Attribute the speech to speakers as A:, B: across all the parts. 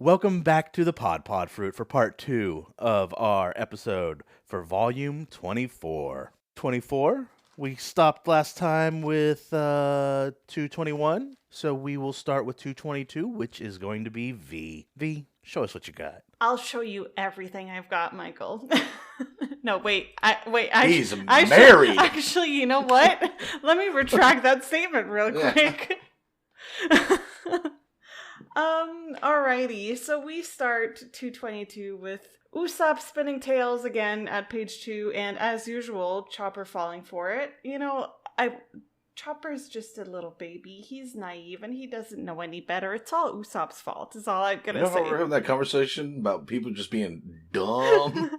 A: Welcome back to the Pod Fruit for part 2 of our episode for volume 24. 24, we stopped last time with 221, so we will start with 222, which is going to be V. V, show us what you got.
B: I'll show you everything I've got, Michael. No, wait.
C: He's married.
B: Actually, you know what? Let me retract that statement real quick. Alrighty. So we start 222 with Usopp spinning tails again at page 2, and as usual, Chopper falling for it. Chopper's just a little baby. He's naive and he doesn't know any better. It's all Usopp's fault, is all I'm gonna say.
C: We're having that conversation about people just being dumb.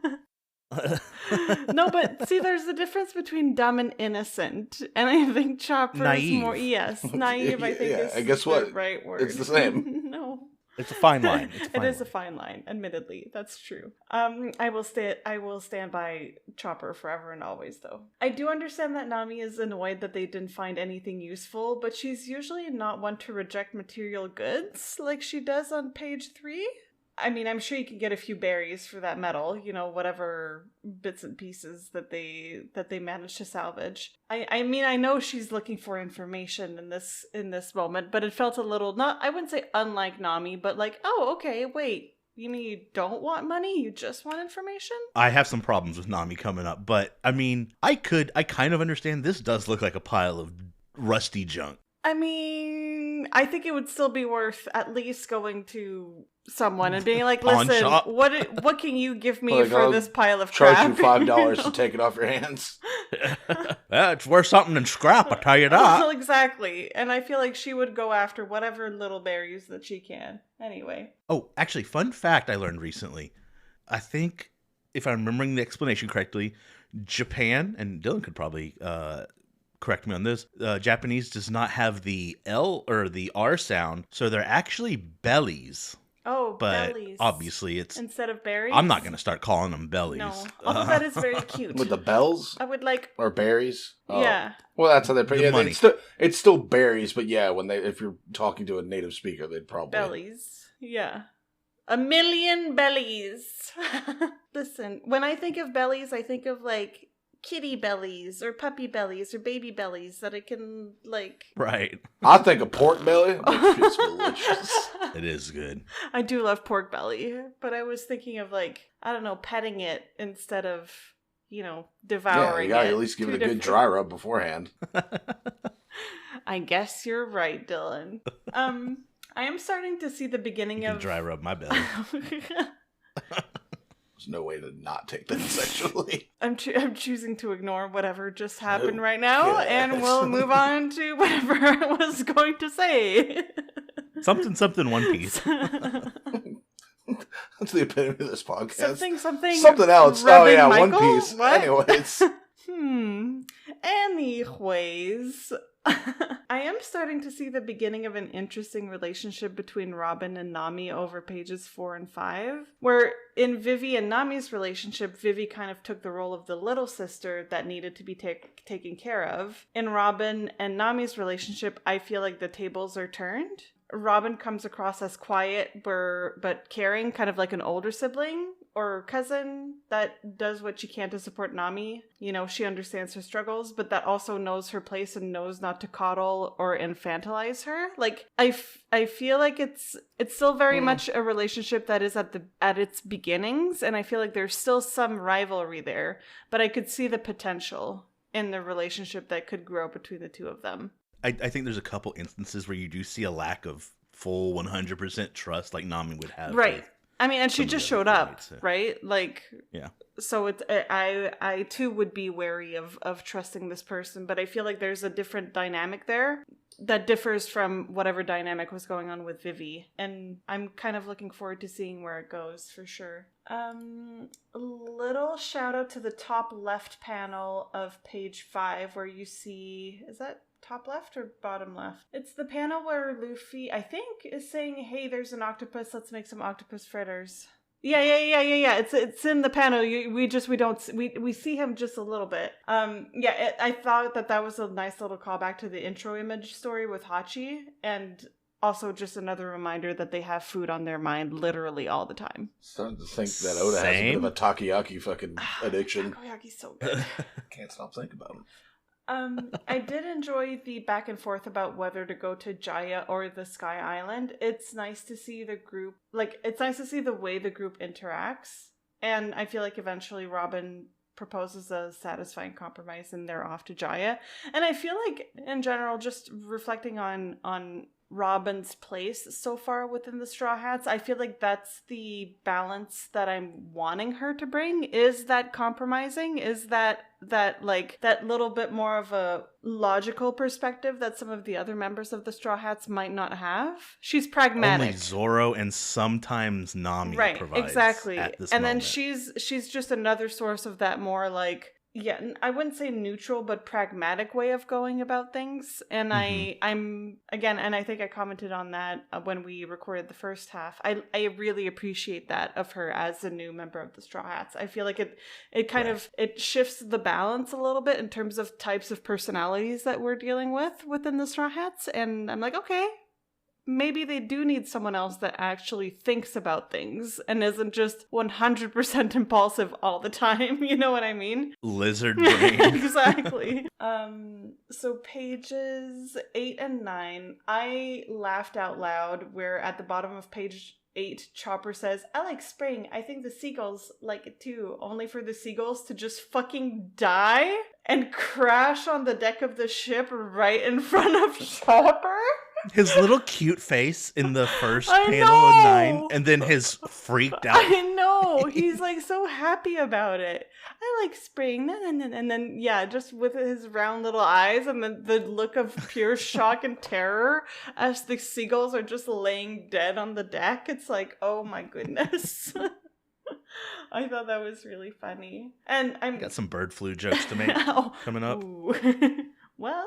B: No, but see, there's a difference between dumb and innocent, and I think Chopper is more naive. I think is
C: and guess what?
B: The right word.
C: It's the same.
B: No,
A: it's a fine line.
B: It is a fine line. Admittedly, that's true. I will stand by Chopper forever and always. Though I do understand that Nami is annoyed that they didn't find anything useful, but she's usually not one to reject material goods like she does on page 3. I mean, I'm sure you can get a few berries for that metal, whatever bits and pieces that they managed to salvage. I mean, I know she's looking for information in this moment, but it felt a little, I wouldn't say unlike Nami, but like, oh, okay, wait, you mean you don't want money? You just want information?
A: I have some problems with Nami coming up, but I mean, I kind of understand. This does look like a pile of rusty junk.
B: I mean, I think it would still be worth at least going to someone and being like, listen, what can you give me for this pile of crap?
C: Charge you $5 to take it off your hands.
A: It's worth something than scrap, I'll tell you that.
B: Well, exactly. And I feel like she would go after whatever little berries that she can. Anyway.
A: Oh, actually, fun fact I learned recently. I think, if I'm remembering the explanation correctly, Japan, and Dylan could probably correct me on this, Japanese does not have the L or the R sound, so they're actually bellies.
B: Oh,
A: but
B: bellies.
A: Obviously it's...
B: Instead of berries?
A: I'm not going to start calling them bellies.
B: No, although that is very cute.
C: With the bells?
B: I would like...
C: Or berries? Oh.
B: Yeah.
C: Well, that's how they...
A: The money.
C: It's still berries, but yeah, if you're talking to a native speaker, they'd probably...
B: Bellies. Yeah. A million bellies. Listen, when I think of bellies, I think of like... kitty bellies or puppy bellies or baby bellies that I can like...
A: Right.
C: I think of pork belly, which is delicious.
A: It is good.
B: I do love pork belly, but I was thinking of like, I don't know, petting it instead of, devouring it.
C: Yeah, you gotta at least give it a good dry rub beforehand.
B: I guess you're right, Dylan. I am starting to see the beginning of...
A: dry rub my belly.
C: There's no way to not take that sexually.
B: I'm choosing to ignore whatever just happened right now, and we'll move on to whatever I was going to say.
A: Something One Piece.
C: That's the epitome of this podcast.
B: Something
C: else. Oh yeah, Michael? One Piece. What?
B: Anyways, I am starting to see the beginning of an interesting relationship between Robin and Nami over pages 4 and 5, where in Vivi and Nami's relationship, Vivi kind of took the role of the little sister that needed to be taken care of. In Robin and Nami's relationship, I feel like the tables are turned. Robin comes across as quiet but caring, kind of like an older sibling or cousin that does what she can to support Nami. She understands her struggles, but that also knows her place and knows not to coddle or infantilize her. Like, I feel like it's still very much a relationship that is at its beginnings, and I feel like there's still some rivalry there, but I could see the potential in the relationship that could grow between the two of them.
A: I think there's a couple instances where you do see a lack of full 100% trust like Nami would have.
B: Right. I mean, and she just showed up, right? Like,
A: yeah.
B: So I too would be wary of trusting this person, but I feel like there's a different dynamic there that differs from whatever dynamic was going on with Vivi. And I'm kind of looking forward to seeing where it goes for sure. A little shout out to the top left panel of page 5 where you see, is that top left or bottom left? It's the panel where Luffy, I think, is saying, hey, there's an octopus, let's make some octopus fritters. Yeah. It's in the panel. We see him just a little bit. I thought that was a nice little callback to the intro image story with Hachi, and also just another reminder that they have food on their mind literally all the time.
C: Starting to think that Oda has a bit of a takoyaki fucking addiction.
B: Takoyaki's so good.
C: Can't stop thinking about him.
B: I did enjoy the back and forth about whether to go to Jaya or the Sky Island. It's nice to see the group, it's nice to see the way the group interacts. And I feel like eventually Robin proposes a satisfying compromise and they're off to Jaya. And I feel like, in general, just reflecting on Robin's place so far within the Straw Hats, I feel like that's the balance that I'm wanting her to bring, is that compromising, is that little bit more of a logical perspective that some of the other members of the Straw Hats might not have. She's pragmatic.
A: Only Zoro and sometimes Nami provides.
B: Exactly.
A: At this
B: and
A: moment.
B: then she's just another source of that more I wouldn't say neutral, but pragmatic way of going about things. And I'm again, and I think I commented on that when we recorded the first half. I really appreciate that of her as a new member of the Straw Hats. I feel like it kind of it shifts the balance a little bit in terms of types of personalities that we're dealing with within the Straw Hats. And I'm like, okay, maybe they do need someone else that actually thinks about things and isn't just 100% impulsive all the time. You know what I mean?
A: Lizard brain.
B: Exactly. So pages 8 and 9, I laughed out loud where at the bottom of page 8, Chopper says, "I like spring. I think the seagulls like it too," only for the seagulls to just fucking die and crash on the deck of the ship right in front of Chopper.
A: His little cute face in the first panel of 9, and then his freaked out.
B: I know. He's like so happy about it. I like spring. And then, yeah, just with his round little eyes and then the look of pure shock and terror as the seagulls are just laying dead on the deck. It's like, oh my goodness. I thought that was really funny. And I'm
A: got some bird flu jokes to make coming up.
B: Well,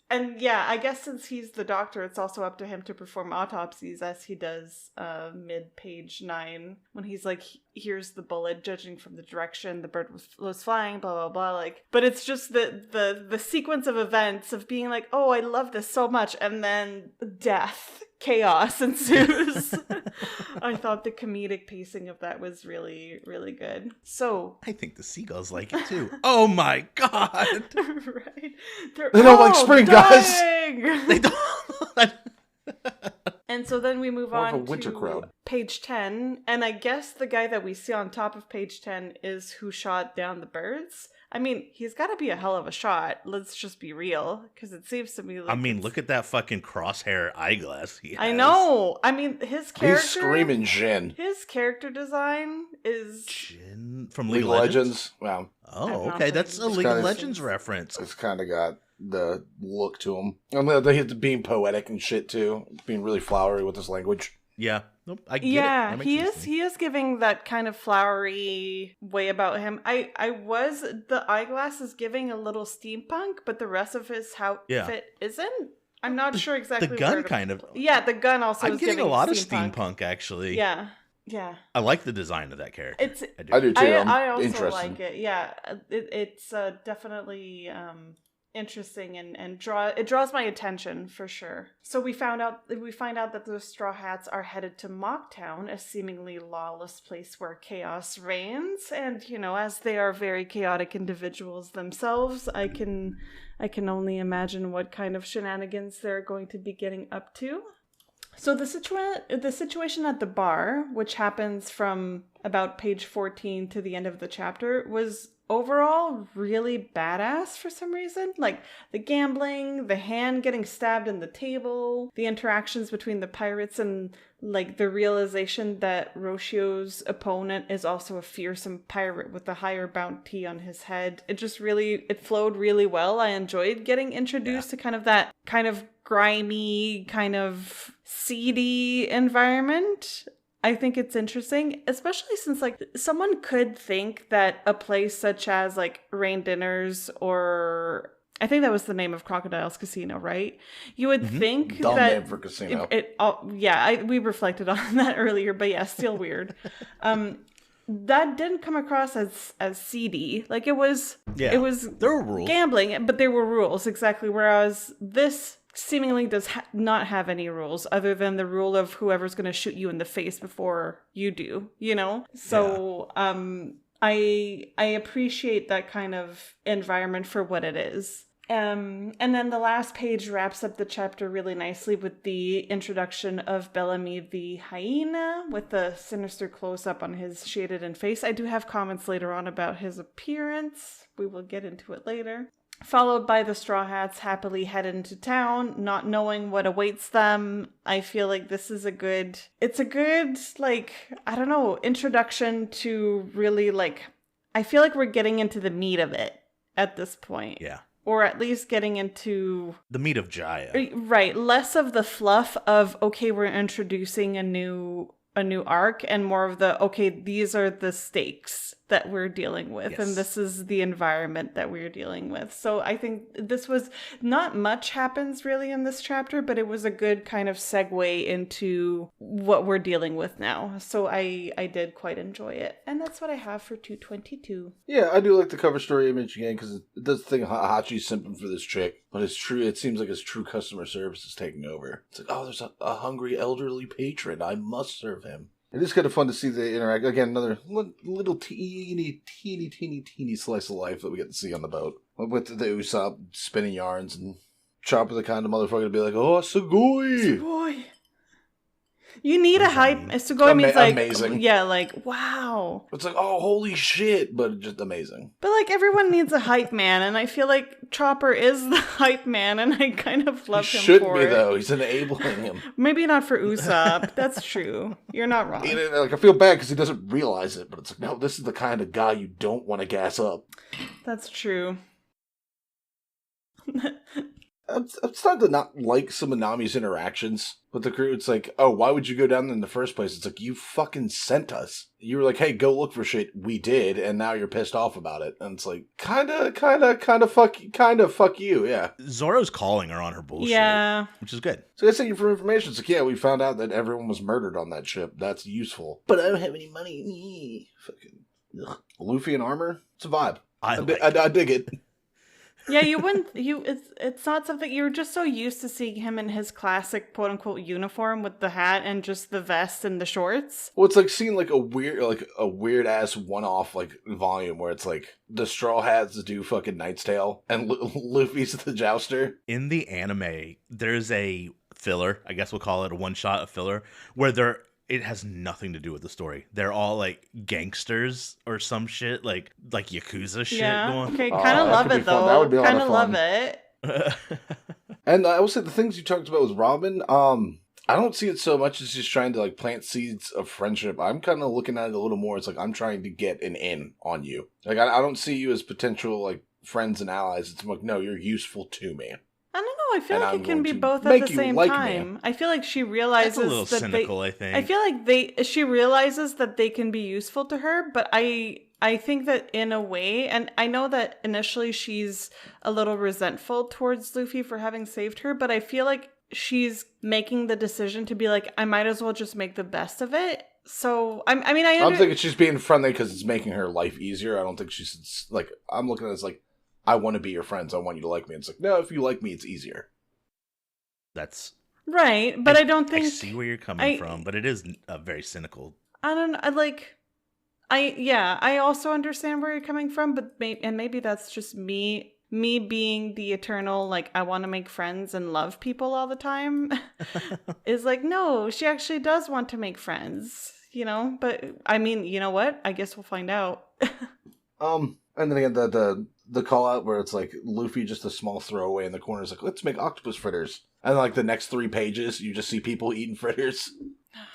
B: and yeah, I guess since he's the doctor, it's also up to him to perform autopsies, as he does mid-page 9, when he's like, here's the bullet, judging from the direction the bird was flying, blah, blah, blah. But it's just the sequence of events of being like, oh, I love this so much, and then death. Chaos ensues. I thought the comedic pacing of that was really, really good. So
A: I think the seagulls like it too. Oh my god!
B: Right?
C: They don't like spring,
B: dying!
C: guys.
A: They don't.
B: And so then we move on
C: of a winter
B: to
C: crowd.
B: page 10, and I guess the guy that we see on top of page 10 is who shot down the birds. I mean, he's got to be a hell of a shot. Let's just be real, because it seems to me like...
A: I mean, look at that fucking crosshair eyeglass he has.
B: I know! I mean, his character...
C: He's screaming Jin.
B: His character design is...
A: Jin from
C: League of Legends? Wow.
A: Oh, okay, that's a League of Legends reference.
C: It's kind of got the look to him. I mean, he's being poetic and shit, too. Being really flowery with his language.
A: Yeah. Nope, I get it.
B: Yeah,
A: That makes sense.
B: he is giving that kind of flowery way about him. The eyeglass is giving a little steampunk, but the rest of his outfit isn't. I'm not sure exactly.
A: The gun kind of.
B: Yeah, the gun also
A: I'm
B: is
A: getting
B: giving
A: a lot
B: steampunk.
A: of steampunk, actually.
B: Yeah.
A: I like the design of that character.
C: I do too.
B: I also
C: interested.
B: like it. Yeah, it's definitely interesting and it draws my attention for sure. So we find out that the Straw Hats are headed to Mocktown, a seemingly lawless place where chaos reigns, and as they are very chaotic individuals themselves, I can only imagine what kind of shenanigans they're going to be getting up to. So the situation at the bar, which happens from about page 14 to the end of the chapter, was overall really badass for some reason. Like the gambling, the hand getting stabbed in the table, the interactions between the pirates, and like the realization that Roshio's opponent is also a fearsome pirate with a higher bounty on his head. It flowed really well. I enjoyed getting introduced to kind of that kind of grimy, kind of seedy environment. I think it's interesting, especially since like someone could think that a place such as like Rain Dinners, or I think that was the name of Crocodile's Casino, right? You would think
C: Dumb
B: that
C: name for casino.
B: We reflected on that earlier, but yeah, still weird. That didn't come across as seedy. Like it was
A: there were rules.
B: Gambling, but there were rules, exactly. Whereas this seemingly does not have any rules other than the rule of whoever's going to shoot you in the face before you do, you know? So, I appreciate that kind of environment for what it is. And then the last page wraps up the chapter really nicely with the introduction of Bellamy the hyena with the sinister close-up on his shaded-in face. I do have comments later on about his appearance. We will get into it later. Followed by the Straw Hats happily head into town, not knowing what awaits them. I feel like this is a good, like, I don't know, introduction to really, like, I feel like we're getting into the meat of it at this point.
A: Yeah.
B: Or at least getting into
A: the meat of Jaya.
B: Right. Less of the fluff of, okay, we're introducing a new arc, and more of the, okay, these are the stakes that we're dealing with,
A: yes.
B: and this is the environment that we're dealing with. So I think this was, not much happens really in this chapter, but it was a good kind of segue into what we're dealing with now. So I did quite enjoy it. And that's what I have for 222.
C: Yeah, I do like the cover story image again, because it does the thing Hachi's simping for this chick, but it's true. It seems like his true customer service is taking over. It's like, oh, there's a hungry elderly patron. I must serve him. It is kind of fun to see the interact. Again, another little teeny slice of life that we get to see on the boat. With the Usopp spinning yarns and Chopper the kind of motherfucker to be like, oh, Sugoi!
B: Sugoi! You need a hype. Sugoi means like,
C: amazing.
B: Yeah, like, wow.
C: It's like, oh, holy shit, but just amazing.
B: But like, everyone needs a hype man, and I feel like Chopper is the hype man, and I kind of love him for it. He
C: shouldn't be, though. He's enabling him.
B: Maybe not for Usopp. That's true. You're not wrong.
C: Like, I feel bad because he doesn't realize it, but it's like, no, this is the kind of guy you don't want to gas up.
B: That's true.
C: I'm starting to not like some of Nami's interactions with the crew. It's like, oh, why would you go down there in the first place? It's like, you fucking sent us. You were like, hey, go look for shit. We did, and now you're pissed off about it. And it's like, kind of fuck you, yeah.
A: Zoro's calling her on her bullshit.
B: Yeah.
A: Which is good.
C: So I sent you for information. It's like, yeah, we found out that everyone was murdered on that ship. That's useful. But I don't have any money. Fucking ugh. Luffy in armor? It's a vibe. I dig it.
B: Yeah, it's not something, you're just so used to seeing him in his classic quote unquote uniform with the hat and just the vest and the shorts.
C: Well, it's like seeing like a weird ass one-off like volume where it's like the Straw Hats do fucking Knight's Tale and Luffy's the jouster.
A: In the anime, there's a filler, I guess we'll call it a one-shot of filler, where it has nothing to do with the story. They're all like gangsters or some shit, like Yakuza shit going.
B: Okay, kind of love it though. That would be kind of love it.
C: And I will say the things you talked about with Robin, I don't see it so much as just trying to like plant seeds of friendship. I'm kind of looking at it a little more. It's like I'm trying to get an in on you. Like I don't see you as potential like friends and allies. It's like, no, you're useful to me.
B: I don't know. I feel like it can be both at the same time.
C: Me.
B: I feel like she realizes
A: That's a little cynical, I think.
B: I feel like she realizes that they can be useful to her, but I think that in a way, and I know that initially she's a little resentful towards Luffy for having saved her, but I feel like she's making the decision to be like, I might as well just make the best of it. So I'm thinking
C: she's being friendly because it's making her life easier. I don't think she's like, I'm looking at it as like, I want to be your friends. I want you to like me. It's like, no, if you like me, it's easier.
A: That's
B: right, but I don't think
A: I see where you're coming from, but it is very cynical.
B: I don't know. I also understand where you're coming from, but maybe that's just me being the eternal, like, I want to make friends and love people all the time. Is like, no, she actually does want to make friends, you know? But I mean, you know what? I guess we'll find out.
C: And then again, the call out where it's like Luffy just a small throwaway in the corner is like, let's make octopus fritters. And like the next 3 pages, you just see people eating fritters.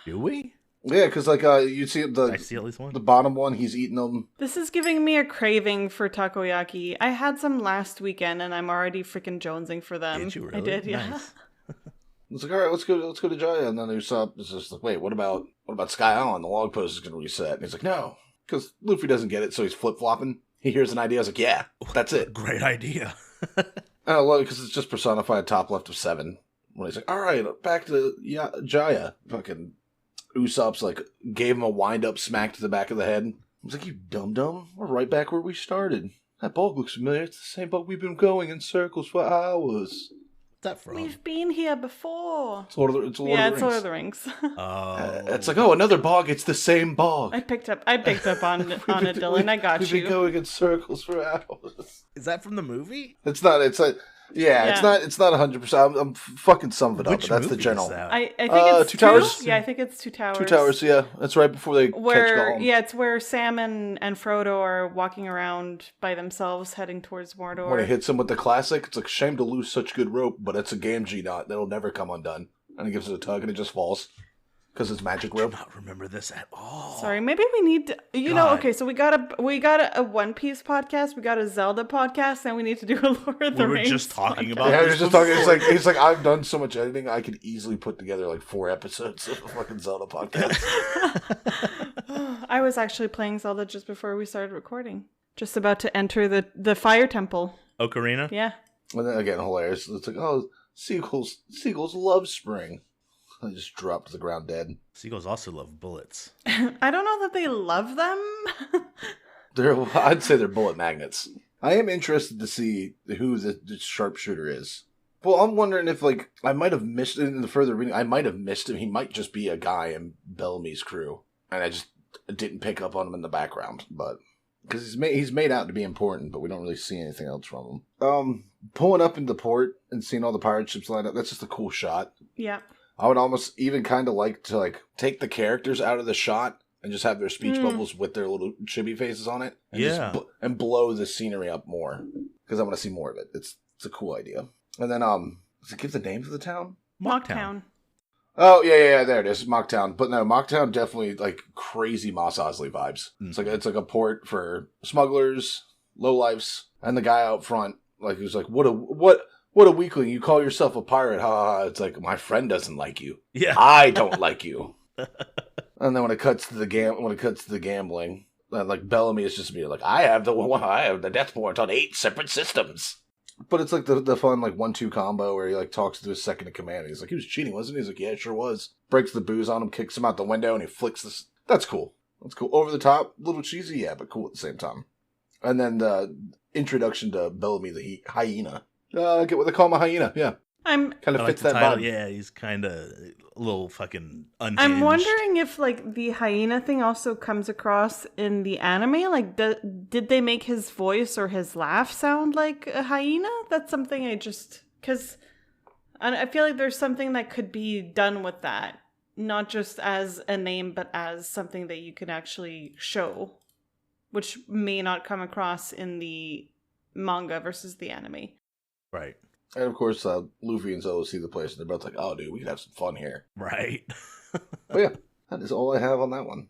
A: Do we?
C: Yeah, because like you see
A: I see at least one.
C: The bottom one, he's eating them.
B: This is giving me a craving for takoyaki. I had some last weekend, and I'm already freaking jonesing for them.
A: Did you really?
B: I did, yeah.
A: Nice.
C: It's like, all right, let's go to Jaya. And then Usopp is just like, wait, what about Sky Island? The log post is going to reset. And he's like, no, because Luffy doesn't get it, so he's flip flopping. He hears an idea. I was like, yeah, that's it.
A: Great idea.
C: I love it because it's just personified top left of 7. When he's like, all right, back to Jaya. Fucking Usopp's like, gave him a wind-up smack to the back of the head. I was like, you dum-dum. We're right back where we started. That bog looks familiar. It's the same bog we've been going in circles for hours.
A: that from?
B: We've been here before.
C: It's Lord of the
B: It's
C: Rings.
B: Lord of the Rings.
A: Oh.
C: It's like, oh, another bog. It's the same bog.
B: I picked up on it, Dylan. I got
C: We've
B: you.
C: been going in circles for hours.
A: Is that from the movie?
C: It's not. It's like, yeah. It's not 100%. I'm fucking some of it up,
A: Which
C: but that's the
A: movie
C: general.
A: is that?
B: I think it's
C: Two Towers?
B: Yeah, I think it's Two Towers.
C: Two Towers. Yeah, that's right before they catch
B: Where
C: Gollum.
B: yeah, it's where Sam and Frodo are walking around by themselves, heading towards Mordor.
C: When he hits him with the classic, it's like, shame to lose such good rope, but it's a Gamgee knot that'll never come undone. And he gives it a tug, and it just falls because it's magic
A: I do
C: rope.
A: not remember this at all.
B: Sorry, maybe we need to, okay, so we got a One Piece podcast, we got a Zelda podcast, and we need to do a Lord of the Rings.
A: We were just talking
B: podcast.
A: about
C: Yeah,
A: this
C: he's just talking.
A: before.
C: It's like I've done so much editing, I could easily put together like 4 episodes of a fucking Zelda podcast.
B: I was actually playing Zelda just before we started recording. Just about to enter the fire temple.
A: Ocarina?
B: Yeah.
C: And then again, hilarious. It's like, oh, seagulls love spring. They just drop to the ground dead.
A: Seagulls also love bullets.
B: I don't know that they love them.
C: I'd say they're bullet magnets. I am interested to see who the sharpshooter is. Well, I'm wondering if, like, I might have missed it in the further reading. I might have missed him. He might just be a guy in Bellamy's crew, and I just didn't pick up on him in the background. But because he's made out to be important, but we don't really see anything else from him. Pulling up into port and seeing all the pirate ships lined up—that's just a cool shot.
B: Yeah.
C: I would almost even kind of like to take the characters out of the shot and just have their speech bubbles with their little chibi faces on it. And
A: Yeah.
C: and blow the scenery up more because I want to see more of it. It's a cool idea. And then does it give the name of the town?
B: Mocktown.
C: Oh yeah, there it is, Mocktown. But no, Mocktown definitely like crazy Moss Eisley vibes.
A: Mm-hmm.
C: It's like a port for smugglers, lowlifes, and the guy out front, like who's like, what a weakling! You call yourself a pirate? Ha ha ha! It's like, my friend doesn't like you.
A: Yeah.
C: I don't like you. And then when it cuts to the gambling, like Bellamy is just me like, I have the death warrant on 8 separate systems. But it's like the fun like 1-2 combo where he like talks to his second in command. He's like, he was cheating, wasn't he? He's like, yeah, sure was. Breaks the booze on him, kicks him out the window, and he flicks this. That's cool. That's cool. Over the top, little cheesy, yeah, but cool at the same time. And then the introduction to Bellamy the hyena. Get what they call him, a hyena. Yeah,
B: I'm
C: kind of
A: I like
C: fits
A: the
C: that
A: title.
C: vibe.
A: Yeah, he's kind of a little fucking unhinged.
B: I'm wondering if like the hyena thing also comes across in the anime. Like, did they make his voice or his laugh sound like a hyena? That's something because I feel like there's something that could be done with that, not just as a name, but as something that you can actually show, which may not come across in the manga versus the anime.
A: Right.
C: And of course, Luffy and Zoro see the place, and they're both like, "Oh, dude, we could have some fun here."
A: Right.
C: But yeah, that is all I have on that one.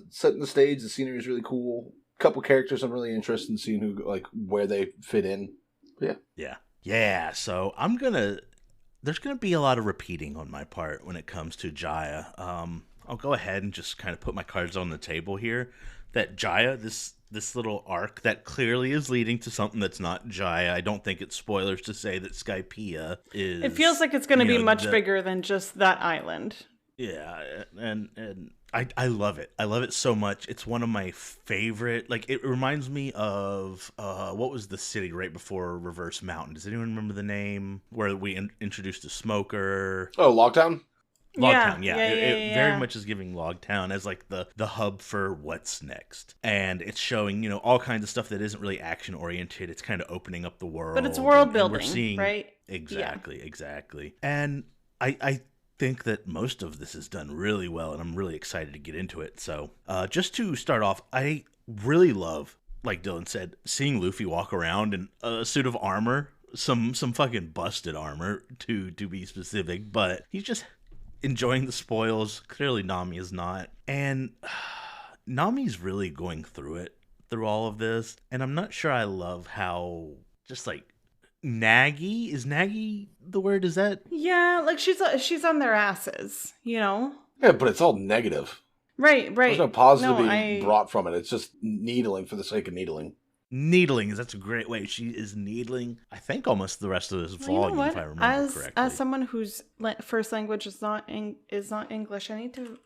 C: Setting the stage, the scenery is really cool. Couple characters I'm really interested in seeing where they fit in. But yeah.
A: Yeah. So there's gonna be a lot of repeating on my part when it comes to Jaya. I'll go ahead and just kind of put my cards on the table here. That Jaya, this little arc that clearly is leading to something that's not Jaya. I don't think it's spoilers to say that Skypiea is.
B: It feels like it's going to be much bigger than just that island.
A: Yeah, and I love it. I love it so much. It's one of my favorite. Like, it reminds me of what was the city right before Reverse Mountain? Does anyone remember the name where we introduced a smoker?
C: Oh, Lockdown.
A: Logtown, yeah. It very
B: yeah.
A: much is giving Logtown as like the hub for what's next. And it's showing, all kinds of stuff that isn't really action oriented. It's kind of opening up the world.
B: But it's world
A: and
B: building,
A: we're seeing,
B: right?
A: Exactly. And I think that most of this is done really well, and I'm really excited to get into it. So just to start off, I really love, like Dylan said, seeing Luffy walk around in a suit of armor. Some fucking busted armor, to be specific. But he's just enjoying the spoils. Clearly Nami is not. And Nami's really going through all of this. And I'm not sure I love how just like naggy, is naggy the word? Is that?
B: Yeah, like she's on their asses,
C: Yeah, but it's all negative.
B: Right.
C: There's no positivity brought from it. It's just needling for the sake of needling.
A: Needling, that's a great way. She is needling, I think, almost the rest of this volume, if I remember correctly.
B: As someone whose first language is not English, I need to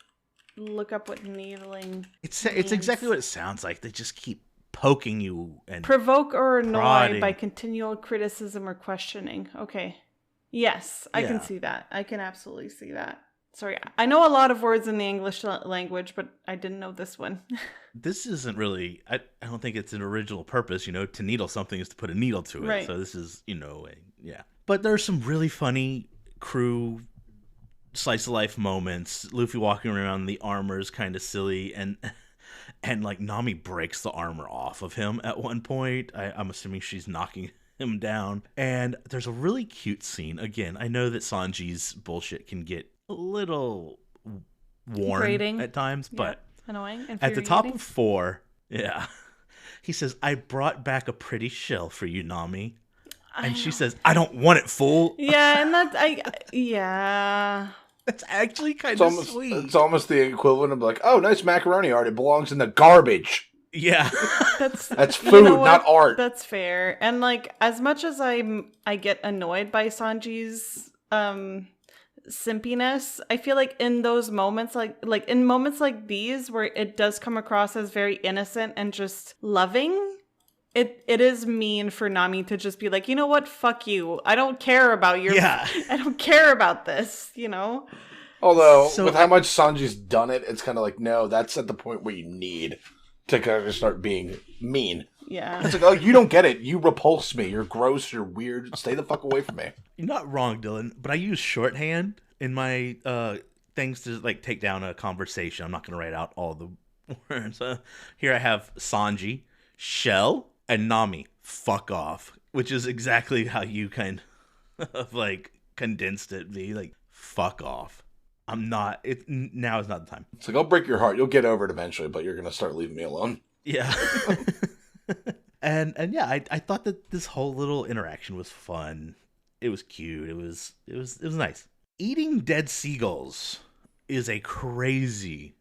B: look up what needling
A: It's exactly what it sounds like. They just keep poking you and
B: provoke or annoy
A: prodding.
B: by continual criticism or questioning. Okay. Yes, I can
A: Yeah.
B: see that. I can absolutely see that. Sorry, I know a lot of words in the English language, but I didn't know this one.
A: This isn't really, I don't think it's an original purpose, to needle something is to put a needle to it.
B: Right.
A: So this is, yeah. But there's some really funny crew slice of life moments. Luffy walking around, the armor is kind of silly, and like Nami breaks the armor off of him at one point. I'm assuming she's knocking him down. And there's a really cute scene. Again, I know that Sanji's bullshit can get a little worn
B: Grating.
A: at times, but
B: Annoying.
A: at the top
B: Infuriating.
A: of 4, yeah, he says, "I brought back a pretty shell for you, Nami." And she says, "I don't want it, fool."
B: Yeah, and yeah.
A: That's actually kind of sweet.
C: It's almost the equivalent of like, oh, nice macaroni art. It belongs in the garbage.
A: Yeah.
C: That's food, not art.
B: That's fair. And like, as much as I get annoyed by Sanji's simpiness, I feel like in those moments, like in moments like these where it does come across as very innocent and just loving, it is mean for Nami to just be like, you know what, fuck you. I don't care about your I don't care about this,
C: Although, with how much Sanji's done it, it's kind of like, no, that's at the point where you need to kind of start being mean.
B: Yeah.
C: It's like, oh, you don't get it. You repulse me. You're gross. You're weird. Stay the fuck away from me.
A: You're not wrong, Dylan, but I use shorthand in my things to like take down a conversation. I'm not going to write out all the words. Here I have Sanji, Shell, and Nami. Fuck off, which is exactly how you kind of like condensed it. Be like, fuck off. I'm not. Now is not the time.
C: It's like, I'll break your heart. You'll get over it eventually, but you're gonna start leaving me alone.
A: Yeah. and yeah, I thought that this whole little interaction was fun. It was cute. It was nice. Eating dead seagulls is a crazy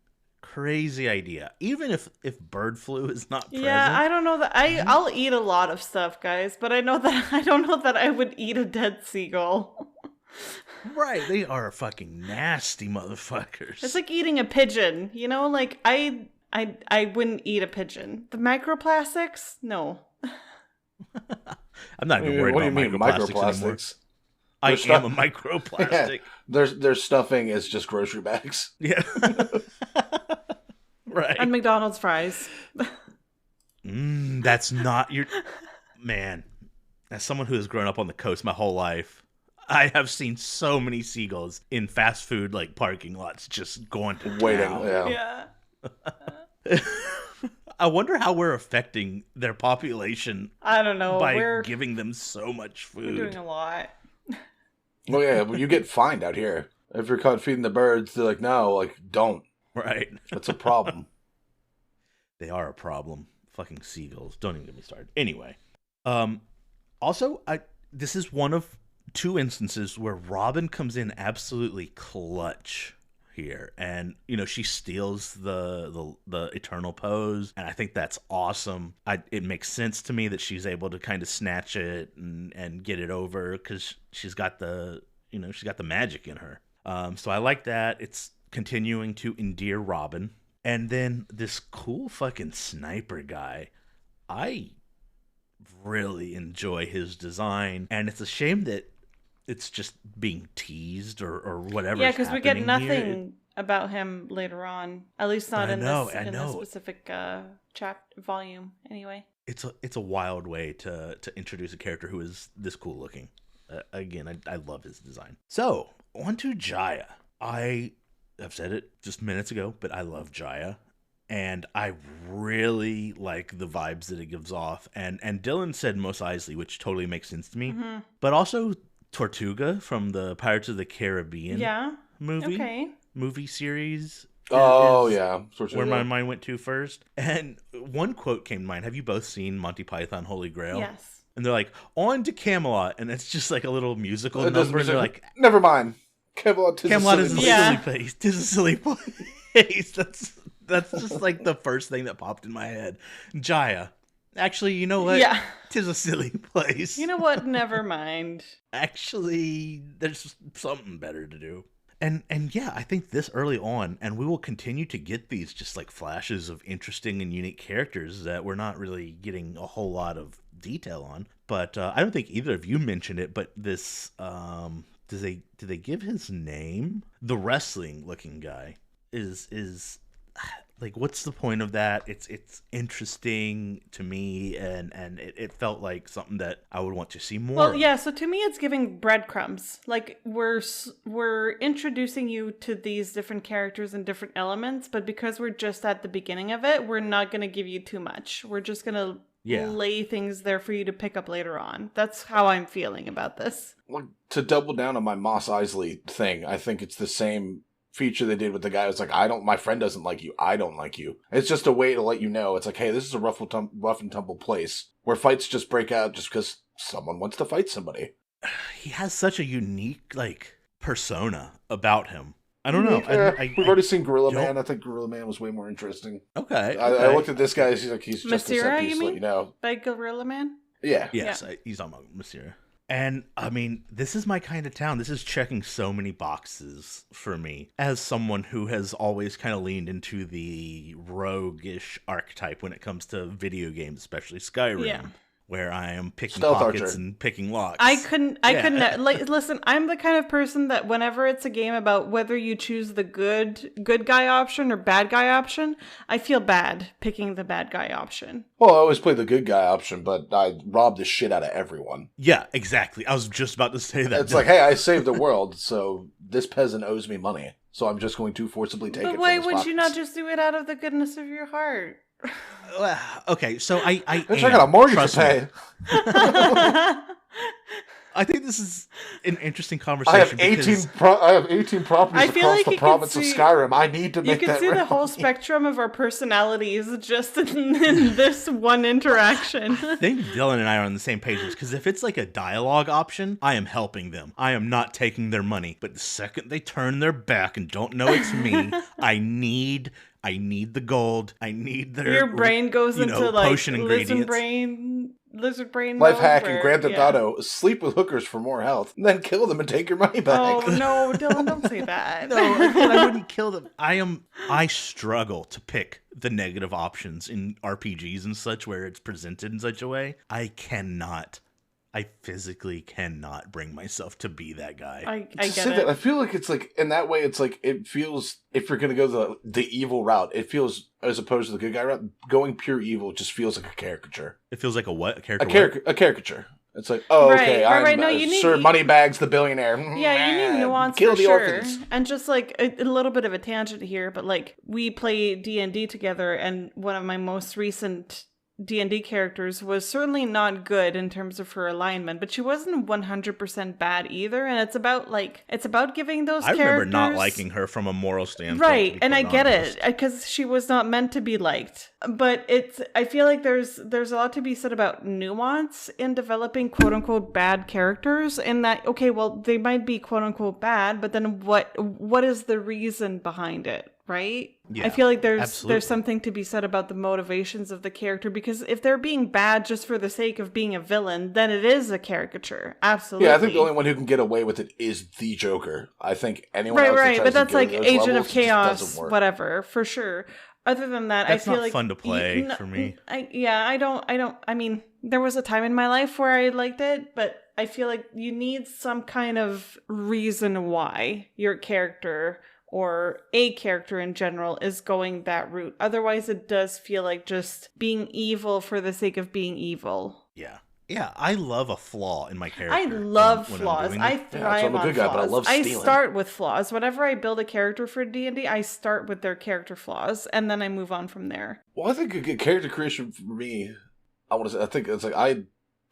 A: idea. Even if bird flu is not present.
B: Yeah, I don't know that I'll eat a lot of stuff, guys, but I don't know that I would eat a dead seagull.
A: Right, they are fucking nasty motherfuckers.
B: It's like eating a pigeon, like I wouldn't eat a pigeon. The microplastics? No.
A: I'm not even worried about microplastics anymore. I am a microplastic.
C: Yeah, their stuffing is just grocery bags.
A: Yeah. Right.
B: And McDonald's fries.
A: That's not your... Man, as someone who has grown up on the coast my whole life, I have seen so many seagulls in fast food like parking lots just going to
C: waiting.
A: town.
B: Yeah.
C: I
A: wonder how we're affecting their population.
B: I don't know.
A: By giving them so much food.
B: We're doing a lot.
C: Well, yeah, well, you get fined out here. If you're caught feeding the birds, they're like, no, like, don't.
A: Right.
C: That's a problem.
A: They are a problem. Fucking seagulls. Don't even get me started. Anyway. Also, this is one of 2 instances where Robin comes in absolutely clutch here, and she steals the eternal pose, and I think that's awesome. It makes sense to me that she's able to kind of snatch it and get it over because she's got the magic in her. So I like that. It's continuing to endear Robin. And then this cool fucking sniper guy, I really enjoy his design, and it's a shame that it's just being teased or whatever.
B: Yeah, because we get nothing
A: here.
B: About him later on. At least not in this specific volume. Anyway,
A: it's a wild way to introduce a character who is this cool looking. Again, I love his design. So on to Jaya. I've said it just minutes ago, but I love Jaya. And I really like the vibes that it gives off. And Dylan said Mos Eisley, which totally makes sense to me.
B: Mm-hmm.
A: But also Tortuga from the Pirates of the Caribbean movie series.
C: Oh, yeah.
A: Tortuga. Where my mind went to first. And one quote came to mind. Have you both seen Monty Python Holy Grail?
B: Yes.
A: And they're like, on to Camelot. And it's just like a little musical number. And they're like,
C: never mind. Camelot is
A: a silly place. Tis a silly place. That's just like the first thing that popped in my head. Jaya. Actually, you know what?
B: Yeah.
A: Tis a silly place.
B: You know what? Never mind.
A: Actually, there's something better to do. And yeah, I think this early on, and we will continue to get these just like flashes of interesting and unique characters that we're not really getting a whole lot of detail on. But I don't think either of you mentioned it. But this, did they give his name? The wrestling looking guy is like, what's the point of that? It's interesting to me, and it felt like something that I would want to see more.
B: Well, yeah, so to me it's giving breadcrumbs. Like we're introducing you to these different characters and different elements, but because we're just at the beginning of it, we're not going to give you too much. We're just going to lay things there for you to pick up later on. That's how I'm feeling about this.
C: Well, to double down on my Mos Eisley thing, I think it's the same feature they did with the guy who's like, my friend doesn't like you, I don't like you. It's just a way to let you know, it's like, hey, this is a rough and tumble place where fights just break out just because someone wants to fight somebody.
A: He has such a unique, like, persona about him. I don't know.
C: We've already seen Gorilla Man. I think Gorilla Man was way more interesting.
A: Okay.
C: I looked at this guy, he's just
B: Masira,
C: a set piece,
B: you mean?
C: you know.
B: By Gorilla Man?
C: Yeah.
A: Yes, yeah. He's on Masira. And, I mean, this is my kind of town. This is checking so many boxes for me. As someone who has always kind of leaned into the roguish archetype when it comes to video games, especially Skyrim, where I am picking
C: Stealth
A: pockets
C: Archer.
A: And picking locks.
B: I couldn't, like, listen, I'm the kind of person that whenever it's a game about whether you choose the good guy option or bad guy option, I feel bad picking the bad guy option.
C: Well, I always play the good guy option, but I robbed the shit out of everyone.
A: Yeah, exactly. I was just about to say that.
C: It's like, hey, I saved the world, so this peasant owes me money, so I'm just going to forcibly take it from his pockets.
B: But why would you not just do it out of the goodness of your heart?
A: Okay, so I
C: got a mortgage to pay.
A: I think this is an interesting conversation.
C: I have 18 properties across the province of Skyrim. I need to make that.
B: You can see the whole spectrum of our personalities just in this one interaction.
A: I think Dylan and I are on the same page, because if it's like a dialogue option, I am helping them. I am not taking their money. But the second they turn their back and don't know it's me, I need the gold. I need their
B: your brain goes into like
A: potion ingredients.
B: Lizard brain
C: life hack and Grand Theft Auto: sleep with hookers for more health, and then kill them and take your money back.
B: Oh no, Dylan, don't say that.
A: No, I wouldn't kill them. I struggle to pick the negative options in RPGs and such, where it's presented in such a way. I physically cannot bring myself to be that guy.
B: I get it.
C: I feel like it's like, in that way, it's like, it feels, if you're going to go the evil route, it feels, as opposed to the good guy route, going pure evil just feels like a caricature.
A: It feels like a what? A caricature?
C: A caricature. It's like, oh, okay,
B: right. No,
C: Sir Moneybags the billionaire.
B: Yeah, you need nuance
C: Kill
B: for
C: the
B: sure.
C: orphans.
B: And just like a little bit of a tangent here, but like we play D&D together, and one of my most recent D&D characters was certainly not good in terms of her alignment, but she wasn't 100% bad either. And it's about giving those characters...
A: I remember not liking her from a moral standpoint.
B: Right, and I get it, because she was not meant to be liked. But I feel like there's a lot to be said about nuance in developing quote-unquote bad characters, in that, okay, well, they might be quote-unquote bad, but then what is the reason behind it? Right?
A: Yeah,
B: I feel like there's something to be said about the motivations of the character, because if they're being bad just for the sake of being a villain, then it is a caricature. Absolutely.
C: Yeah, I think the only one who can get away with it is the Joker. I think anyone else
B: right,
C: that
B: but
C: tries
B: that's
C: to
B: like
C: go to those
B: Agent
C: levels,
B: of Chaos,
C: doesn't work.
B: whatever, for sure. Other than that,
A: that's
B: I feel
A: not
B: like
A: fun to play for me.
B: I mean, there was a time in my life where I liked it, but I feel like you need some kind of reason why your character, or a character in general, is going that route. Otherwise, it does feel like just being evil for the sake of being evil.
A: Yeah, I love a flaw in my character.
B: I love flaws.
A: I'm
B: I thrive on
C: good guy,
B: flaws.
C: but I love stealing.
B: start with flaws. Whenever I build a character for D&D, I start with their character flaws, and then I move on from there.
C: Well, I think a good character creation for me, I think it's like, I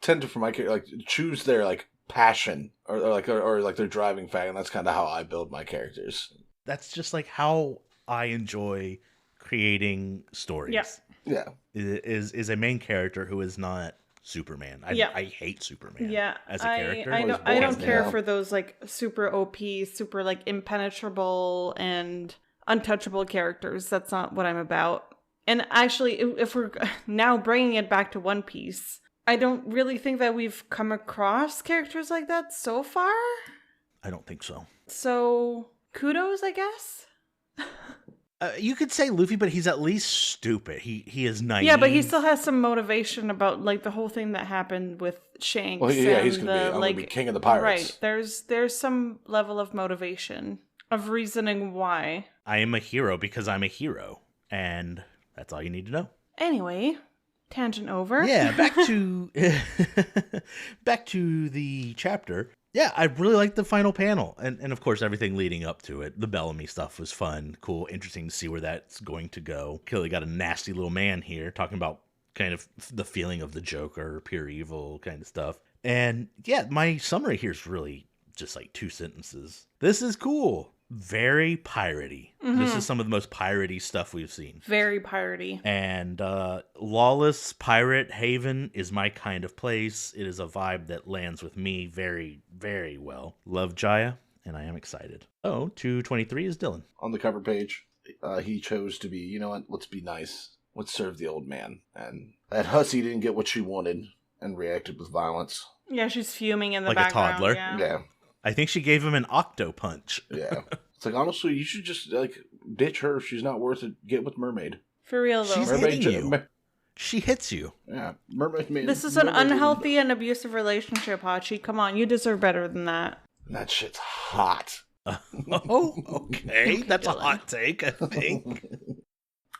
C: tend to, for my character, like, choose their, like, passion, or their driving factor, and that's kind of how I build my characters.
A: That's just like how I enjoy creating stories.
C: Yeah.
A: Is a main character who is not Superman. I hate Superman. As a character.
B: I don't care for those like super OP, super like impenetrable and untouchable characters. That's not what I'm about. And actually, if we're now bringing it back to One Piece, I don't really think that we've come across characters like that so far.
A: I don't think so.
B: So kudos, I guess.
A: You could say Luffy, but he's at least stupid. He is naive.
B: Yeah, but he still has some motivation about like the whole thing that happened with Shanks.
C: Well, yeah,
B: and
C: he's gonna be king of the pirates.
B: Right. There's some level of motivation, of reasoning why.
A: I am a hero because I'm a hero, and that's all you need to know.
B: Anyway, tangent over.
A: Yeah, back to back to the chapter. Yeah, I really liked the final panel, and of course everything leading up to it. The Bellamy stuff was fun, cool, interesting to see where that's going to go. Clearly got a nasty little man here talking about kind of the feeling of the Joker, pure evil kind of stuff. And yeah, my summary here is really just like 2 sentences. This is cool. Very piratey.
B: Mm-hmm.
A: This is some of the most piratey stuff we've seen.
B: Very piratey.
A: And lawless pirate haven is my kind of place. It is a vibe that lands with me very, very well. Love Jaya, and I am excited. Oh, 223 is Dylan.
C: On the cover page, he chose to be, you know what, let's be nice. Let's serve the old man. And that hussy didn't get what she wanted and reacted with violence.
B: Yeah, she's fuming in the
A: Like a
B: background.
A: toddler.
C: Yeah.
A: I think she gave him an octo punch.
C: Yeah. It's like, honestly, you should just, like, ditch her. She's not worth it. Get with Mermaid.
B: For real, though.
A: She's
C: Mermaid
A: hitting you. She hits you.
C: Yeah. Mermaid.
B: This is an unhealthy and abusive relationship, Hachi. Come on, you deserve better than that.
C: That shit's hot.
A: Oh, okay. That's a
B: Dylan.
A: hot take, I think.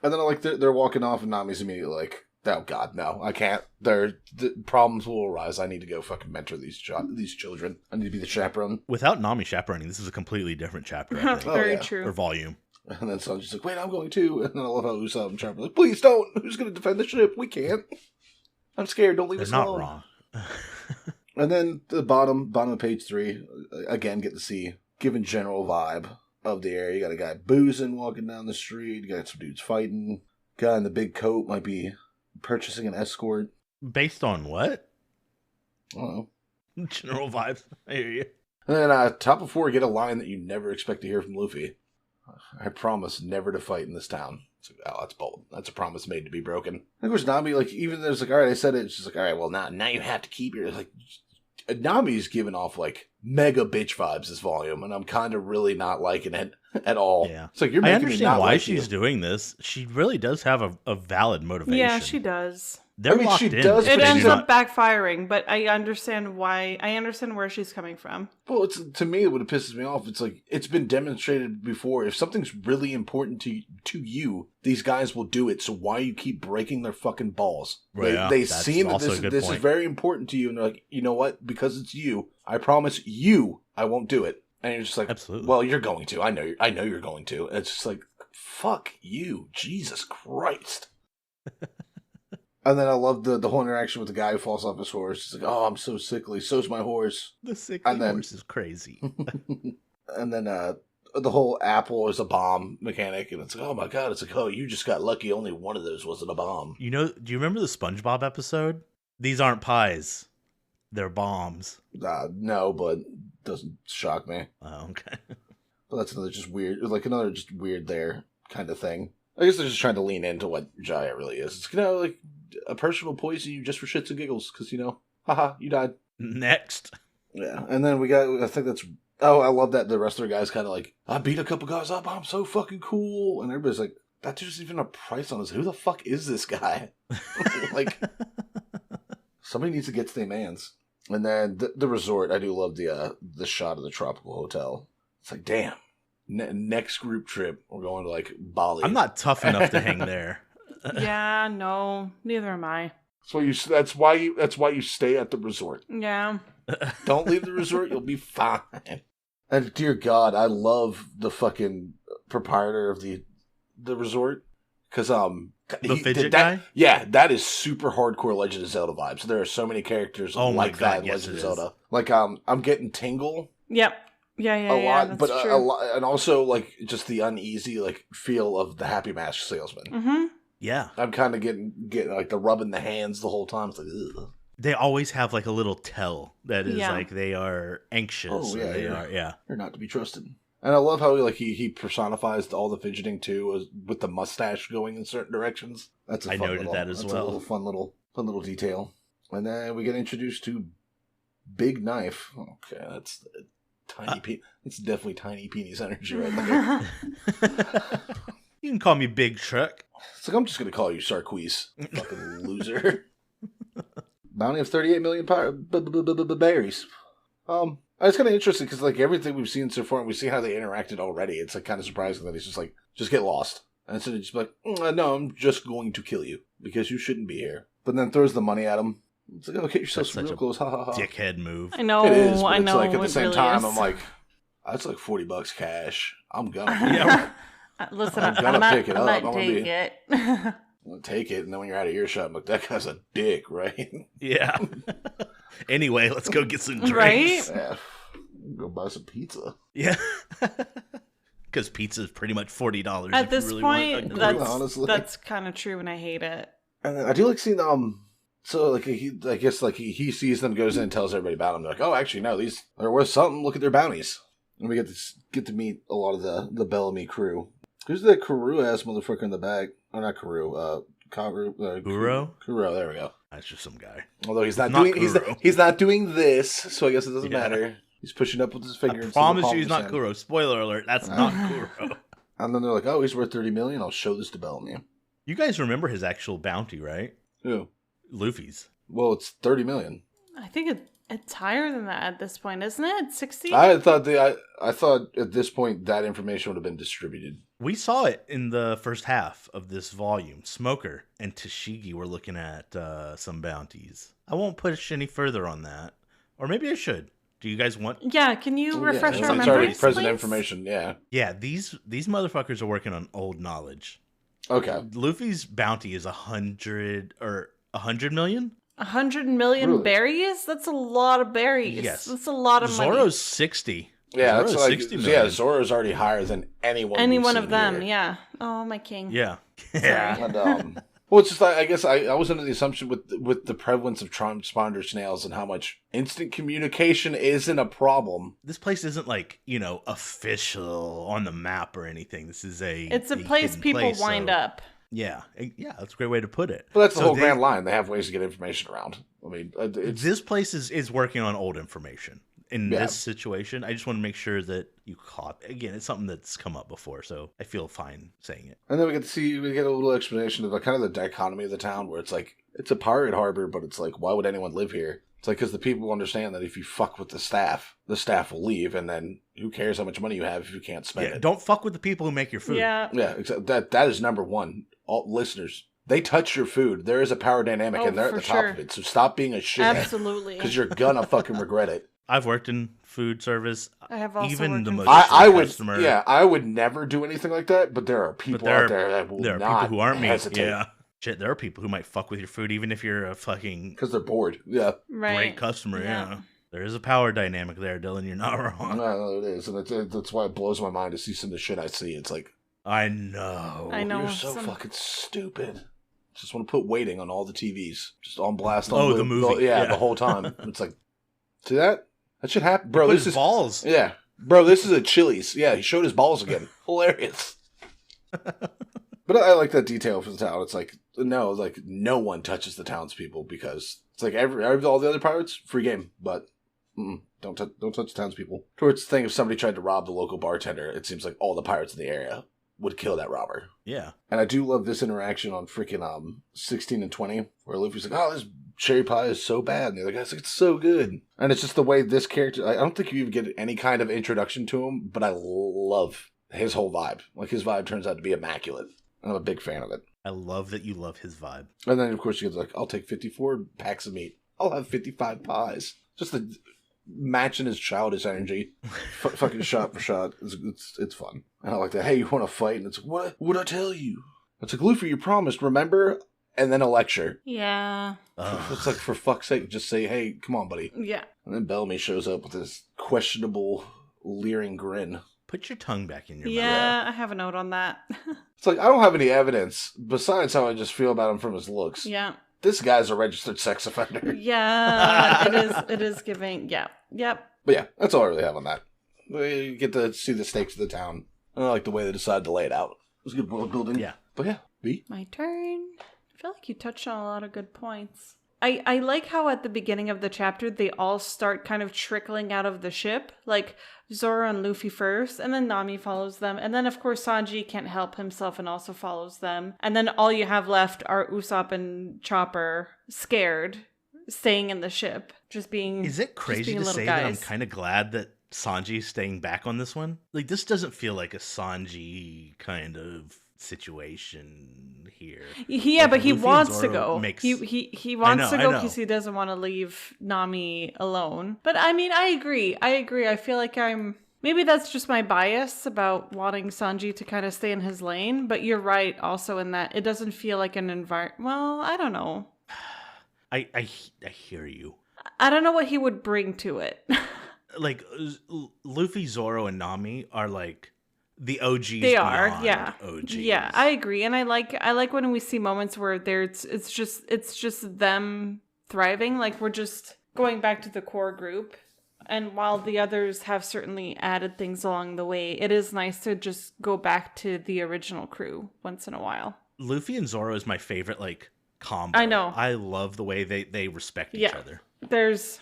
C: And then, like, they're walking off, and Nami's immediately like, oh, God, no, I can't. The problems will arise. I need to go fucking mentor these children. I need to be the chaperone.
A: Without Nami chaperoning, this is a completely different chapter, I think.
B: Very
C: yeah.
B: true.
A: Or volume.
C: And then Sanji's like, wait, I'm going too. And then I love how Usopp and Chopper's like, please don't. Who's going to defend the ship? We can't. I'm scared. Don't leave
A: They're
C: us
A: not
C: alone.
A: wrong.
C: And then the bottom of page 3, again, get to see, given general vibe of the area. You got a guy boozing walking down the street. You got some dudes fighting. Guy in the big coat might be purchasing an escort.
A: Based on what?
C: I don't know.
A: General vibes. I hear you.
C: And then top of 4, get a line that you never expect to hear from Luffy. I promise never to fight in this town. It's like, oh, that's bold. That's a promise made to be broken. And of course, Nami, like, even there's like, all right, I said it. It's just like, all right, well, now you have to keep your, like, Nami's giving off, like, mega bitch vibes this volume, and I'm kind of really not liking it at all.
A: Yeah.
C: It's like, you're
A: I
C: making me
A: understand
C: not
A: why
C: like
A: she's
C: you.
A: doing this. She really does have a valid motivation.
B: Yeah, she does.
A: They're
C: I mean,
A: locked
C: she
A: in.
C: does,
B: It
C: but
B: ends
C: she's
B: up backfiring, but I understand why. I understand where she's coming from.
C: Well, it's, to me, what pisses me off, it's like, it's been demonstrated before. If something's really important to you, these guys will do it. So why you keep breaking their fucking balls?
A: Right, yeah,
C: they
A: that's
C: see that
A: also a good
C: this is
A: point.
C: very important to you, and they're like, you know what? Because it's you, I promise you, I won't do it. And you're just like,
A: Absolutely.
C: well, you're going to. I know you're going to. And it's just like, fuck you, Jesus Christ. And then I love the whole interaction with the guy who falls off his horse. He's like, oh, I'm so sickly. So's my horse.
A: The sickly
C: and then-
A: horse is crazy.
C: And then the whole apple is a bomb mechanic. And it's like, oh my God. It's like, oh, you just got lucky. Only one of those wasn't a bomb.
A: You know, do you remember the SpongeBob episode? These aren't pies. They're bombs.
C: No, but doesn't shock me.
A: Oh, okay.
C: But that's another just weird there kind of thing. I guess they're just trying to lean into what Jaya really is. It's, like a person will poison you just for shits and giggles because, haha, you died.
A: Next.
C: Yeah. And then I think that's, oh, I love that the rest of the guys kind of like, I beat a couple guys up. I'm so fucking cool. And everybody's like, that dude's even a price on this. Who the fuck is this guy? Like, somebody needs to get to their mans. And then the resort, I do love the shot of the tropical hotel. It's like, damn. Next group trip, we're going to like Bali.
A: I'm not tough enough to hang there.
B: Yeah, no, neither am I.
C: That's why you stay at the resort.
B: Yeah.
C: Don't leave the resort, you'll be fine. And dear God, I love the fucking proprietor of the resort. Because
A: The fidget guy?
C: Yeah, that is super hardcore Legend of Zelda vibes. There are so many characters
A: Oh my
C: like
A: God,
C: that in
A: yes,
C: Legend
A: it
C: of
A: is.
C: Zelda. Like I'm getting Tingle
B: Yep. Yeah,
C: a lot,
B: that's
C: but
B: true.
C: a lot, and also like just the uneasy like feel of the Happy Mask salesman.
B: Mm-hmm.
A: Yeah.
C: I'm kind of getting like the rubbing the hands the whole time. It's like, ugh.
A: They always have like a little tell that is
B: Yeah.
A: like they are anxious.
C: Oh,
A: or
C: yeah,
A: they
C: yeah.
A: are, yeah.
C: You're not to be trusted. And I love how he personifies all the fidgeting too, with the mustache going in certain directions. That's a
A: I
C: fun
A: noted
C: little,
A: that as
C: that's
A: well.
C: A little fun little detail. And then we get introduced to Big Knife. Okay, that's tiny. It's definitely tiny penis energy right there.
A: You can call me Big Truck.
C: It's like, I'm just going to call you Sarquise, fucking loser. Bounty of 38 million berries. It's kind of interesting because, like, everything we've seen so far, and we see how they interacted already, it's, like, kind of surprising that he's just like, just get lost. And instead of just like, no, I'm just going to kill you because you shouldn't be here. But then throws the money at him. It's like, oh, get yourself some real clothes, ha ha ha.
A: Dickhead move.
B: I know,
C: it is, but
B: I know.
C: It's like, at the same
B: really
C: time,
B: is.
C: I'm like, that's like $40 cash. I'm gonna
A: Yeah.
B: Listen,
C: I'm
B: I'm
C: gonna
B: not,
C: pick it
B: I'm
C: up.
B: not
C: I'm gonna
B: taking
C: be-
B: it.
C: I'm gonna take it, and then when you're out of earshot, I'm like, that guy's a dick, right?
A: Yeah. Anyway, let's go get some drinks.
B: Right?
C: Yeah. Go buy some pizza.
A: Yeah. Because pizza is pretty much $40.
B: At
A: if
B: this
A: you really want a
B: point,
A: group.
C: Honestly.
B: that's kind of true, and I hate it.
C: And I do like seeing so like he sees them, goes in and tells everybody about them. They're like, oh, actually no, they're worth something. Look at their bounties. And we get to meet a lot of the Bellamy crew. Who's that Kuru ass motherfucker in the back? Oh, not Kuru.
A: Kuro?
C: Kuro. There we go.
A: That's just some guy.
C: Although he's not
A: Not
C: doing
A: Kuro.
C: he's not doing this, so I guess it doesn't
A: Yeah.
C: matter. He's pushing up with his finger.
A: I
C: into the
A: promise
C: palm
A: you
C: of
A: he's
C: his
A: not
C: hand.
A: Kuro. Spoiler alert, that's not Kuro.
C: And then they're like, oh, he's worth $30 million. I'll show this to Bellamy.
A: You guys remember his actual bounty, right?
C: Who?
A: Luffy's.
C: Well, it's $30 million.
B: I think it's higher than that at this point, isn't it? 60?
C: I thought at this point that information would have been distributed.
A: We saw it in the first half of this volume. Smoker and Tashigi were looking at some bounties. I won't push any further on that. Or maybe I should. Do you guys want...
B: Yeah, can you refresh
C: it's
B: our
C: like, sorry,
B: memories,
C: present
B: please?
C: information, yeah.
A: Yeah, these motherfuckers are working on old knowledge.
C: Okay.
A: Luffy's bounty is 100 million?
B: 100 million
C: Really?
B: berries? That's a lot of berries.
A: Yes.
B: That's a lot of money.
A: Zoro's 60.
C: Yeah,
A: Zoro's
C: that's like
A: 60 million.
C: yeah. Zoro's already higher than anyone.
B: Any
C: we've
B: one
C: seen
B: of them,
C: here.
B: yeah. Oh, my king.
A: Yeah.
B: Sorry.
C: And well, it's just like, I guess I was under the assumption with the prevalence of transponder snails and how much instant communication isn't a problem.
A: This place isn't like, official on the map or anything. This is
B: It's a place
A: hidden
B: people
A: place,
B: wind
A: so-
B: up.
A: Yeah, that's a great way to put it.
C: But that's the
A: So
C: whole
A: they-
C: grand line. They have ways to get information around. I mean, it's
A: This place is working on old information. In
C: Yeah.
A: this situation, I just want to make sure that you caught. Again, it's something that's come up before, so I feel fine saying it.
C: and then we get a little explanation of kind of the dichotomy of the town, where it's like it's a pirate harbor, but it's like, why would anyone live here? It's like because the people understand that if you fuck with the staff will leave, and then who cares how much money you have if you can't spend
A: Yeah,
C: it?
A: don't fuck with the people who make your food.
B: Yeah.
C: Yeah, that is number one. All listeners, they touch your food. There is a power dynamic,
B: Oh,
C: and they're at
B: for
C: the top
B: sure.
C: of it. So stop being a shithead,
B: Absolutely.
C: because you're gonna fucking regret it.
A: I've worked in food service.
B: I have also
A: even
B: worked
A: the
B: in
A: most
B: food
C: I would,
A: customer.
C: yeah, I would never do anything like that. But there are people out there that will
A: there are
C: not
A: people who aren't me.
C: hesitate
A: Yeah, shit. There are people who might fuck with your food even if you're a fucking
C: because they're bored. Yeah,
B: Right.
A: great customer.
B: Yeah.
A: Yeah. There is a power dynamic there, Dylan. You're not wrong.
C: no, it is, and that's why it blows my mind to see some of the shit I see. It's like,
A: I know.
B: I know.
C: you're so
B: some-
C: fucking stupid. Just want to put waiting on all the TVs, just on blast. On
A: Oh,
C: loop,
A: the movie.
C: yeah,
A: Yeah.
C: the whole time. It's like, see that? That should happen, bro.
A: Put
C: This
A: his
C: is
A: balls.
C: yeah, bro. This is a Chili's. Yeah, he showed his balls again. Hilarious. But I like that detail for the town. It's like no one touches the townspeople because it's like all the other pirates free game, but don't touch the townspeople. Towards the thing, if somebody tried to rob the local bartender, it seems like all the pirates in the area would kill that robber.
A: Yeah.
C: And I do love this interaction on freaking 16 and 20, where Luffy's like, "Oh, this cherry pie is so bad," and the other guy's like, "It's so good." And it's just the way this character. I don't think you even get any kind of introduction to him, but I love his whole vibe. Like his vibe turns out to be immaculate. I'm a big fan of it.
A: I love that you love his vibe.
C: And then, of course, you get like, I'll take 54 packs of meat. I'll have 55 pies. Just the matching his childish energy. Fucking shot for shot. It's fun. And I like that. Hey, you want to fight? And it's like, what would I tell you? It's like, Luffy, you promised, remember? And then a lecture.
B: Yeah.
C: It's like, for fuck's sake, just say, hey, come on, buddy.
B: Yeah.
C: And then Bellamy shows up with this questionable, leering grin.
A: Put your tongue back in your mouth.
B: Yeah, I have a note on that.
C: It's like, I don't have any evidence besides how I just feel about him from his looks.
B: Yeah.
C: This guy's a registered sex offender.
B: Yeah, it is giving. Yeah. Yep.
C: But yeah, that's all I really have on that. We get to see the stakes of the town. And I like the way they decided to lay it out. It was good world building.
A: Yeah.
C: But yeah, B.
B: My turn. I feel like you touched on a lot of good points. I like how at the beginning of the chapter they all start kind of trickling out of the ship, like Zoro and Luffy first, and then Nami follows them, and then of course Sanji can't help himself and also follows them, and then all you have left are Usopp and Chopper, scared, staying in the ship, just being.
A: Is it crazy to say
B: guys.
A: that I'm kind of glad that Sanji's staying back on this one? Like, this doesn't feel like a Sanji kind of situation here.
B: Yeah,
A: like,
B: but he
A: Luffy and
B: wants to
A: Zoro
B: go.
A: makes-
B: He wants to
A: I
B: go
A: know.
B: because he doesn't want to leave Nami alone. But I mean, I agree. I feel like maybe that's just my bias about wanting Sanji to kind of stay in his lane. But you're right also in that it doesn't feel like an environment. Well, I don't know.
A: I hear you.
B: I don't know what he would bring to it.
A: Like, Luffy, Zoro, and Nami are like the OGs.
B: They are,
A: beyond
B: yeah.
A: OGs.
B: Yeah, I agree. And I like when we see moments where it's just them thriving. Like we're just going back to the core group. And while the others have certainly added things along the way, it is nice to just go back to the original crew once in a while.
A: Luffy and Zoro is my favorite, like, combo.
B: I know.
A: I love the way they respect each other.
B: There's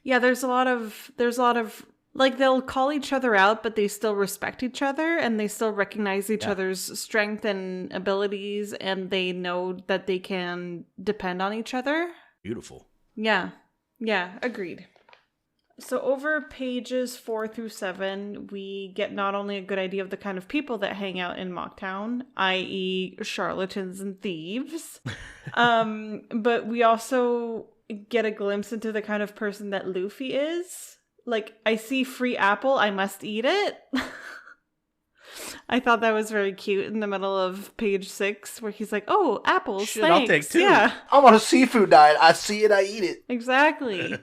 B: a lot of like they'll call each other out, but they still respect each other and they still recognize each other's strength and abilities, and they know that they can depend on each other.
A: Beautiful.
B: Yeah, agreed. So over pages 4 through 7, we get not only a good idea of the kind of people that hang out in Mocktown, i.e. charlatans and thieves, but we also get a glimpse into the kind of person that Luffy is. Like, I see free apple, I must eat it. I thought that was very cute in the middle of page 6, where he's like, oh, apples,
A: Shit,
B: thanks.
A: I'll take 2.
B: Yeah,
C: I'm on a seafood diet. I see it, I eat it.
B: exactly.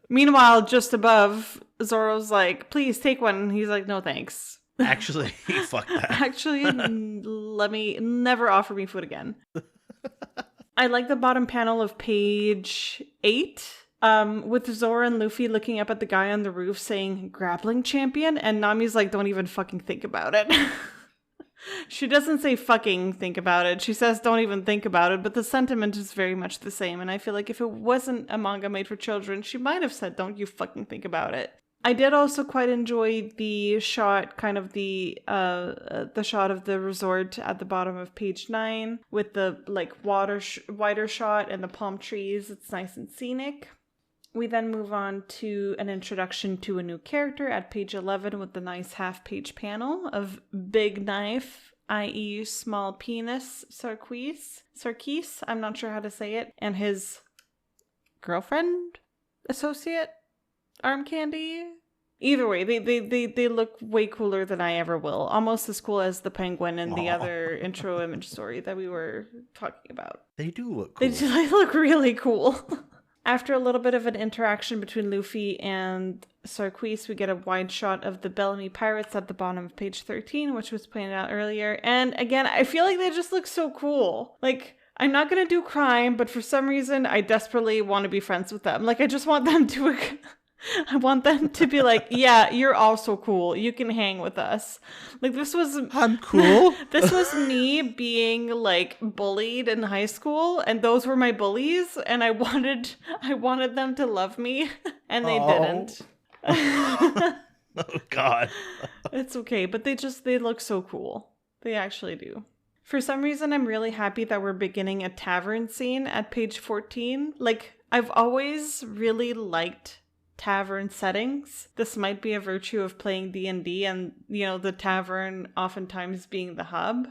B: Meanwhile, just above, Zoro's like, please take one. And he's like, no, thanks.
A: Actually, fuck that.
B: Actually, let me never offer me food again. I like the bottom panel of page 8. With Zoro and Luffy looking up at the guy on the roof saying grappling champion, and Nami's like, don't even fucking think about it. She doesn't say fucking think about it. She says don't even think about it, but the sentiment is very much the same. And I feel like if it wasn't a manga made for children, she might have said don't you fucking think about it. I did also quite enjoy the shot, kind of the shot of the resort at the bottom of page 9 with the like wider shot and the palm trees. It's nice and scenic. We then move on to an introduction to a new character at page 11 with the nice half-page panel of Big Knife, i.e. Small Penis Sarkis, I'm not sure how to say it, and his girlfriend, associate, arm candy. Either way, they look way cooler than I ever will. Almost as cool as the penguin in the other intro image story that we were talking about.
A: They do look cool.
B: They look really cool. After a little bit of an interaction between Luffy and Sarkis, we get a wide shot of the Bellamy Pirates at the bottom of page 13, which was pointed out earlier. And again, I feel like they just look so cool. Like, I'm not going to do crime, but for some reason, I desperately want to be friends with them. Like, I just want them to... I want them to be like, yeah, you're also cool. You can hang with us. Like, this was...
A: I'm cool.
B: This was me being, like, bullied in high school, and those were my bullies, and I wanted them to love me, and they didn't.
A: Oh, God.
B: It's okay, but they look so cool. They actually do. For some reason, I'm really happy that we're beginning a tavern scene at page 14. Like, I've always really liked tavern settings. This might be a virtue of playing D&D and, you know, the tavern oftentimes being the hub.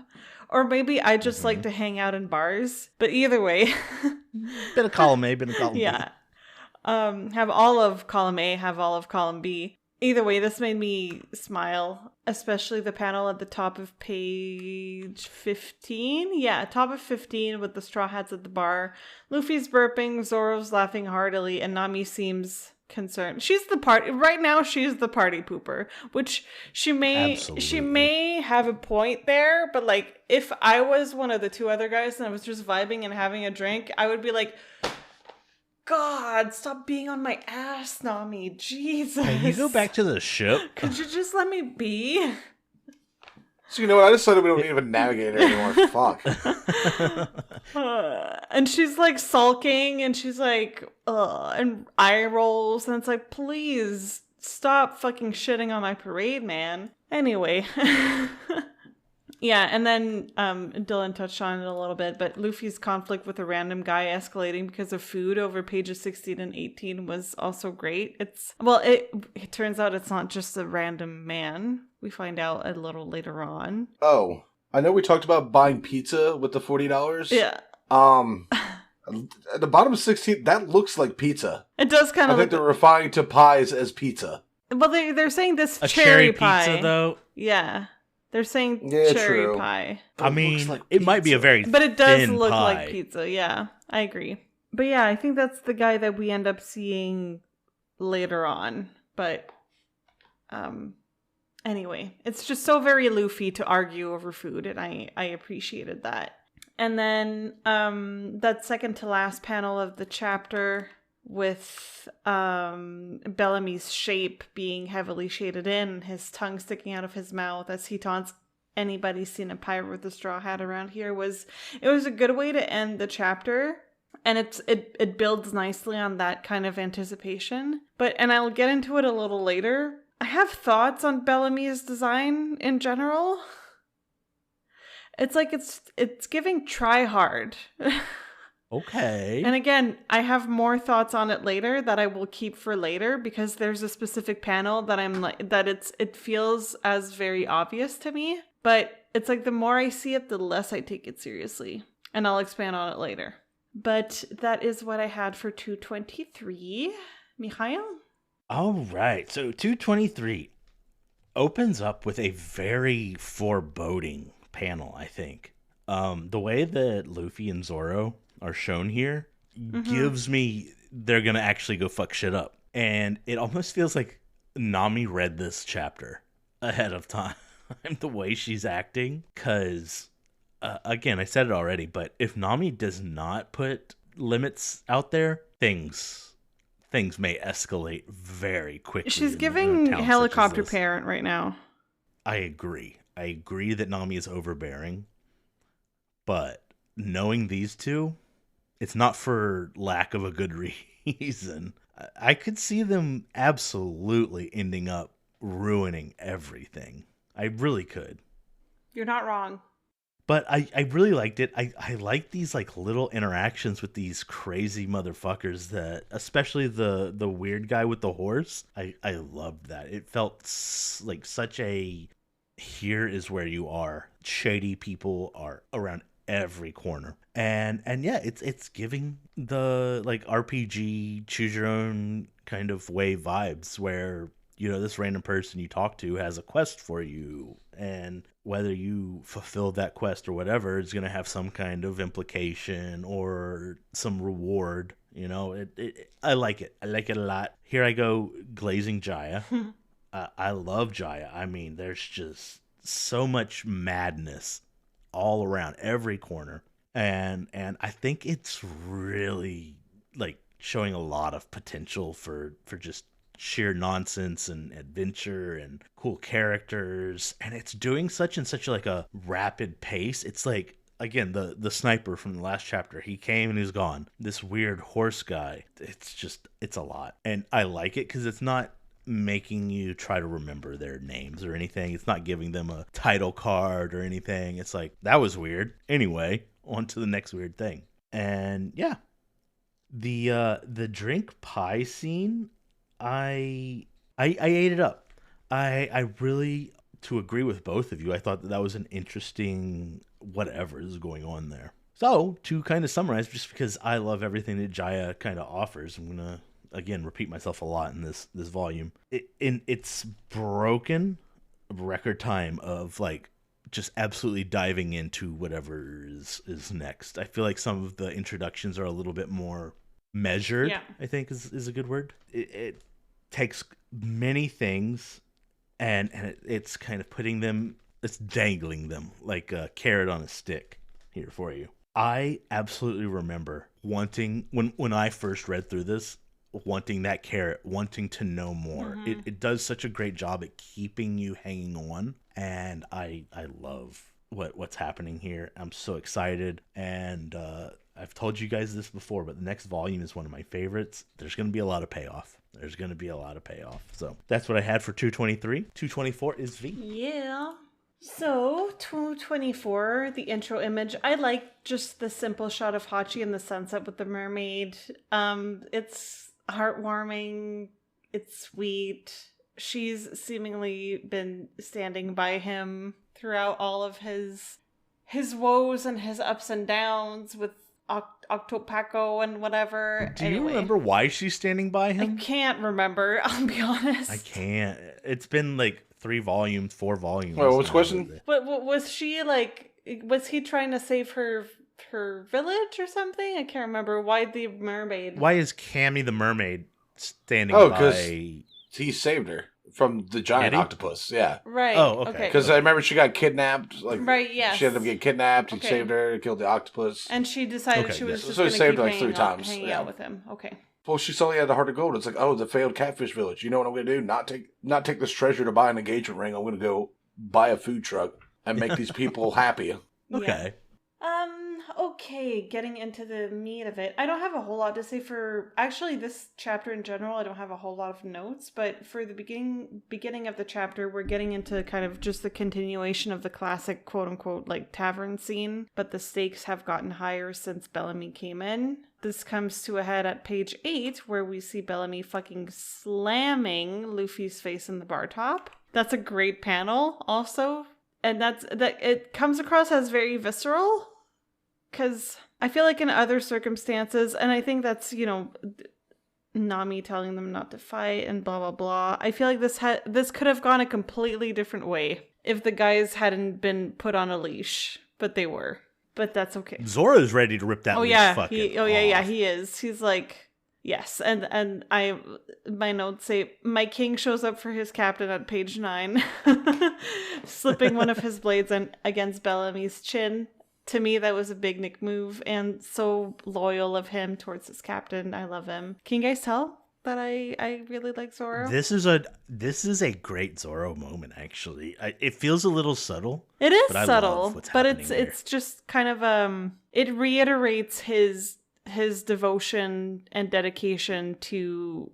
B: Or maybe I just like to hang out in bars. But either way.
A: Bit of column A, bit of column B.
B: Yeah. Have all of column A, have all of column B. Either way, this made me smile, especially the panel at the top of page 15. Yeah, top of 15 with the straw hats at the bar. Luffy's burping, Zoro's laughing heartily, and Nami seems concerned. She's the party right now. She's the party pooper, which she may have a point there. But like, if I was one of the two other guys and I was just vibing and having a drink, I would be like, God, stop being on my ass, Nami. Jesus.
A: Can you go back to the ship?
B: Could you just let me be?
C: So you know what? I decided we don't need a navigator anymore. Fuck.
B: And she's like sulking and she's like, and eye rolls. And it's like, please stop fucking shitting on my parade, man. Anyway. Yeah, and then Dylan touched on it a little bit, but Luffy's conflict with a random guy escalating because of food over pages 16 and 18 was also great. It turns out it's not just a random man. We find out a little later on.
C: Oh, I know we talked about buying pizza with the $40.
B: Yeah.
C: At the bottom of 16, that looks like pizza.
B: It does kind of
C: I think they're referring to pies as pizza.
B: Well, they're saying this
A: a
B: cherry
A: pie.
B: Pizza,
A: though?
B: Yeah. They're saying cherry
C: true.
B: pie.
A: I mean, like it might be a very
B: but it does
A: thin
B: look
A: pie.
B: like pizza, yeah. I agree. But yeah, I think that's the guy that we end up seeing later on. But anyway, it's just so very Luffy to argue over food, and I appreciated that. And then that second to last panel of the chapter with Bellamy's shape being heavily shaded in, his tongue sticking out of his mouth as he taunts anybody seen a pirate with a straw hat around here was a good way to end the chapter, and it builds nicely on that kind of anticipation. And I'll get into it a little later. I have thoughts on Bellamy's design in general. It's like it's giving try hard.
A: Okay.
B: And again, I have more thoughts on it later that I will keep for later because there's a specific panel that I'm like it feels as very obvious to me, but it's like the more I see it, the less I take it seriously. And I'll expand on it later. But that is what I had for 223. Mikhail?
A: All right. So 223 opens up with a very foreboding panel, I think. The way that Luffy and Zoro are shown here gives me they're gonna actually go fuck shit up, and it almost feels like Nami read this chapter ahead of time. The way she's acting, because again, I said it already, but if Nami does not put limits out there, things may escalate very quickly.
B: She's giving helicopter parent right now.
A: I agree that Nami is overbearing, but knowing these two, it's not for lack of a good reason. I could see them absolutely ending up ruining everything. I really could.
B: You're not wrong.
A: But I really liked it. I like these like little interactions with these crazy motherfuckers, that especially the weird guy with the horse. I loved that. It felt like such a, here is where you are. Shady people are around every corner, and yeah, it's giving the like RPG choose your own kind of way vibes, where this random person you talk to has a quest for you, and whether you fulfill that quest or whatever is going to have some kind of implication or some reward. I like it. I like it a lot. Here I go glazing Jaya. I love Jaya. I mean, there's just so much madness all around every corner, and I think it's really like showing a lot of potential for just sheer nonsense and adventure and cool characters, and it's doing such like a rapid pace. It's like, again, the sniper from the last chapter, he came and he's gone. This weird horse guy, it's a lot, and I like it because it's not making you try to remember their names or anything. It's not giving them a title card or anything. It's like, that was weird. Anyway, on to the next weird thing. And yeah, the drink pie scene, I ate it up. I really, to agree with both of you, I thought that was an interesting whatever is going on there. So to kind of summarize, just because I love everything that Jaya kind of offers, I'm gonna again repeat myself a lot in this volume. It's broken record time of like just absolutely diving into whatever is next. I feel like some of the introductions are a little bit more measured. Yeah. I think is a good word. It takes many things and it's kind of it's dangling them like a carrot on a stick here for you. I absolutely remember wanting, when I first read through this, wanting that carrot, wanting to know more. It does such a great job at keeping you hanging on, and I love what's happening here. I'm so excited, and I've told you guys this before, but the next volume is one of my favorites. There's going to be a lot of payoff. So that's what I had for 223. 224 is V.
B: Yeah. So, 224, the intro image. I like just the simple shot of Hachi in the sunset with the mermaid. It's heartwarming. It's sweet. She's seemingly been standing by him throughout all of his woes and his ups and downs with Octopaco and whatever.
A: Do you remember why she's standing by him?
B: I can't remember, I'll be honest.
A: I can't. It's been like 4 volumes.
C: Wait, what's the question?
B: But was she like, was he trying to save her village or something? I can't remember. Why the mermaid?
A: Why is Cammy the mermaid standing
C: by?
A: Because
C: he saved her from the giant octopus. Yeah.
B: Right.
A: Oh, okay.
C: Because I remember she got kidnapped.
B: Right, yes.
C: She ended up getting kidnapped. He saved her, killed the octopus.
B: And she decided she was just
C: so
B: going
C: he
B: to
C: saved
B: keep
C: her like 3 times.
B: hanging out with him. Okay.
C: Well, she saw he had the heart of gold. It's like, oh, the failed catfish village. You know what I'm going to do? Not take this treasure to buy an engagement ring. I'm going to go buy a food truck and make these people happy.
A: Okay.
B: Okay, getting into the meat of it. I don't have a whole lot to say for actually this chapter in general. I don't have a whole lot of notes, but for the beginning of the chapter, we're getting into kind of just the continuation of the classic quote unquote like tavern scene, but the stakes have gotten higher since Bellamy came in. This comes to a head at page 8 where we see Bellamy fucking slamming Luffy's face in the bar top. That's a great panel also. And that it comes across as very visceral. Because I feel like in other circumstances, and I think that's, Nami telling them not to fight and blah, blah, blah. I feel like this could have gone a completely different way if the guys hadn't been put on a leash, but they were. But that's okay.
A: Zoro's ready to rip that leash fucking off.
B: Yeah, he is. He's like, yes. And my notes say, my king shows up for his captain at page 9, slipping one of his blades against Bellamy's chin. To me, that was a big Nick move and so loyal of him towards his captain. I love him. Can you guys tell that I really like Zoro?
A: This is a great Zoro moment, actually. It feels a little subtle.
B: It is subtle, but it's just kind of it reiterates his devotion and dedication to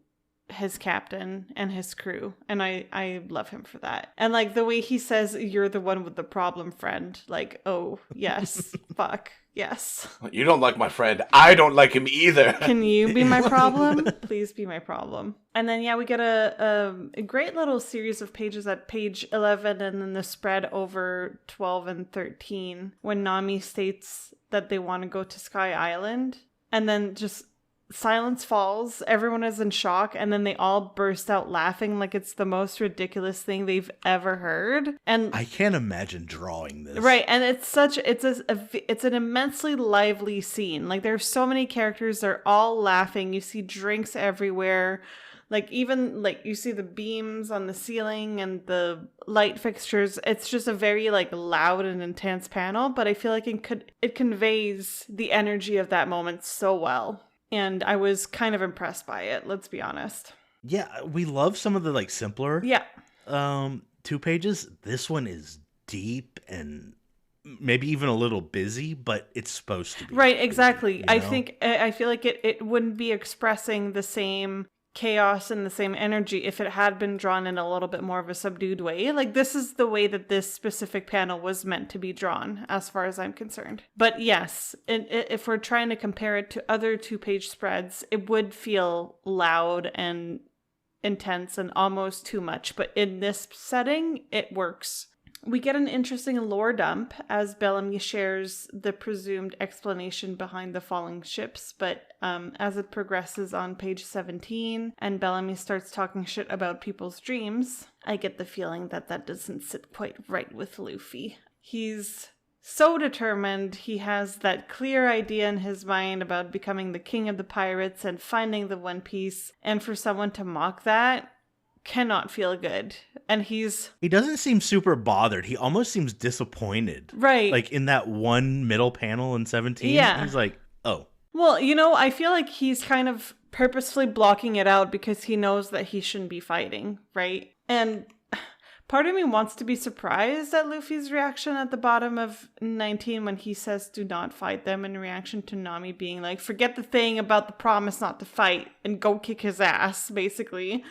B: his captain and his crew, and I love him for that. And like the way he says, "You're the one with the problem, friend." Like, oh yes, fuck yes.
C: You don't like my friend. I don't like him either.
B: Can you be my problem? Please be my problem. And then we get a great little series of pages at page 11, and then the spread over 12 and 13 when Nami states that they want to go to Sky Island, and then just silence falls, everyone is in shock, and then they all burst out laughing like it's the most ridiculous thing they've ever heard. And
A: I can't imagine drawing this.
B: Right, and it's an immensely lively scene. Like there's so many characters, they're all laughing. You see drinks everywhere. Like even like you see the beams on the ceiling and the light fixtures. It's just a very like loud and intense panel, but I feel like it conveys the energy of that moment so well. And I was kind of impressed by it, let's be honest.
A: Yeah, we love some of the like simpler 2 pages. This one is deep and maybe even a little busy, but it's supposed to be.
B: Right, exactly. I feel like it wouldn't be expressing the same chaos and the same energy if it had been drawn in a little bit more of a subdued way. Like this is the way that this specific panel was meant to be drawn as far as I'm concerned. But yes, if we're trying to compare it to other 2-page spreads, it would feel loud and intense and almost too much. But in this setting, it works. We get an interesting lore dump as Bellamy shares the presumed explanation behind the falling ships, but as it progresses on page 17 and Bellamy starts talking shit about people's dreams, I get the feeling that doesn't sit quite right with Luffy. He's so determined, he has that clear idea in his mind about becoming the king of the pirates and finding the One Piece, and for someone to mock that cannot feel good. And he
A: doesn't seem super bothered. He almost seems disappointed.
B: Right.
A: Like in that one middle panel in 17.
B: Yeah.
A: He's like, oh.
B: Well, I feel like he's kind of purposefully blocking it out because he knows that he shouldn't be fighting, right? And part of me wants to be surprised at Luffy's reaction at the bottom of 19 when he says do not fight them, in reaction to Nami being like, forget the thing about the promise not to fight and go kick his ass, basically.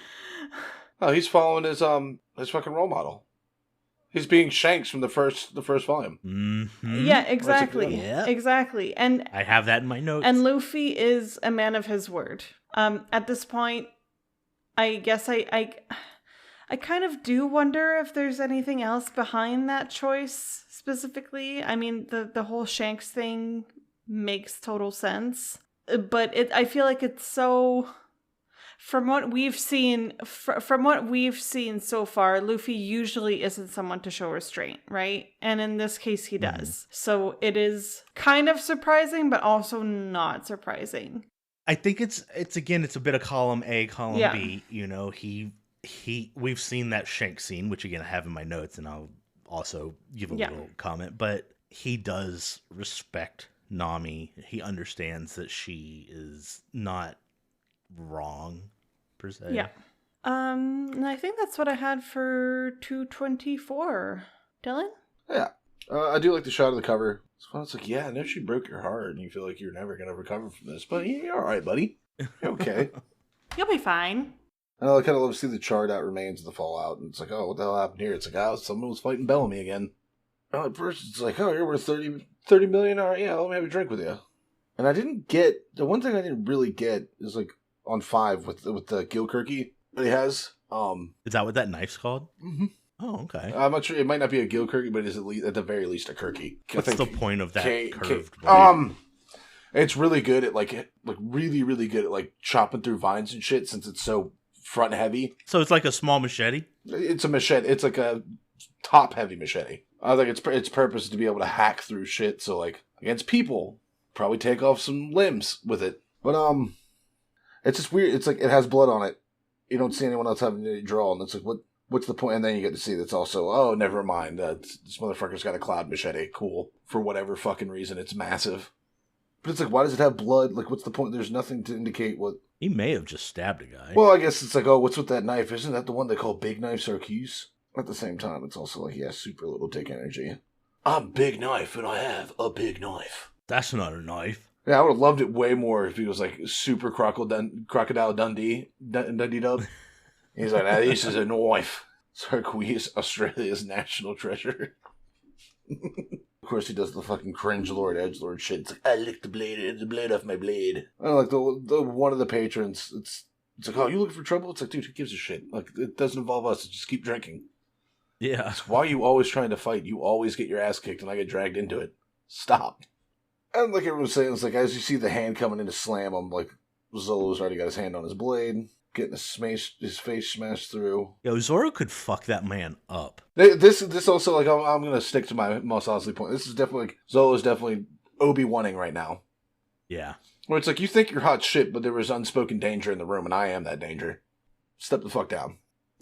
C: Oh, he's following his fucking role model. He's being Shanks from the first volume.
A: Mm-hmm.
B: Yeah, exactly.
A: Yeah.
B: Exactly. And
A: I have that in my notes.
B: And Luffy is a man of his word. At this point, I guess I kind of do wonder if there's anything else behind that choice specifically. I mean, the whole Shanks thing makes total sense, but I feel like it's so. From what we've seen so far, Luffy usually isn't someone to show restraint, right? And in this case, he does. So it is kind of surprising, but also not surprising.
A: I think it's a bit of column A, column
B: Yeah.
A: B. You know, we've seen that Shank scene, which again I have in my notes, and I'll also give a little comment. But he does respect Nami. He understands that she is not wrong per se.
B: Yeah. And I think that's what I had for 224. Dylan?
C: Yeah. I do like the shot of the cover. It's like, yeah, I know she broke your heart, and you feel like you're never going to recover from this. But you're all right, buddy. You're okay.
B: You'll be fine.
C: And I kind of love to see the charred out remains of the fallout. And it's like, oh, what the hell happened here? It's like, oh, someone was fighting Bellamy again. At first, it's like, oh, you're worth 30 million? All right, yeah, let me have a drink with you. And I didn't get, the one thing I didn't really get is like on 5 with the Gilkirky that he has.
A: Is that what that knife's called?
C: Mm-hmm.
A: Oh, okay.
C: I'm not sure. It might not be a Gilkirky, but it is at the very least a Kirky.
A: What's the point of that curved blade?
C: It's really good at like really, really good at like chopping through vines and shit since it's so front heavy.
A: So it's like a small machete?
C: It's a machete. It's like a top heavy machete. I think its purpose is to be able to hack through shit. So like against people, probably take off some limbs with it. But it's just weird. It's like it has blood on it. You don't see anyone else having any draw, and it's like what's the point? And then you get to see that's also, oh, never mind. This motherfucker's got a cloud machete. Cool. For whatever fucking reason, it's massive. But it's like, why does it have blood? Like, what's the point? There's nothing to indicate what.
A: He may have just stabbed a guy.
C: Well, I guess it's like, oh, what's with that knife? Isn't that the one they call Big Knife Sarkis? At the same time, it's also like he has super little dick energy. I'm Big Knife, and I have a big knife.
A: That's not a knife.
C: Yeah, I would have loved it way more if he was like super Crocodile Dundee Dub. He's like, nah, this is a knife. Sarkis, Australia's national treasure. Of course, he does the fucking cringe Lord Edgelord shit. It's like, I licked the blade off my blade. I like the one of the patrons. It's like, oh, you looking for trouble? It's like, dude, who gives a shit? Like, it doesn't involve us. Just keep drinking.
A: Yeah.
C: It's why are you always trying to fight? You always get your ass kicked, and I get dragged into it. Stop. And like everyone was saying, it's like as you see the hand coming in to slam him, like Zolo's already got his hand on his blade, getting his face smashed through.
A: Yo, Zoro could fuck that man up.
C: This also, like, I'm going to stick to my Moss Osley point. This is definitely, like, Zolo's definitely Obi-Wanning right now.
A: Yeah.
C: Where it's like, you think you're hot shit, but there was unspoken danger in the room, and I am that danger. Step the fuck down.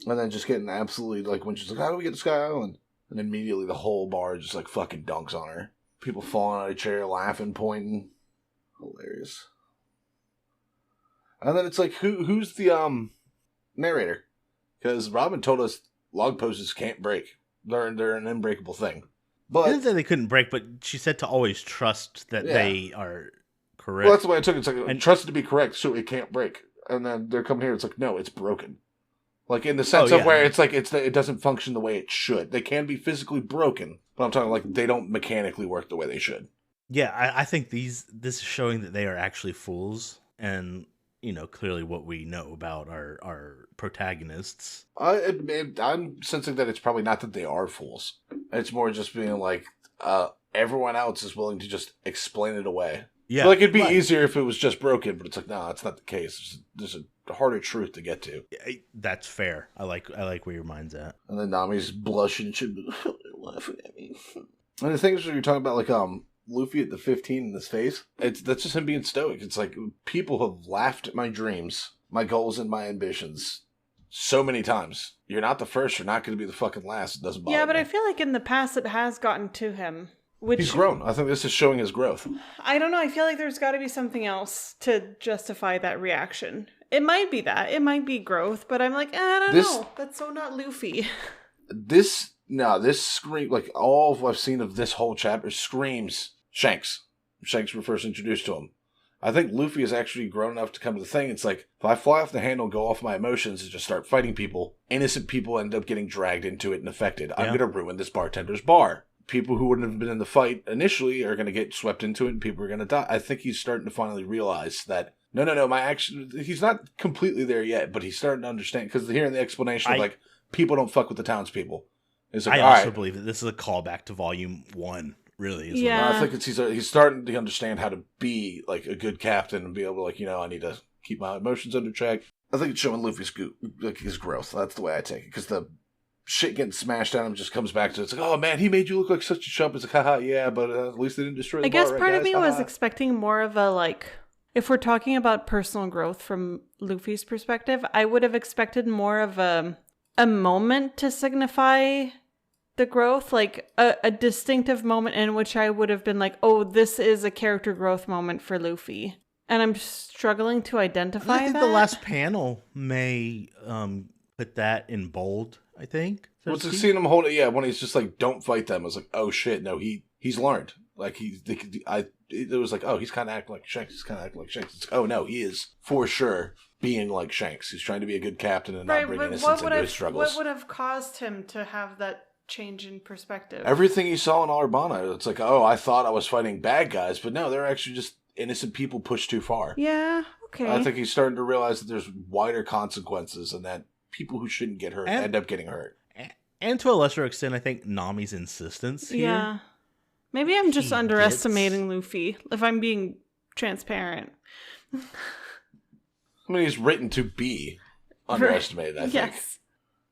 C: And then just getting absolutely, like, when she's like, how do we get to Sky Island? And immediately the whole bar just, like, fucking dunks on her. People falling out of a chair, laughing, pointing. Hilarious. And then it's like, who's the narrator? Because Robin told us log posts can't break. They're an unbreakable thing. But
A: I didn't say they couldn't break, but she said to always trust that they are correct.
C: Well, that's the way I took it. It's like, trust it to be correct so it can't break. And then they're coming here, it's like, no, it's broken. Like, in the sense of where it's like, it doesn't function the way it should. They can be physically broken, but I'm talking like they don't mechanically work the way they should.
A: Yeah, I think this is showing that they are actually fools, and, you know, clearly what we know about our protagonists.
C: I'm sensing that it's probably not that they are fools. It's more just being like, everyone else is willing to just explain it away. Yeah, like, it'd be easier if it was just broken, but it's like, no, that's not the case. There's a harder truth to get to.
A: That's fair. I like where your mind's at.
C: And then Nami's blushing and shit, laughing at me. And the thing is, when you're talking about, like, Luffy at the 15 in his face, that's just him being stoic. It's like, people have laughed at my dreams, my goals, and my ambitions so many times. You're not the first, you're not going to be the fucking last. It doesn't bother me.
B: Yeah, but I feel like in the past it has gotten to him. Which,
C: he's grown. I think this is showing his growth.
B: I don't know. I feel like there's got to be something else to justify that reaction. It might be that. It might be growth, but I'm like, I don't know. That's so not Luffy.
C: This scream, like all of what I've seen of this whole chapter screams Shanks. Shanks were first introduced to him. I think Luffy has actually grown enough to come to the thing. It's like, if I fly off the handle, go off my emotions, and just start fighting people, innocent people end up getting dragged into it and affected. I'm going to ruin this bartender's bar. People who wouldn't have been in the fight initially are going to get swept into it and people are going to die. I think he's starting to finally realize that, no, my action, he's not completely there yet, but he's starting to understand, because hearing the explanation of, like, people don't fuck with the townspeople. It's like,
A: I also believe that this is a callback to Volume 1, really.
C: I think he's starting to understand how to be, like, a good captain and be able to, like, I need to keep my emotions under check. I think it's showing Luffy's his growth. That's the way I take it, because the shit getting smashed at him just comes back to, it's like, oh man, he made you look like such a chump. It's like, haha, yeah, but at least they didn't destroy the bar,
B: I guess part of me
C: guys?
B: was expecting more of a, like, if we're talking about personal growth from Luffy's perspective, I would have expected more of a moment to signify the growth, like a distinctive moment in which I would have been like, oh, this is a character growth moment for Luffy. And I'm struggling to identify that.
A: I think the last panel may put that in bold, I think.
C: Well, to see him hold it, when he's just like, don't fight them, I was like, oh shit, no, he's learned. Like, it was like, oh, he's kind of acting like Shanks, It's like, oh no, he is for sure being like Shanks. He's trying to be a good captain and not bring innocence into his struggles.
B: What would have caused him to have that change in perspective?
C: Everything he saw in Arbana, it's like, oh, I thought I was fighting bad guys, but no, they're actually just innocent people pushed too far.
B: Yeah, okay.
C: I think he's starting to realize that there's wider consequences and that people who shouldn't get hurt end up getting hurt.
A: And to a lesser extent, I think Nami's insistence here.
B: Yeah. Maybe I'm just underestimating Luffy, if I'm being transparent.
C: I mean, he's written to be underestimated, I think.
B: Yes.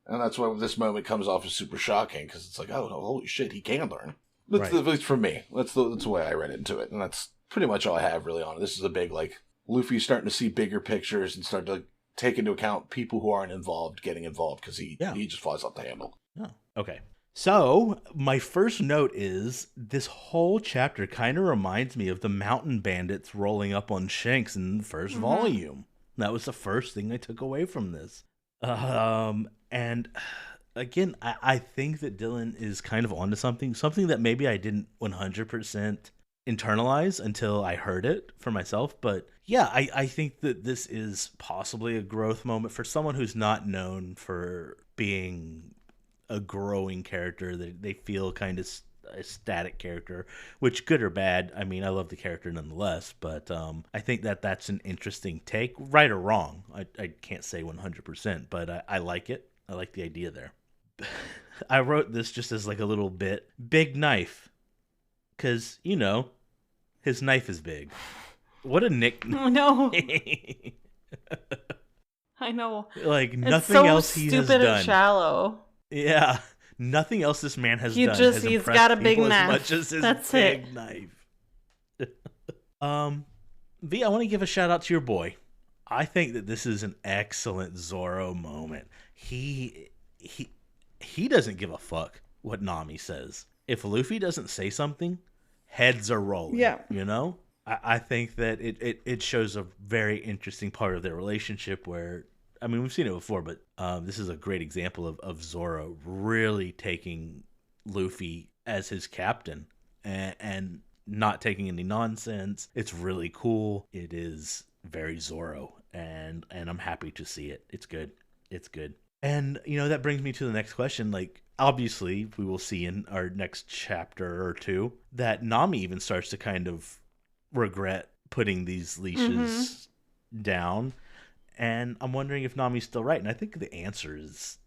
C: And that's why this moment comes off as super shocking, because it's like, oh, holy shit, he can learn.
A: Right.
C: At least for me. That's the way I read into it. And that's pretty much all I have really on it. This is a big, like, Luffy's starting to see bigger pictures and start to take into account people who aren't involved getting involved, because he just flies off the handle.
A: Oh, okay. So, my first note is, this whole chapter kind of reminds me of the mountain bandits rolling up on Shanks in the first volume. That was the first thing I took away from this. And again, I think that Dylan is kind of onto something that maybe I didn't 100% internalize until I heard it for myself. But yeah, I think that this is possibly a growth moment for someone who's not known for being a growing character. They feel kind of a static character, which, good or bad, I mean, I love the character nonetheless, but I think that's an interesting take, right or wrong. I can't say 100%, but I like it. I like the idea there. I wrote this just as like a little bit, big knife, because, his knife is big. What a nickname.
B: Oh, no. I know.
A: Like, nothing else he has done.
B: It's so stupid and shallow.
A: Yeah, nothing else this man has done.
B: He's got a big knife.
A: As much as his big knife. V, I want to give a shout out to your boy. I think that this is an excellent Zoro moment. He doesn't give a fuck what Nami says. If Luffy doesn't say something, heads are rolling.
B: Yeah,
A: I think that it shows a very interesting part of their relationship where, I mean, we've seen it before, but this is a great example of Zoro really taking Luffy as his captain and not taking any nonsense. It's really cool. It is very Zoro, and I'm happy to see it. It's good. It's good. And, that brings me to the next question. Like, obviously, we will see in our next chapter or two that Nami even starts to kind of regret putting these leashes down. And I'm wondering if Nami's still right. And I think the answer is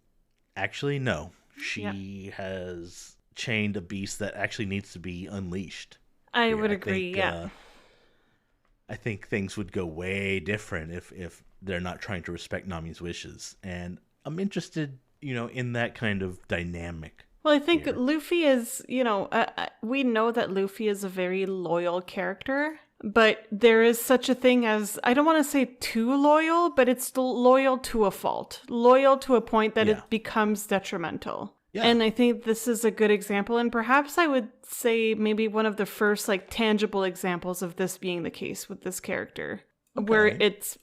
A: actually no. She has chained a beast that actually needs to be unleashed.
B: I would agree,
A: I think things would go way different if they're not trying to respect Nami's wishes. And I'm interested, in that kind of dynamic.
B: Well, I think Luffy is, we know that Luffy is a very loyal character. But there is such a thing as, I don't want to say too loyal, but it's still loyal to a fault. Loyal to a point that it becomes detrimental.
A: Yeah.
B: And I think this is a good example. And perhaps I would say maybe one of the first like tangible examples of this being the case with this character. Where it's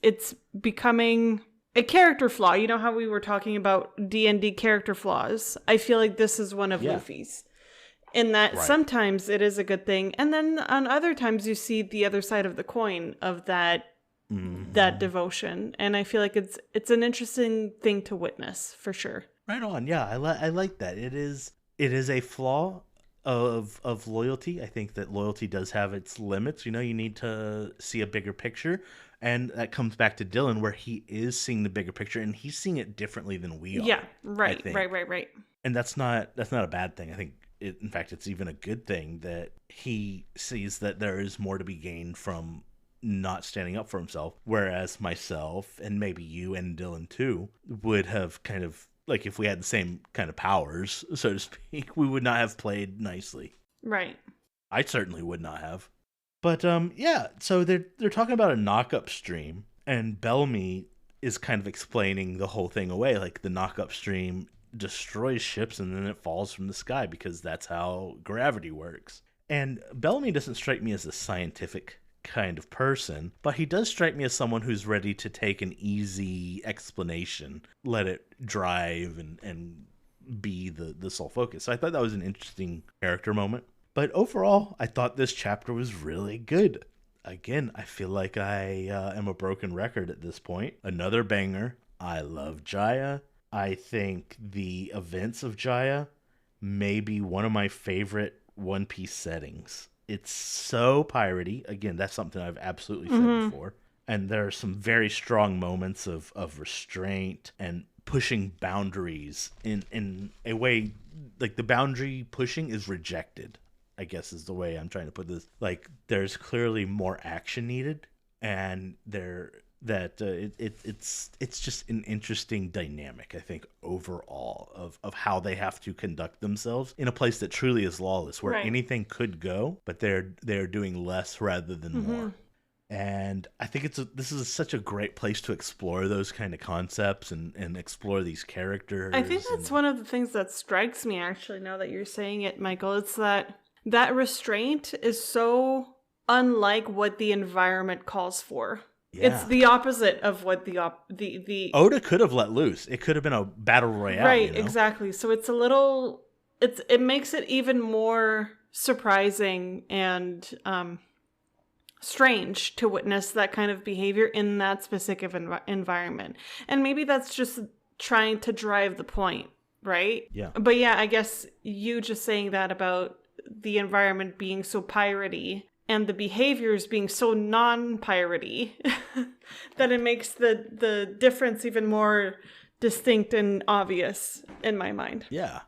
B: becoming a character flaw. You know how we were talking about D&D character flaws? I feel like this is one of Luffy's. In that sometimes it is a good thing. And then on other times you see the other side of the coin of that that devotion. And I feel like it's an interesting thing to witness for sure.
A: Right on. Yeah, I like that. It is a flaw of loyalty. I think that loyalty does have its limits. You know, you need to see a bigger picture. And that comes back to Dylan, where he is seeing the bigger picture, and he's seeing it differently than we are.
B: Yeah, right.
A: And that's not a bad thing. I think, in fact, it's even a good thing that he sees that there is more to be gained from not standing up for himself, whereas myself, and maybe you and Dylan too, would have kind of, like, if we had the same kind of powers, so to speak, we would not have played nicely.
B: Right.
A: I certainly would not have. But yeah, so they're talking about a knock-up stream, and Bellamy is kind of explaining the whole thing away. Like, the knock-up stream destroys ships and then it falls from the sky because that's how gravity works. And Bellamy doesn't strike me as a scientific kind of person, but he does strike me as someone who's ready to take an easy explanation, let it drive and be the sole focus. So I thought that was an interesting character moment. But overall, I thought this chapter was really good. Again, I feel like I am a broken record at this point. Another banger. I love Jaya. I think the events of Jaya may be one of my favorite One Piece settings. It's so piratey. Again, that's something I've absolutely said before. And there are some very strong moments of restraint and pushing boundaries in a way, like the boundary pushing is rejected, I guess is the way I'm trying to put this. Like, there's clearly more action needed, and it's just an interesting dynamic, I think, overall of how they have to conduct themselves in a place that truly is lawless, where anything could go, but they're doing less rather than more. And I think this is such a great place to explore those kind of concepts and explore these characters.
B: I think that's one of the things that strikes me, actually, now that you're saying it, Michael. It's that restraint is so unlike what the environment calls for. Yeah. It's the opposite of what the
A: Oda could have let loose. It could have been a battle royale.
B: Right,
A: you know?
B: Exactly. So it's a little, it makes it even more surprising and strange to witness that kind of behavior in that specific environment. And maybe that's just trying to drive the point, right?
A: Yeah.
B: But yeah, I guess you just saying that about the environment being so piratey and the behaviors being so non-piratey that it makes the difference even more distinct and obvious in my mind.
A: Yeah.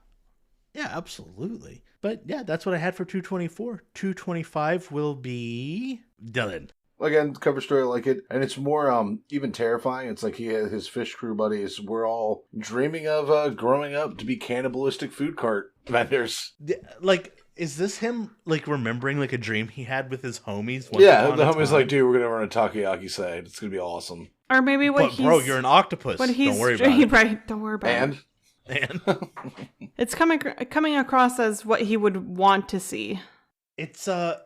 A: Yeah, absolutely. But yeah, that's what I had for 224. 225 will be Dylan.
C: Again, cover story, I like it. And it's more even terrifying. It's like he has his fish crew buddies. We're all dreaming of growing up to be cannibalistic food cart vendors.
A: Like, is this him, like, remembering, like, a dream he had with his homies?
C: Yeah, the homie's like, dude, we're going to run a takoyaki side. It's going to be awesome.
B: Or maybe
A: bro, you're an octopus. Don't worry about it.
B: Right, don't worry about it.
A: And
B: it's coming across as what he would want to see.
A: It's, so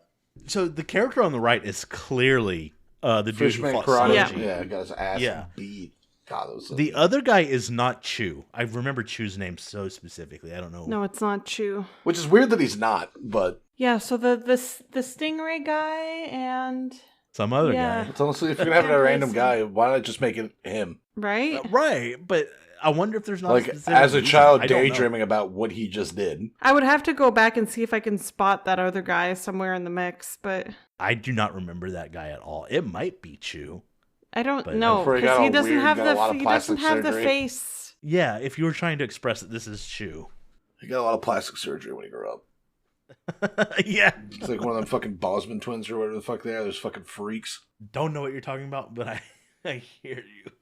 A: the character on the right is clearly the dude
C: Fishman
A: who fought
C: karate.
A: Sanji.
C: Yeah, got his ass beat. God,
A: the other guy is not Chu. I remember Chu's name so specifically. I don't know.
B: No, it's not Chu.
C: Which is weird that he's not, but
B: yeah. So the Stingray guy and
A: some other guy.
C: It's honestly, if you're gonna have a random guy, why not just make it him?
B: Right.
A: Right, but I wonder if there's not
C: like as a child daydreaming about what he just did.
B: I would have to go back and see if I can spot that other guy somewhere in the mix, but
A: I do not remember that guy at all. It might be Chu.
B: I don't know because he doesn't have the face.
A: Yeah, if you were trying to express it, this is Chu.
C: He got a lot of plastic surgery when he grew up.
A: Yeah,
C: it's like one of them fucking Bosman twins or whatever the fuck they are. Those fucking freaks.
A: Don't know what you're talking about, but I hear you.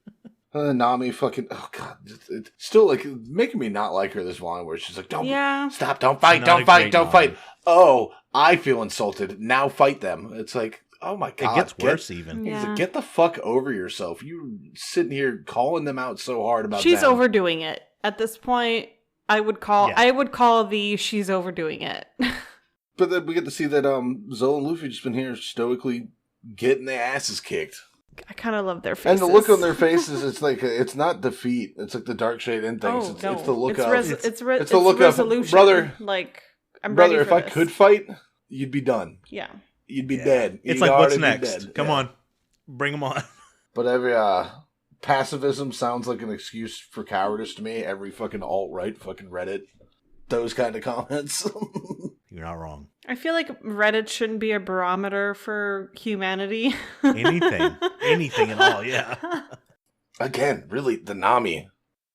C: Nami fucking, oh god, it's still like making me not like her this volume where she's like, stop, don't fight, don't fight. Oh, I feel insulted. Now fight them. It's like, oh my god.
A: It gets worse even.
C: He's like, get the fuck over yourself. You sitting here calling them out so hard about
B: She's
C: them.
B: overdoing it at this point. I would call
A: Yeah.
B: the she's overdoing it.
C: But then we get to see that Zolo and Luffy just been here stoically getting their asses kicked.
B: I kind of love their faces.
C: And the look on their faces, it's like, it's not defeat. It's like the dark shade in things.
B: Oh,
C: it's
B: no.
C: the look
B: it's
C: of...
B: it's
C: the look of,
B: resolution.
C: brother,
B: Like, I'm
C: brother,
B: ready for
C: if
B: this.
C: I could fight, you'd be done.
B: Yeah.
C: You'd be dead.
A: It's
C: You'd
A: like, what's
C: already be
A: next?
C: dead.
A: Come
C: Yeah.
A: on. Bring them on.
C: But every pacifism sounds like an excuse for cowardice to me. Every fucking alt-right fucking Reddit. Those kind of comments.
A: You're not wrong.
B: I feel like Reddit shouldn't be a barometer for humanity.
A: Anything. Anything at all, yeah.
C: Again, really, the Nami.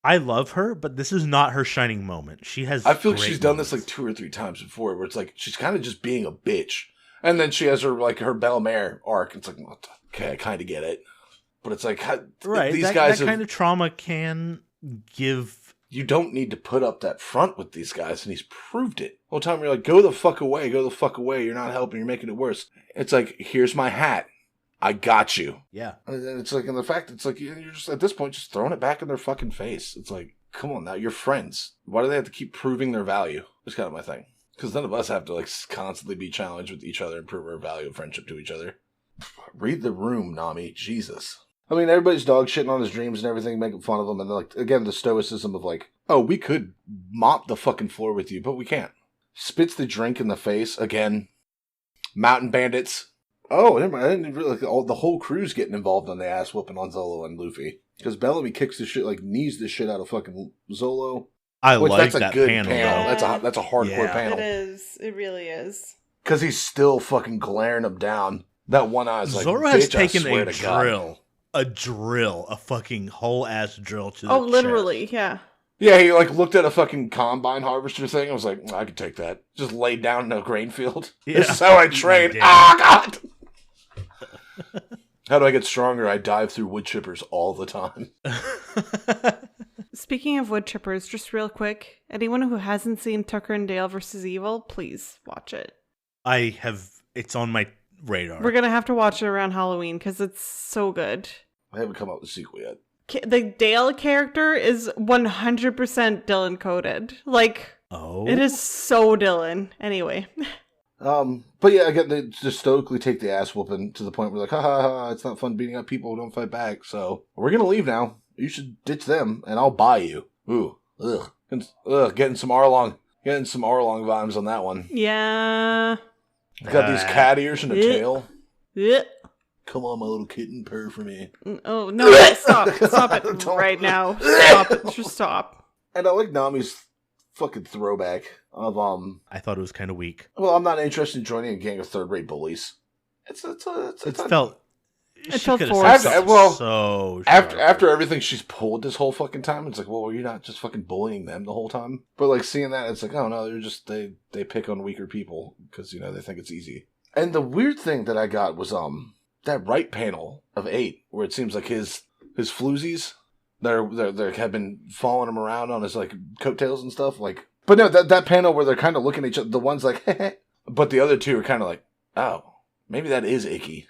A: I love her, but this is not her shining moment. She has
C: I feel like
A: great
C: she's done this like
A: moments.
C: 2 or 3 times before, where it's like she's kind of just being a bitch, and then she has her Bellemare arc. It's like, okay, I kind of get it, but it's like,
A: Right.
C: these
A: that,
C: guys
A: that kind of trauma can give.
C: You don't need to put up that front with these guys, and he's proved it. The whole time you're like, go the fuck away, you're not helping, you're making it worse. It's like, here's my hat, I got you.
A: Yeah.
C: And it's like, and the fact, it's like, you're just, at this point, just throwing it back in their fucking face. It's like, come on now, you're friends. Why do they have to keep proving their value? It's kind of my thing. Because none of us have to like constantly be challenged with each other and prove our value of friendship to each other. Read the room, Nami. Jesus. I mean, everybody's dog shitting on his dreams and everything, making fun of him, and like, again, the stoicism of like, oh, we could mop the fucking floor with you, but we can't. Spits the drink in the face, again. Mountain bandits. Oh, never mind. I didn't really, like, the whole crew's getting involved on the ass whooping on Zolo and Luffy. Because Bellamy kicks the shit, like, knees the shit out of fucking Zolo.
A: I
C: Which,
A: like
C: that's a
A: that
C: good
A: panel.
B: Yeah.
A: though.
C: That's a hardcore
A: Yeah.
C: panel.
B: It is. It really is.
C: Because he's still fucking glaring him down. That one eye's like,
A: Zoro has
C: bitch, I
A: taken
C: swear
A: a
C: to God.
A: drill. A fucking whole ass drill to the
B: Oh, literally,
A: chest.
B: yeah.
C: Yeah, he like looked at a fucking combine harvester thing. I was like, I could take that. Just laid down in a grain field.
A: Yeah.
C: This is how I train.
A: Damn.
C: Ah, God! How do I get stronger? I dive through wood chippers all the time.
B: Speaking of wood chippers, just real quick, anyone who hasn't seen Tucker and Dale versus Evil, please watch it.
A: I have. It's on my radar.
B: We're gonna have to watch it around Halloween because it's so good.
C: I haven't come up with a sequel yet.
B: The Dale character is 100% Dylan coded. Like,
A: Oh,
B: it is so Dylan. Anyway.
C: But yeah, again, they just stoically take the ass whooping to the point where like, ha ha ha, it's not fun beating up people who don't fight back. So we're gonna leave now. You should ditch them, and I'll buy you. Ooh, ugh, getting some Arlong vibes on that one.
B: Yeah.
C: Got these cat ears and a
B: Yeah.
C: tail.
B: Yeah.
C: Come on, my little kitten, purr for me.
B: Oh, no, stop it
C: Don't.
B: right now. Stop it. Just stop.
C: And I like Nami's fucking throwback of
A: I thought it was kind of weak.
C: Well, I'm not interested in joining a gang of third-rate bullies.
A: It felt.
B: It
A: she
B: felt
A: could have
B: forced.
A: said
C: Well,
A: so
C: After everything she's pulled this whole fucking time, it's like, well, were you not just fucking bullying them the whole time? But like seeing that, it's like, oh no, they're just they pick on weaker people because they think it's easy. And the weird thing that I got was that right panel of 8 where it seems like his floozies they have been following him around on his like coattails and stuff. Like, but no, that panel where they're kind of looking at each other, the one's like, but the other two are kind of like, oh, maybe that is icky.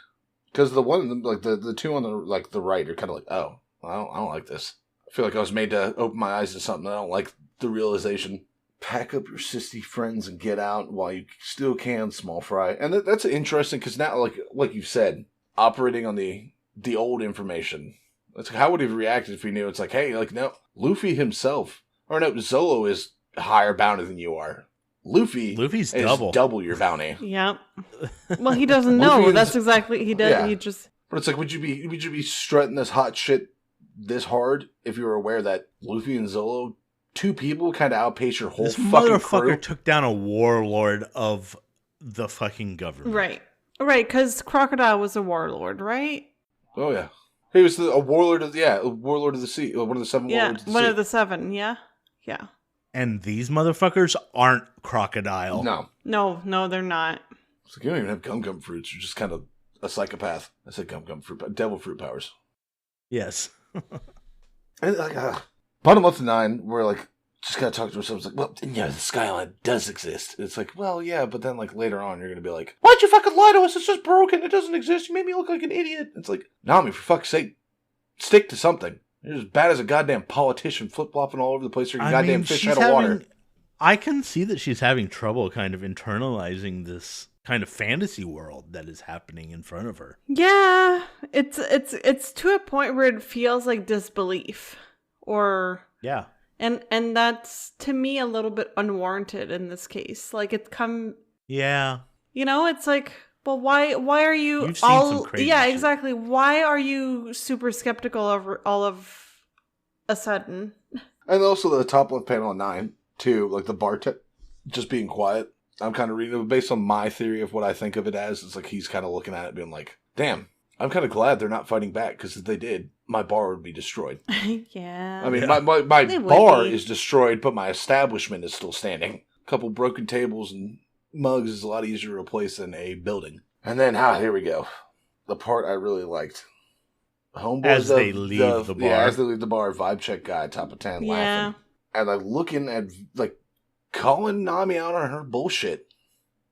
C: Because the one, like the two on the right are kind of like, oh, I don't like this. I feel like I was made to open my eyes to something. I don't like the realization. Pack up your sissy friends and get out while you still can, small fry. And that's interesting because now, like you said, operating on the old information. It's like, how would he have reacted if he knew? It's like, hey, like, no, Luffy himself, or no, Zolo is higher bounty than you are.
A: Luffy's
C: is double your bounty.
B: Yep. Well, he doesn't know. That's exactly he does.
C: Yeah.
B: He just.
C: But it's like, would you be strutting this hot shit this hard if you were aware that Luffy and Zolo, two people, kind of outpace your whole
A: This
C: fucking
A: motherfucker
C: crew?
A: took down a warlord of the fucking government.
B: Right. Because Crocodile was a warlord, right?
C: Oh yeah, he was a warlord of the sea, one of the 7
B: Yeah,
C: warlords of the
B: one
C: sea.
B: of the 7. Yeah. Yeah.
A: And these motherfuckers aren't Crocodile.
C: No,
B: No, they're not.
C: it's like you don't even have gum fruits. You're just kind of a psychopath. I said gum fruit, devil fruit powers.
A: Yes.
C: And like, bottom up to 9, we're like, just gotta talk to ourselves like, well, yeah, the skyline does exist. It's like, well, yeah, but then like later on, you're gonna be like, why'd you fucking lie to us? It's just broken. It doesn't exist. You made me look like an idiot. It's like, Nami, for fuck's sake, stick to something. You're as bad as a goddamn politician, flip-flopping all over the place, or you
A: I
C: goddamn
A: mean,
C: fish
A: she's
C: out of water.
A: I can see that she's having trouble kind of internalizing this kind of fantasy world that is happening in front of her.
B: Yeah, it's to a point where it feels like disbelief, or
A: Yeah.
B: and that's to me a little bit unwarranted in this case. Like
A: Yeah.
B: it's like, well, why are you
A: You've seen some crazy
B: yeah,
A: shit.
B: exactly. Why are you super skeptical of all of a sudden?
C: And also the top left panel of 9, too, like the bar just being quiet. I'm kind of reading it based on my theory of what I think of it as. It's like he's kind of looking at it being like, damn, I'm kind of glad they're not fighting back, because if they did, my bar would be destroyed.
B: Yeah.
C: I mean,
A: Yeah.
C: my
B: They would
C: bar
B: be.
C: is destroyed, but my establishment is still standing. A couple broken tables and mugs is a lot easier to replace than a building. And then, here we go. The part I really liked. Homeboys
A: As they leave the bar.
C: Yeah, as they leave the bar, vibe check guy, top of 10,
B: Yeah.
C: laughing. And like looking at, like, calling Nami out on her bullshit.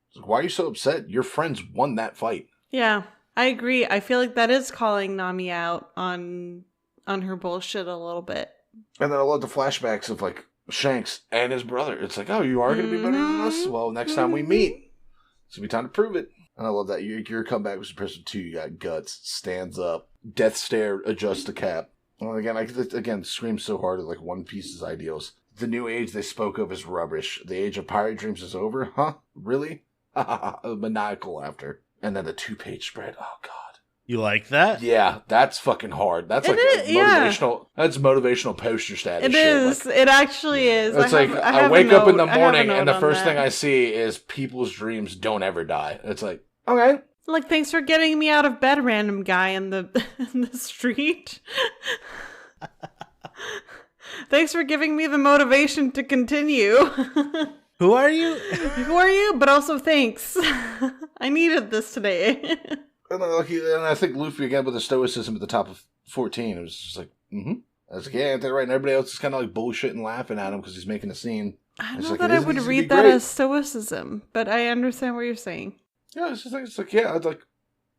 C: It's like, why are you so upset? Your friends won that fight.
B: Yeah, I agree. I feel like that is calling Nami out on her bullshit a little bit.
C: And then I love the flashbacks of, like, Shanks and his brother. It's like, oh, you are going to be better than us? Well, next time we meet, it's going to be time to prove it. And I love that. Your comeback was impressive, too. You got guts, stands up, death stare, adjusts the cap. And again, screams so hard at, like, One Piece's ideals. The new age they spoke of is rubbish. The age of pirate dreams is over? Huh? Really? Maniacal laughter. And then the 2-page spread. Oh, God.
A: You like that?
C: Yeah, that's fucking hard. That's
B: It
C: like
B: is, yeah.
C: motivational. That's motivational poster status.
B: It
C: shit.
B: is.
C: Like,
B: it actually is.
C: it's
B: I have a
C: wake up in the
B: note- I have a
C: morning
B: note
C: and the
B: on
C: first
B: that.
C: thing I see is people's dreams don't ever die. It's like, okay.
B: Like, thanks for getting me out of bed, random guy in the in the street. Thanks for giving me the motivation to continue.
A: Who are you?
B: Who are you? But also thanks. I needed this today.
C: And I think Luffy again with the stoicism at the top of 14. It was just like, I was like, yeah, they're right. And everybody else is kind of like bullshitting, laughing at him because he's making a scene.
B: I don't
C: It's
B: know
C: like,
B: that
C: it
B: I
C: is
B: would
C: easy to
B: read
C: be
B: that
C: great.
B: as stoicism, but I understand what you're saying.
C: Yeah, it's like, yeah, I'd like,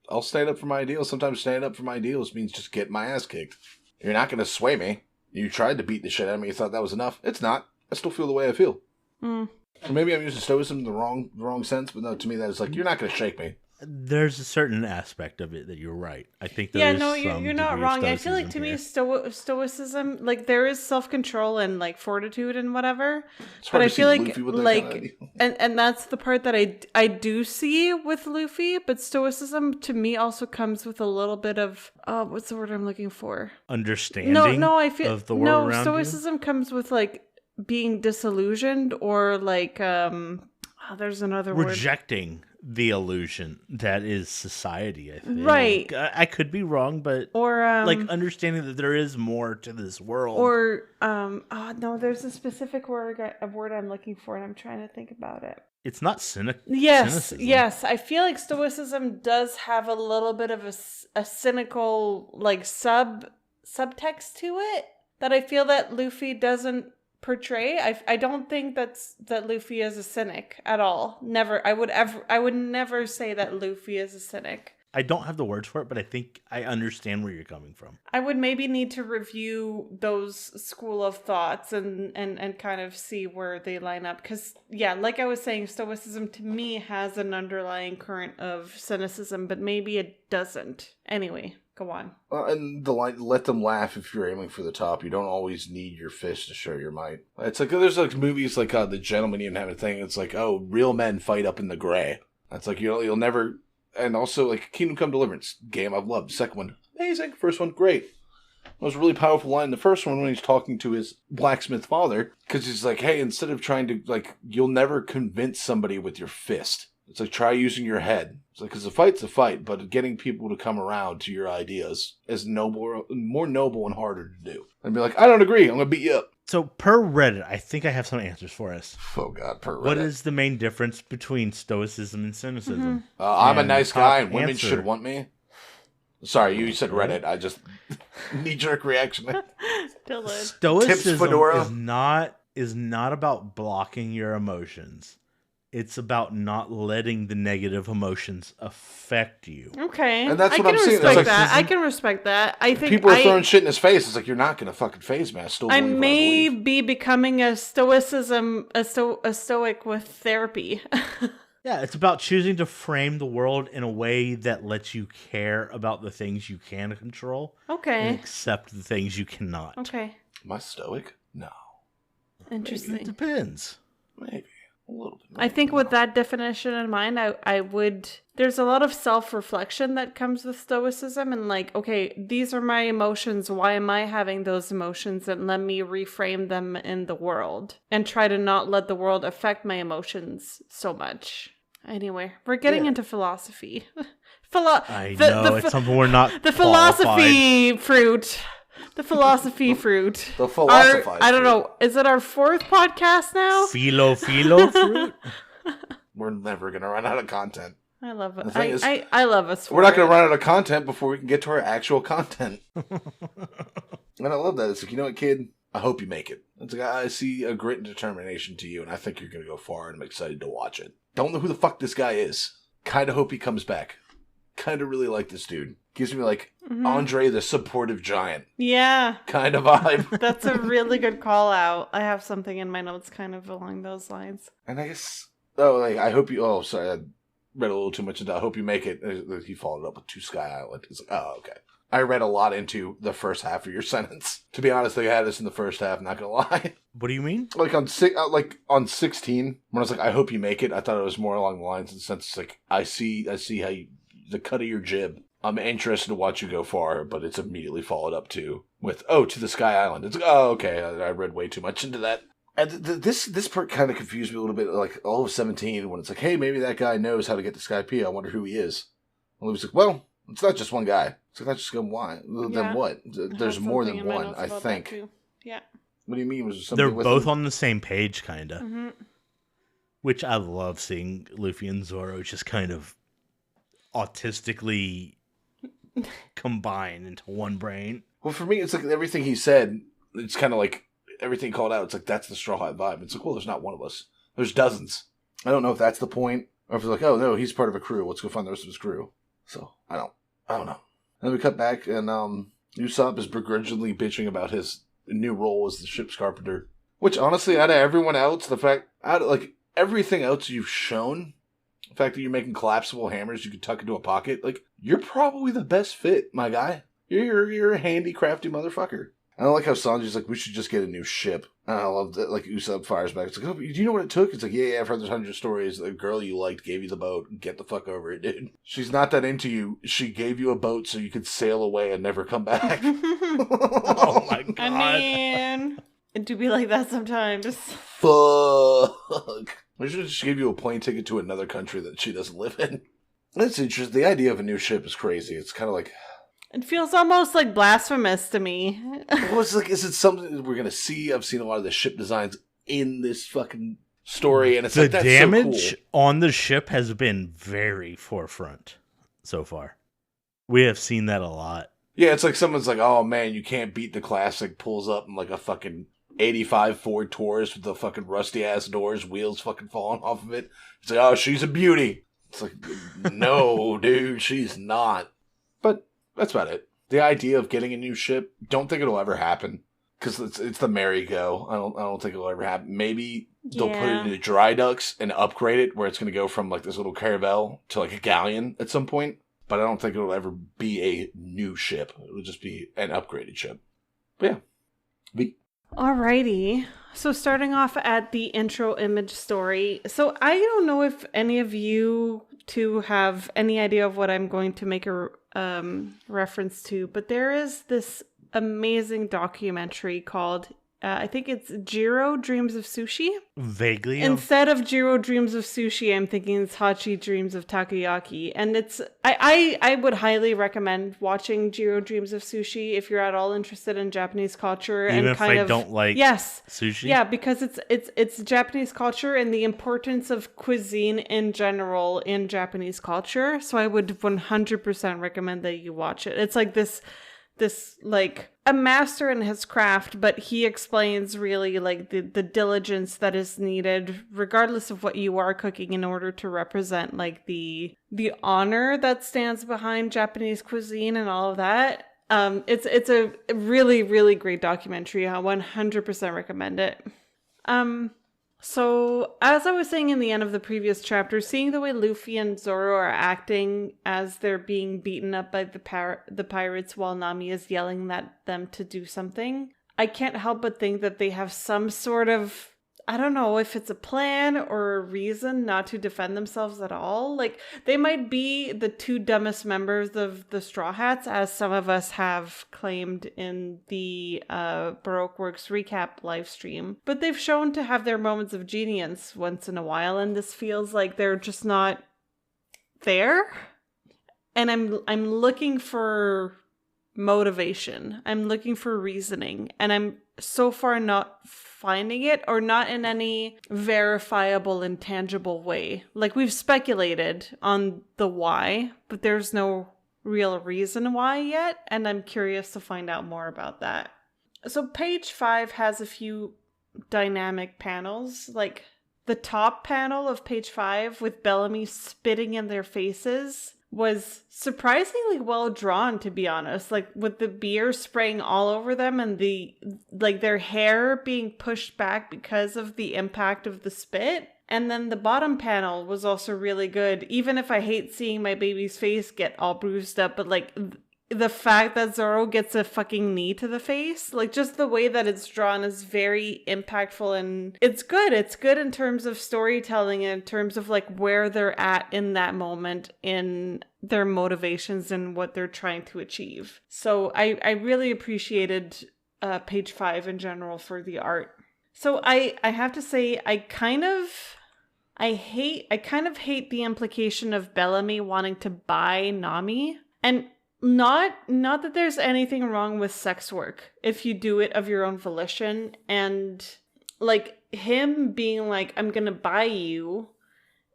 C: I'll stand up for my ideals. Sometimes standing up for my ideals means just getting my ass kicked. You're not going to sway me. You tried to beat the shit out of me. You thought that was enough. It's not. I still feel the way I feel.
B: Mm.
C: Or maybe I'm using stoicism in the wrong sense, but no, to me that is like, you're not going to shake me.
A: There's a certain aspect of it that you're right. I think there
B: Yeah,
A: is
B: no,
A: some
B: you're not
A: degree of
B: wrong. I feel like to
A: stoicism
B: me,
A: here.
B: stoicism, like there is self-control and like fortitude and whatever.
C: It's
B: But
C: hard
B: I
C: to see
B: feel like
C: Luffy with that kind of ideal.
B: and that's the part that I do see with Luffy. But stoicism to me also comes with a little bit of what's the word I'm looking for?
A: Understanding
B: No, I feel
A: of the world around
B: stoicism comes with like being disillusioned or like there's another
A: you.
B: word.
A: Rejecting the illusion that is society, I think.
B: Right.
A: I could be wrong, but
B: Or
A: like understanding that there is more to this world.
B: or no, there's a specific word I'm looking for, and I'm trying to think about it.
A: It's not cynicism.
B: Yes. I feel like stoicism does have a little bit of a cynical like subtext to it that I feel that Luffy doesn't portray. I don't think that Luffy is a cynic at all. Never. I would never say that Luffy is a cynic.
A: I don't have the words for it, but I think I understand where you're coming from.
B: I would maybe need to review those school of thoughts and kind of see where they line up. Because, yeah, like I was saying, stoicism to me has an underlying current of cynicism, but maybe it doesn't. Anyway, go on.
C: And the line, let them laugh if you're aiming for the top. You don't always need your fist to show your might. It's like, there's like movies like The Gentleman even have a thing. It's like, oh, real men fight up in the gray. That's like, you'll never... And also, like, Kingdom Come Deliverance, game I've loved. Second one, amazing. First one, great. It was a really powerful line in the first one when he's talking to his blacksmith father. Because he's like, hey, instead of trying to, like, you'll never convince somebody with your fist. It's like, try using your head. It's like, because a fight's a fight, but getting people to come around to your ideas is more noble and harder to do. And be like, I don't agree, I'm going to beat you up.
A: So, per Reddit, I think I have some answers for us.
C: Oh, God, per Reddit.
A: What is the main difference between stoicism and cynicism?
C: I'm a
A: And
C: nice
A: top
C: guy and women
A: answer.
C: should want me. Sorry, you said Reddit. I just... knee-jerk reaction.
B: Dylan.
A: Stoicism
C: Fedora.
A: is not about blocking your emotions. It's about not letting the negative emotions affect you.
B: Okay.
C: And that's what
B: I
C: I'm
B: can
C: saying. It's
B: respect
C: like-
B: that. I can respect that. I think
C: People are throwing shit in his face. It's like, you're not going to fucking phase me. I still
B: I
C: believe what I
B: may
C: believe.
B: be becoming a stoic with therapy.
A: Yeah, it's about choosing to frame the world in a way that lets you care about the things you can control and
B: Okay.
A: accept the things you cannot.
B: Okay.
C: Am I stoic? No.
A: It
B: Interesting.
A: depends.
C: Maybe. A little bit.
B: I think
C: No.
B: with that definition in mind, I would. There's a lot of self-reflection that comes with stoicism, and like, okay, these are my emotions. Why am I having those emotions? And let me reframe them in the world and try to not let the world affect my emotions so much. Anyway, we're getting into philosophy.
A: I know, it's something we're not
B: the philosophy fruit. The philosophy fruit.
C: The philosophized
B: I don't
C: fruit.
B: know. Is it our 4th podcast now?
A: Philo fruit?
C: We're never going to run out of content.
B: I love it.
C: The thing is,
B: I love us.
C: We're not going to run out of content before we can get to our actual content. And I love that. It's like, you know what, kid? I hope you make it. It's like, I see a grit and determination to you, and I think you're going to go far, and I'm excited to watch it. Don't know who the fuck this guy is. Kind of hope he comes back. Kind of really like this dude. Gives me like Andre the supportive giant
B: Yeah,
C: kind of vibe.
B: that's a really good call out. I have something in my notes kind of along those lines.
C: And I guess, I hope you, sorry, I read a little too much into I hope you make it. He followed up with To Sky Island. It's like, oh, okay. I read a lot into the first half of your sentence. To be honest, they had this in the first half, not gonna lie.
A: What do you mean?
C: Like on 16, when I was like, I hope you make it, I thought it was more along the lines of the sense, it's like, I see how you, the cut of your jib. I'm interested to watch you go far, but it's immediately followed up with, To the Sky Island. It's like, oh, okay, I read way too much into that. And this part kind of confused me a little bit, like all of 17, when it's like, hey, maybe that guy knows how to get to Sky P. I wonder who he is. And Louis like, well, it's not just one guy. It's like, that's just why. Then what? There's more than one, I think.
B: Yeah.
C: What do you mean? Was there something
A: They're
C: with
A: both
C: him?
A: on the same page, kind of.
B: Mm-hmm.
A: Which I love seeing Luffy and Zoro just kind of autistically combine into one brain.
C: Well, for me, it's like everything he said, it's kind of like everything called out. It's like, that's the Straw Hat vibe. It's like, well, there's not one of us. There's dozens. I don't know if that's the point, or if it's like, oh, no, he's part of a crew. Let's go find the rest of his crew. So, I don't know. And then we cut back, and Usopp is begrudgingly bitching about his new role as the ship's carpenter. Which, honestly, out of everyone else, everything else you've shown, the fact that you're making collapsible hammers you can tuck into a pocket, like, you're probably the best fit, my guy. You're a handy, crafty motherfucker. I don't like how Sanji's like, we should just get a new ship. And I love that, like, Usopp fires back. It's like, oh, do you know what it took? It's like, yeah, I've heard there's 100 stories. The girl you liked gave you the boat. Get the fuck over it, dude. She's not that into you. She gave you a boat so you could sail away and never come back.
A: Oh my god.
B: I mean, it do be like that sometimes.
C: Fuck. We should just give you a plane ticket to another country that she doesn't live in. That's interesting. The idea of a new ship is crazy. It's kind of like...
B: It feels almost like blasphemous to me.
C: Well, it's like, is it something that we're going to see? I've seen a lot of the ship designs in this fucking story, and it's
A: The
C: like, that's
A: damage
C: so cool.
A: on the ship has been very forefront so far. We have seen that a lot.
C: Yeah, it's like someone's like, oh man, you can't beat the classic, pulls up in like a fucking 85 Ford Taurus with the fucking rusty ass doors, wheels fucking falling off of it. It's like, oh, she's a beauty. It's like, no, dude, she's not. But that's about it. The idea of getting a new ship, don't think it'll ever happen. Because it's the merry-go. I don't think it'll ever happen. Maybe they'll put it into dry docks and upgrade it, where it's going to go from like this little caravel to like a galleon at some point. But I don't think it'll ever be a new ship. It'll just be an upgraded ship. But yeah.
B: Alrighty. So starting off at the intro image story. So I don't know if any of you two have any idea of what I'm going to make a reference to, but there is this amazing documentary called I think it's Jiro Dreams of Sushi.
A: Vaguely.
B: Instead of Jiro Dreams of Sushi, I'm thinking it's Hachi Dreams of Takoyaki. And it's I would highly recommend watching Jiro Dreams of Sushi if you're at all interested in Japanese culture.
A: Even
B: and
A: if
B: kind
A: I
B: of,
A: don't like sushi?
B: Yeah, because it's Japanese culture and the importance of cuisine in general in Japanese culture. So I would 100% recommend that you watch it. It's like this this like a master in his craft, but he explains really like the diligence that is needed regardless of what you are cooking in order to represent like the honor that stands behind Japanese cuisine and all of that. It's a really, really great documentary. I 100% recommend it. So, as I was saying in the end of the previous chapter, seeing the way Luffy and Zoro are acting as they're being beaten up by the pirates while Nami is yelling at them to do something, I can't help but think that they have some sort of, I don't know if it's a plan or a reason not to defend themselves at all. Like, they might be the two dumbest members of the Straw Hats, as some of us have claimed in the Baroque Works recap live stream. But they've shown to have their moments of genius once in a while, and this feels like they're just not there. And I'm looking for motivation. I'm looking for reasoning, and I'm so far not finding it, or not in any verifiable and tangible way. Like, we've speculated on the why, but there's no real reason why yet, and I'm curious to find out more about that. So page 5 has a few dynamic panels, like the top panel of page 5 with Bellamy spitting in their faces was surprisingly well drawn, to be honest, like with the beer spraying all over them and the like their hair being pushed back because of the impact of the spit. And then the bottom panel was also really good, even if I hate seeing my baby's face get all bruised up, but like the fact that Zoro gets a fucking knee to the face, like just the way that it's drawn is very impactful, and it's good. It's good in terms of storytelling and in terms of like where they're at in that moment in their motivations and what they're trying to achieve. So I really appreciated page 5 in general for the art. So I have to say I kind of hate the implication of Bellamy wanting to buy Nami. And not that there's anything wrong with sex work if you do it of your own volition, and like him being like, I'm gonna buy you,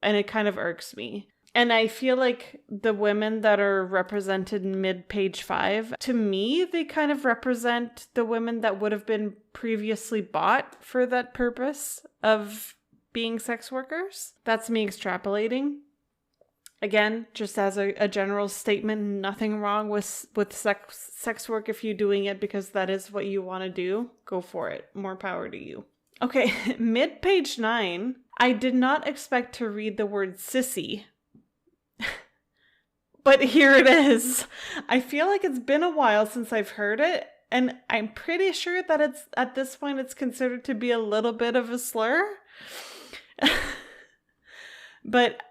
B: and it kind of irks me. And I feel like the women that are represented mid page 5, to me, they kind of represent the women that would have been previously bought for that purpose of being sex workers. That's me extrapolating. Again, just as a general statement, nothing wrong with sex work if you're doing it because that is what you want to do. Go for it. More power to you. Okay, mid page 9, I did not expect to read the word sissy. But here it is. I feel like it's been a while since I've heard it, and I'm pretty sure that it's at this point it's considered to be a little bit of a slur. But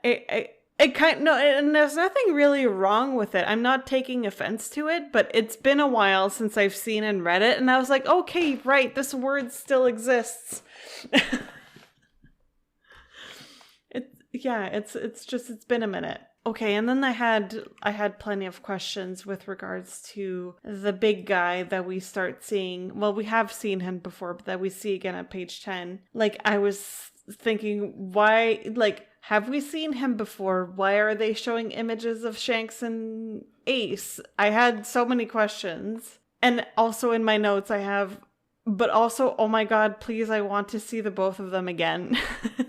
B: it kind no, and there's nothing really wrong with it. I'm not taking offense to it, but it's been a while since I've seen and read it, and I was like, okay, right, this word still exists. It's been a minute. Okay, and then I had plenty of questions with regards to the big guy that we start seeing. Well, we have seen him before, but that we see again at page 10. Like, I was thinking, why, like, have we seen him before? Why are they showing images of Shanks and Ace? I had so many questions. And also in my notes I have, but also, oh my god, please, I want to see the both of them again.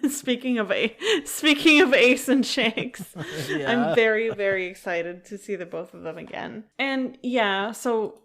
B: Speaking of Ace and Shanks, yeah. I'm very, very excited to see the both of them again. And yeah, so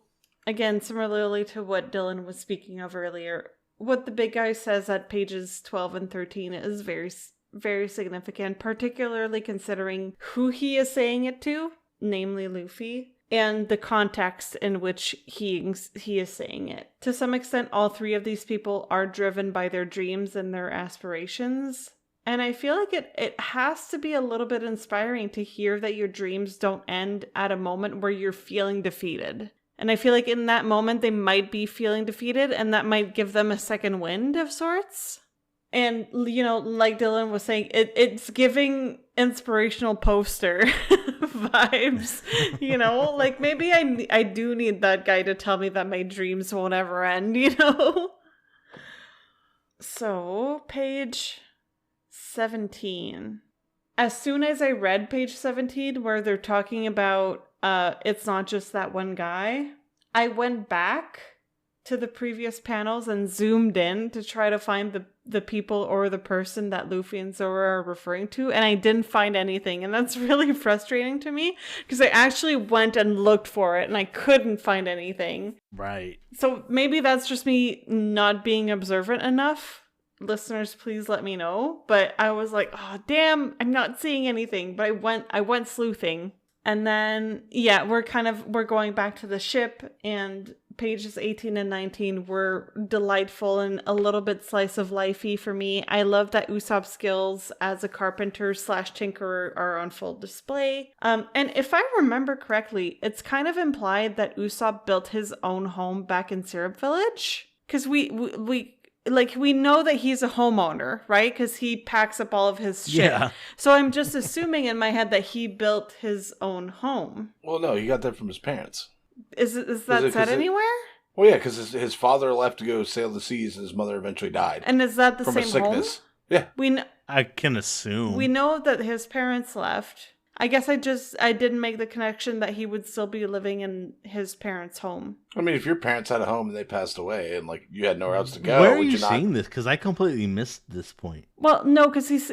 B: again, similarly to what Dylan was speaking of earlier, what the big guy says at pages 12 and 13 is very, very significant, particularly considering who he is saying it to, namely Luffy, and the context in which he is saying it. To some extent, all three of these people are driven by their dreams and their aspirations. And I feel like it has to be a little bit inspiring to hear that your dreams don't end at a moment where you're feeling defeated. And I feel like in that moment, they might be feeling defeated, and that might give them a second wind of sorts. And, you know, like Dylan was saying, it's giving inspirational poster vibes, you know? Like, maybe I do need that guy to tell me that my dreams won't ever end, you know? So, page 17. As soon as I read page 17, where they're talking about it's not just that one guy, I went back to the previous panels and zoomed in to try to find the people or the person that Luffy and Zoro are referring to, and I didn't find anything, and that's really frustrating to me because I actually went and looked for it and I couldn't find anything.
A: Right.
B: So maybe that's just me not being observant enough. Listeners, please let me know. But I was like, oh damn, I'm not seeing anything. But I went sleuthing. And then yeah, we're going back to the ship, and pages 18 and 19 were delightful and a little bit slice of lifey for me. I love that Usopp's skills as a carpenter / tinkerer are on full display. And if I remember correctly, it's kind of implied that Usopp built his own home back in Syrup Village. Because we know that he's a homeowner, right? Because he packs up all of his shit.
A: Yeah.
B: So I'm just assuming in my head that he built his own home.
C: Well, no, he got that from his parents.
B: Is that said anywhere?
C: Well, yeah, because his father left to go sail the seas, and his mother eventually died.
B: And is that the
C: from
B: same
C: a sickness.
B: home?
C: Yeah.
A: I can assume.
B: We know that his parents left. I guess I didn't make the connection that he would still be living in his parents' home.
C: I mean, if your parents had a home and they passed away, and like you had nowhere else to go,
A: where are you seeing this? Because I completely missed this point.
B: Well, no, because he's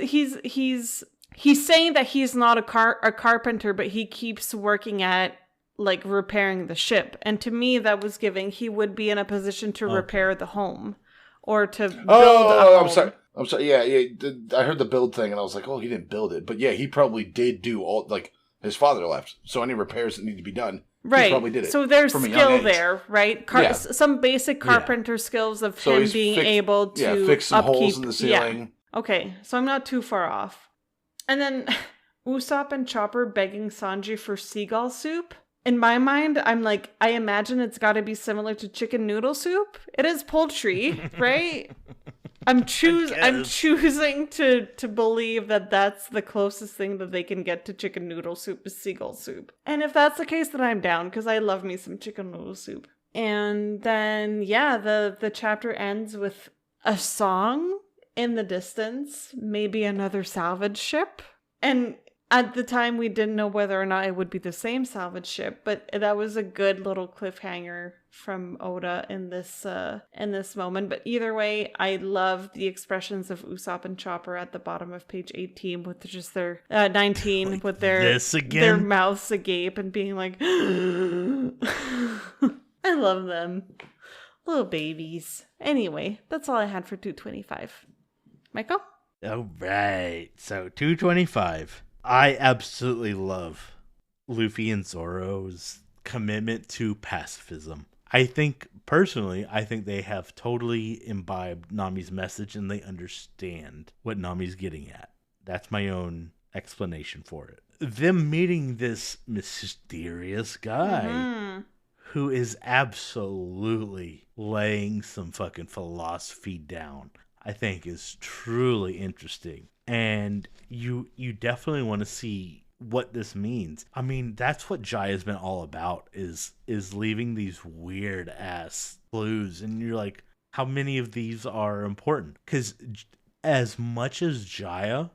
B: saying that he's not a carpenter, but he keeps working at like repairing the ship, and to me that was giving he would be in a position to repair the home or to build a home.
C: I'm sorry. Yeah. I heard the build thing, and I was like, "Oh, he didn't build it," but yeah, he probably did do all. Like his father left, so any repairs that need to be done,
B: right?
C: He probably did it.
B: So there's skill there, right? Some basic carpenter skills of him being able to
C: fix some
B: upkeep.
C: holes in the ceiling.
B: Yeah. Okay, so I'm not too far off. And then Usopp and Chopper begging Sanji for seagull soup. In my mind, I'm like, I imagine it's got to be similar to chicken noodle soup. It is poultry, right? I'm choosing to believe that that's the closest thing that they can get to chicken noodle soup is seagull soup. And if that's the case, then I'm down because I love me some chicken noodle soup. And then, yeah, the chapter ends with a song in the distance, maybe another salvage ship. And at the time, we didn't know whether or not it would be the same salvage ship, but that was a good little cliffhanger from Oda in this moment. But either way, I love the expressions of Usopp and Chopper at the bottom of page 18 with just their 19 like with their mouths agape and being like, I love them, little babies. Anyway, that's all I had for 225. Michael?
A: All right, so 225. I absolutely love Luffy and Zoro's commitment to pacifism. I think they have totally imbibed Nami's message and they understand what Nami's getting at. That's my own explanation for it. Them meeting this mysterious guy who is absolutely laying some fucking philosophy down, I think is truly interesting. And you definitely want to see what this means. I mean, that's what Jai has been all about, is leaving these weird ass clues. And you're like, how many of these are important? Because as much as Jaya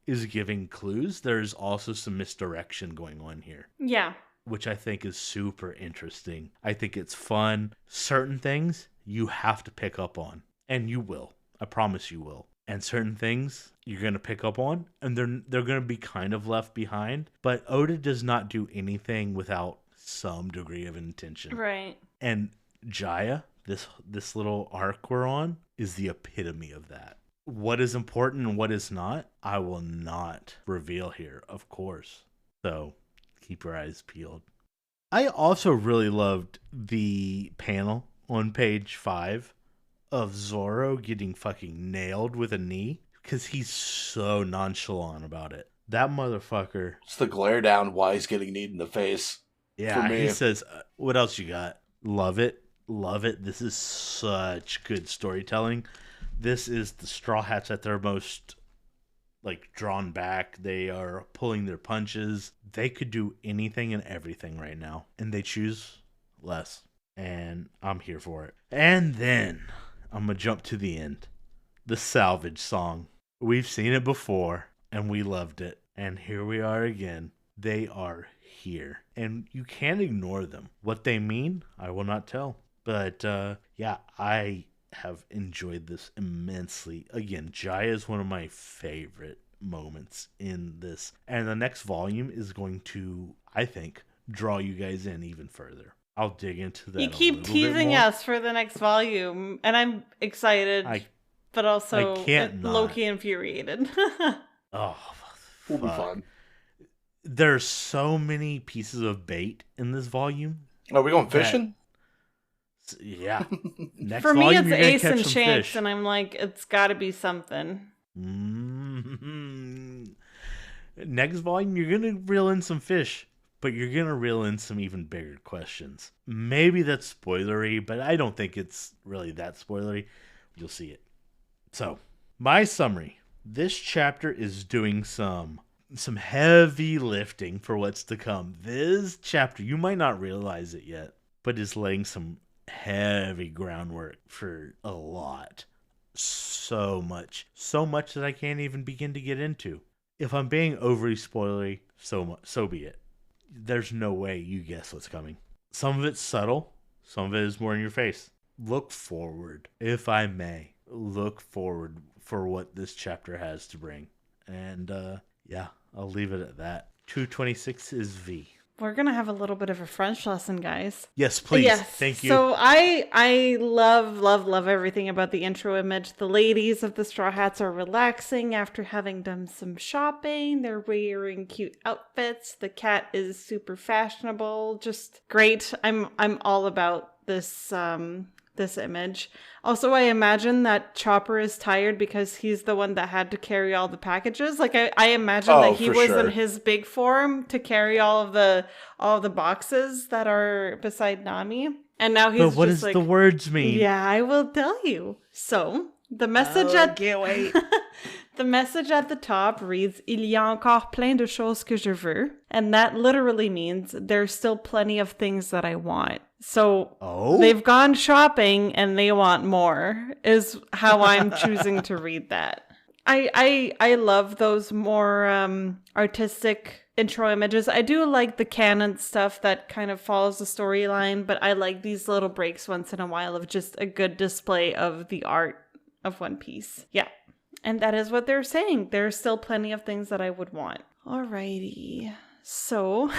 A: is giving clues, there's also some misdirection going on here.
B: Yeah.
A: Which I think is super interesting. I think it's fun. Certain things you have to pick up on. And you will. I promise you will. And certain things you're going to pick up on, and they're going to be kind of left behind. But Oda does not do anything without some degree of intention.
B: Right.
A: And Jaya, this little arc we're on, is the epitome of that. What is important and what is not, I will not reveal here, of course. So keep your eyes peeled. I also really loved the panel on page 5 of Zoro getting fucking nailed with a knee, because he's so nonchalant about it. That motherfucker.
C: It's the glare down while he's getting kneed in the face.
A: Yeah, he says, what else you got? Love it. Love it. This is such good storytelling. This is the Straw Hats at their most, like, drawn back. They are pulling their punches. They could do anything and everything right now, and they choose less. And I'm here for it. And then I'm going to jump to the end. The salvage song. We've seen it before, and we loved it. And here we are again They are here, and you can't ignore them. What they mean, I will not tell. But yeah, I have enjoyed this immensely. Again, Jaya is one of my favorite moments in this, and the next volume is going to, I think, draw you guys in even further. I'll dig into that.
B: You keep teasing us for the next volume, and I'm excited, but also low-key infuriated.
A: Oh,
C: will be fun.
A: There's so many pieces of bait in this volume.
C: Are we going fishing?
A: Yeah. Next
B: For me,
A: volume,
B: it's Ace and Shanks,
A: fish.
B: and I'm like, it's got to be something.
A: Mm-hmm. Next volume, you're going to reel in some fish, but you're going to reel in some even bigger questions. Maybe that's spoilery, but I don't think it's really that spoilery. You'll see it. So, my summary. This chapter is doing some heavy lifting for what's to come. This chapter, you might not realize it yet, but is laying some heavy groundwork for a lot. So much that I can't even begin to get into. If I'm being overly spoilery, so be it. There's no way you guess what's coming. Some of it's subtle, some of it is more in your face. Look forward, if I may. Look forward for what this chapter has to bring. And yeah, I'll leave it at that. 226 is V.
B: We're going to have a little bit of a French lesson, guys.
A: Yes, please. Yes. Thank you.
B: So I love everything about the intro image. The ladies of the Straw Hats are relaxing after having done some shopping. They're wearing cute outfits. The cat is super fashionable. Just great. I'm all about this this image. Also, I imagine that Chopper is tired because he's the one that had to carry all the packages. Like I imagine that he was in his big form to carry all of the boxes that are beside Nami. And now he's
A: But what does the words mean?
B: Yeah, I will tell you. So, the message the message at the top reads, Il y a encore plein de choses que je veux. And that literally means there's still plenty of things that I want. So they've gone shopping and they want more, is how I'm choosing to read that. I love those more artistic intro images. I do like the canon stuff that kind of follows the storyline, but I like these little breaks once in a while of just a good display of the art of One Piece. Yeah. And that is what they're saying. There's still plenty of things that I would want. Alrighty. So,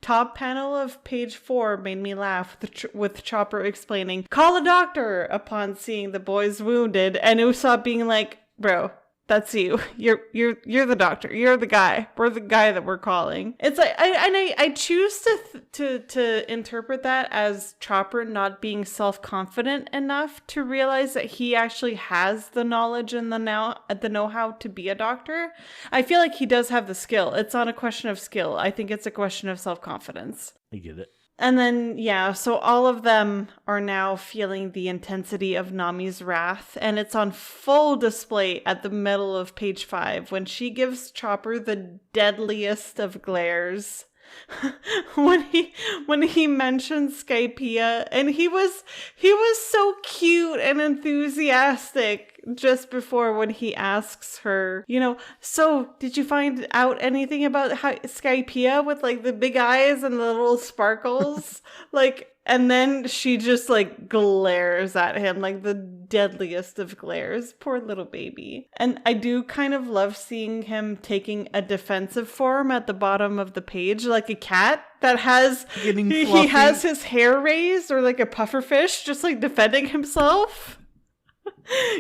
B: top panel of page 4 made me laugh with Chopper explaining, "Call a doctor," upon seeing the boys wounded, and Usopp being like, "Bro, that's you. You're the doctor. You're the guy. We're the guy that we're calling." It's like I choose to interpret that as Chopper not being self-confident enough to realize that he actually has the knowledge and the know-how to be a doctor. I feel like he does have the skill. It's not a question of skill. I think it's a question of self-confidence.
A: I get it.
B: And then, yeah, so all of them are now feeling the intensity of Nami's wrath, and it's on full display at the middle of page 5 when she gives Chopper the deadliest of glares. when he mentioned Skypiea, and he was so cute and enthusiastic just before when he asks her, so did you find out anything about Skypiea with like the big eyes and the little sparkles? And then she just like glares at him like the deadliest of glares. Poor little baby. And I do kind of love seeing him taking a defensive form at the bottom of the page, like a cat that has, he has his hair raised, or like a pufferfish just like defending himself.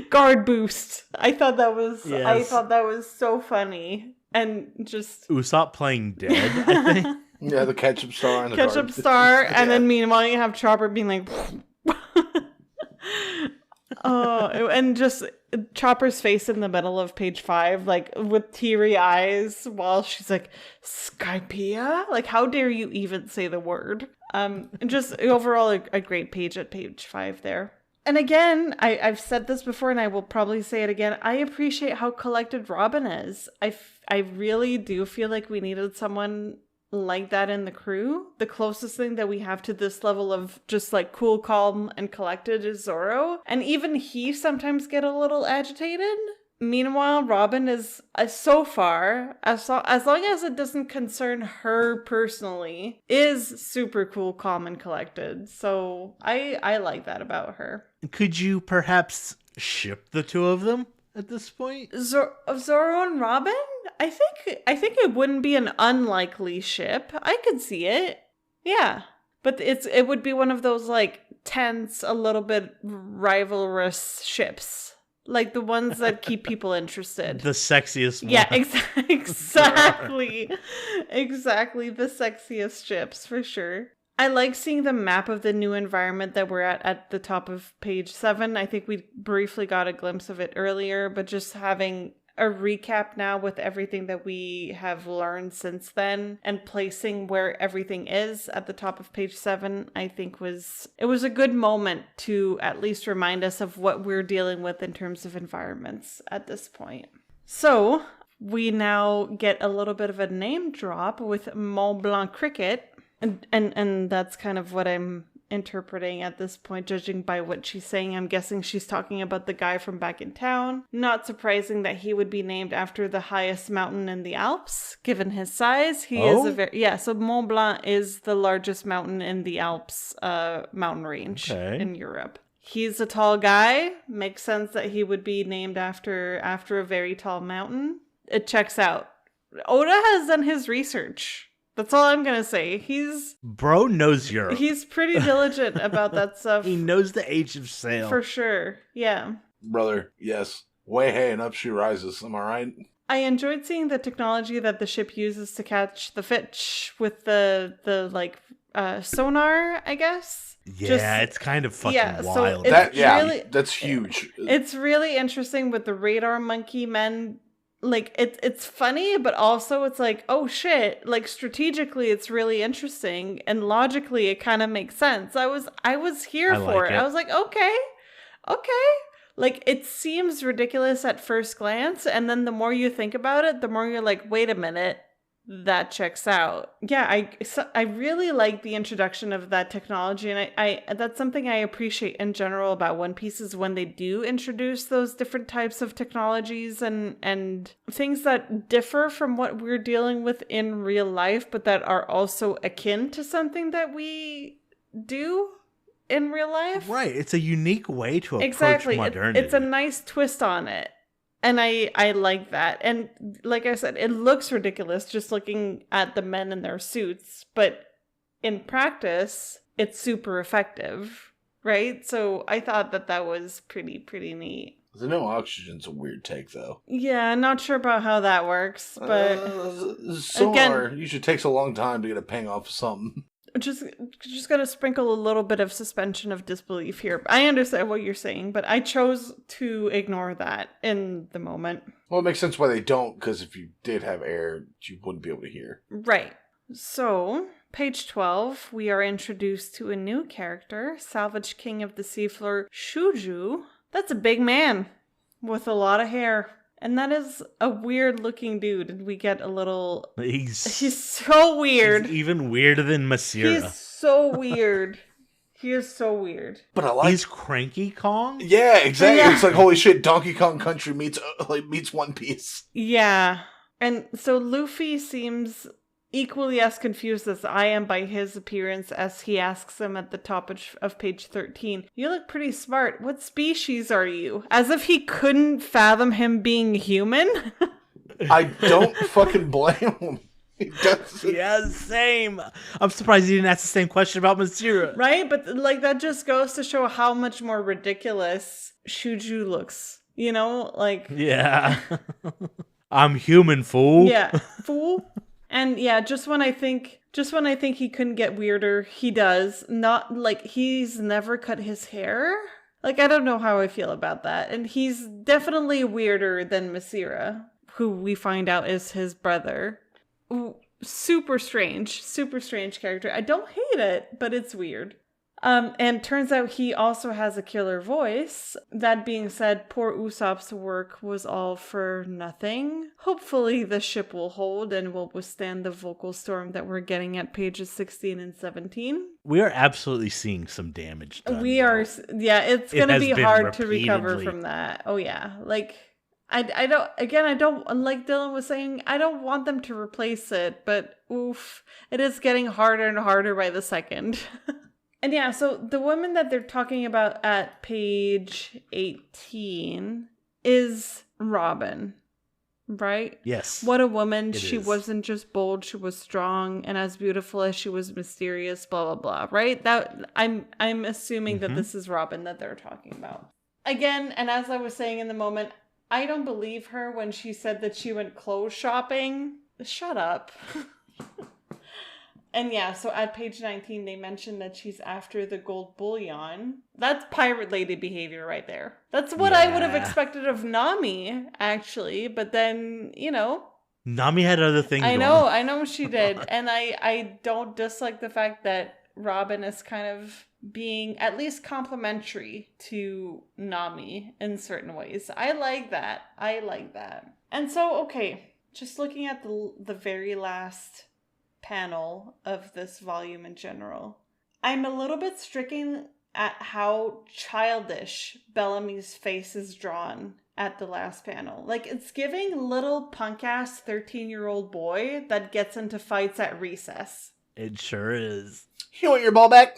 B: Guard boost. I thought that was so funny. And just
A: Usopp playing dead, I think.
C: Yeah, the ketchup star and the
B: ketchup star, and then meanwhile you have Chopper being like, and just Chopper's face in the middle of page 5, like with teary eyes, while she's like, Skypiea? Like, how dare you even say the word? Just overall a great page at page 5 there. And again, I've said this before and I will probably say it again. I appreciate how collected Robin is. I really do feel like we needed someone like that in the crew. The closest thing that we have to this level of just like cool, calm, and collected is Zoro. And even he sometimes get a little agitated. Meanwhile, Robin is, so far, as long as it doesn't concern her personally, is super cool, calm, and collected. So I like that about her.
A: Could you perhaps ship the two of them at this point?
B: Zoro and Robin? I think it wouldn't be an unlikely ship. I could see it. Yeah. But it would be one of those, like, tense, a little bit rivalrous ships. Like the ones that keep people interested.
A: The sexiest one.
B: Yeah, exactly. Exactly, the sexiest ships, for sure. I like seeing the map of the new environment that we're at the top of page 7. I think we briefly got a glimpse of it earlier, but just having a recap now with everything that we have learned since then and placing where everything is at the top of page 7, I think it was a good moment to at least remind us of what we're dealing with in terms of environments at this point. So we now get a little bit of a name drop with Mont Blanc Cricket, and that's kind of what I'm interpreting at this point, judging by what she's saying. I'm guessing she's talking about the guy from back in town. Not surprising that he would be named after the highest mountain in the Alps, given his size. He is so Mont Blanc is the largest mountain in the Alps mountain range in Europe. He's a tall guy. Makes sense that he would be named after a very tall mountain. It checks out. Oda has done his research. That's all I'm going to say.
A: Bro knows Europe.
B: He's pretty diligent about that stuff.
A: He knows the age of sail.
B: For sure. Yeah.
C: Brother, yes. Way hey and up she rises. Am I right?
B: I enjoyed seeing the technology that the ship uses to catch the fish with the sonar, I guess.
A: Yeah, it's kind of fucking wild.
B: So
C: that's huge.
B: It's really interesting with the radar monkey men. Like, it's funny, but also it's like, oh shit, like strategically it's really interesting, and logically it kind of makes sense. I was here for it. I was like, okay. Like, it seems ridiculous at first glance, and then the more you think about it, the more you're like, wait a minute, that checks out. Yeah, I really like the introduction of that technology, and I that's something I appreciate in general about One Piece is when they do introduce those different types of technologies and things that differ from what we're dealing with in real life, but that are also akin to something that we do in real life.
A: Right, it's a unique way to approach modernity.
B: It's a nice twist on it. And I like that. And like I said, it looks ridiculous just looking at the men in their suits. But in practice, it's super effective, right? So I thought that was pretty neat.
C: The no oxygen's a weird take, though.
B: Yeah, not sure about how that works. But
C: sonar usually takes a long time to get a ping off of something.
B: Just gotta sprinkle a little bit of suspension of disbelief here. I understand what you're saying, but I chose to ignore that in the moment.
C: Well, it makes sense why they don't, because if you did have air, you wouldn't be able to hear.
B: Right. So, page 12, we are introduced to a new character, Salvage King of the Seafloor, Shuju. That's a big man with a lot of hair. And that is a weird looking dude. And we get a little... He's so weird.
A: He's even weirder than Masira.
B: He's so weird. He is so weird.
C: But I like...
A: He's Cranky Kong?
C: Yeah, exactly. Yeah. It's like, holy shit, Donkey Kong Country meets One Piece.
B: Yeah. And so Luffy seems equally as confused as I am by his appearance as he asks him at the top of page 13, "You look pretty smart. What species are you?" As if he couldn't fathom him being human.
C: I don't fucking blame him. He does.
A: Yeah, same. I'm surprised he didn't ask the same question about Masira.
B: Right? But like that just goes to show how much more ridiculous Shuju looks. You know? Like...
A: Yeah. I'm human, fool.
B: Yeah. Fool. And yeah, just when I think he couldn't get weirder, he does. Not like he's never cut his hair. Like, I don't know how I feel about that. And he's definitely weirder than Masira, who we find out is his brother. Ooh, super strange character. I don't hate it, but it's weird. And turns out he also has a killer voice. That being said, poor Usopp's work was all for nothing. Hopefully the ship will hold and will withstand the vocal storm that we're getting at pages 16 and 17.
A: We are absolutely seeing some damage done.
B: It's going to be hard to recover from that. Oh yeah. Like, I don't, like Dylan was saying, I don't want them to replace it, but oof, it is getting harder and harder by the second. And yeah, so the woman that they're talking about at page 18 is Robin, right?
A: Yes.
B: What a woman. She
A: is.
B: Wasn't just bold, she was strong, and as beautiful as she was mysterious, blah, blah, blah, right? That I'm assuming that this is Robin that they're talking about. Again, and as I was saying in the moment, I don't believe her when she said that she went clothes shopping. Shut up. And yeah, so at page 19, they mentioned that she's after the gold bullion. That's pirate lady behavior right there. That's what I would have expected of Nami, actually. But then,
A: Nami had other things
B: I know she did. And I don't dislike the fact that Robin is kind of being at least complimentary to Nami in certain ways. I like that. And so, okay, just looking at the very last panel of this volume in general, I'm a little bit stricken at how childish Bellamy's face is drawn at the last panel. Like, it's giving little punk-ass 13-year-old boy that gets into fights at recess.
A: It sure is.
C: You want your ball back?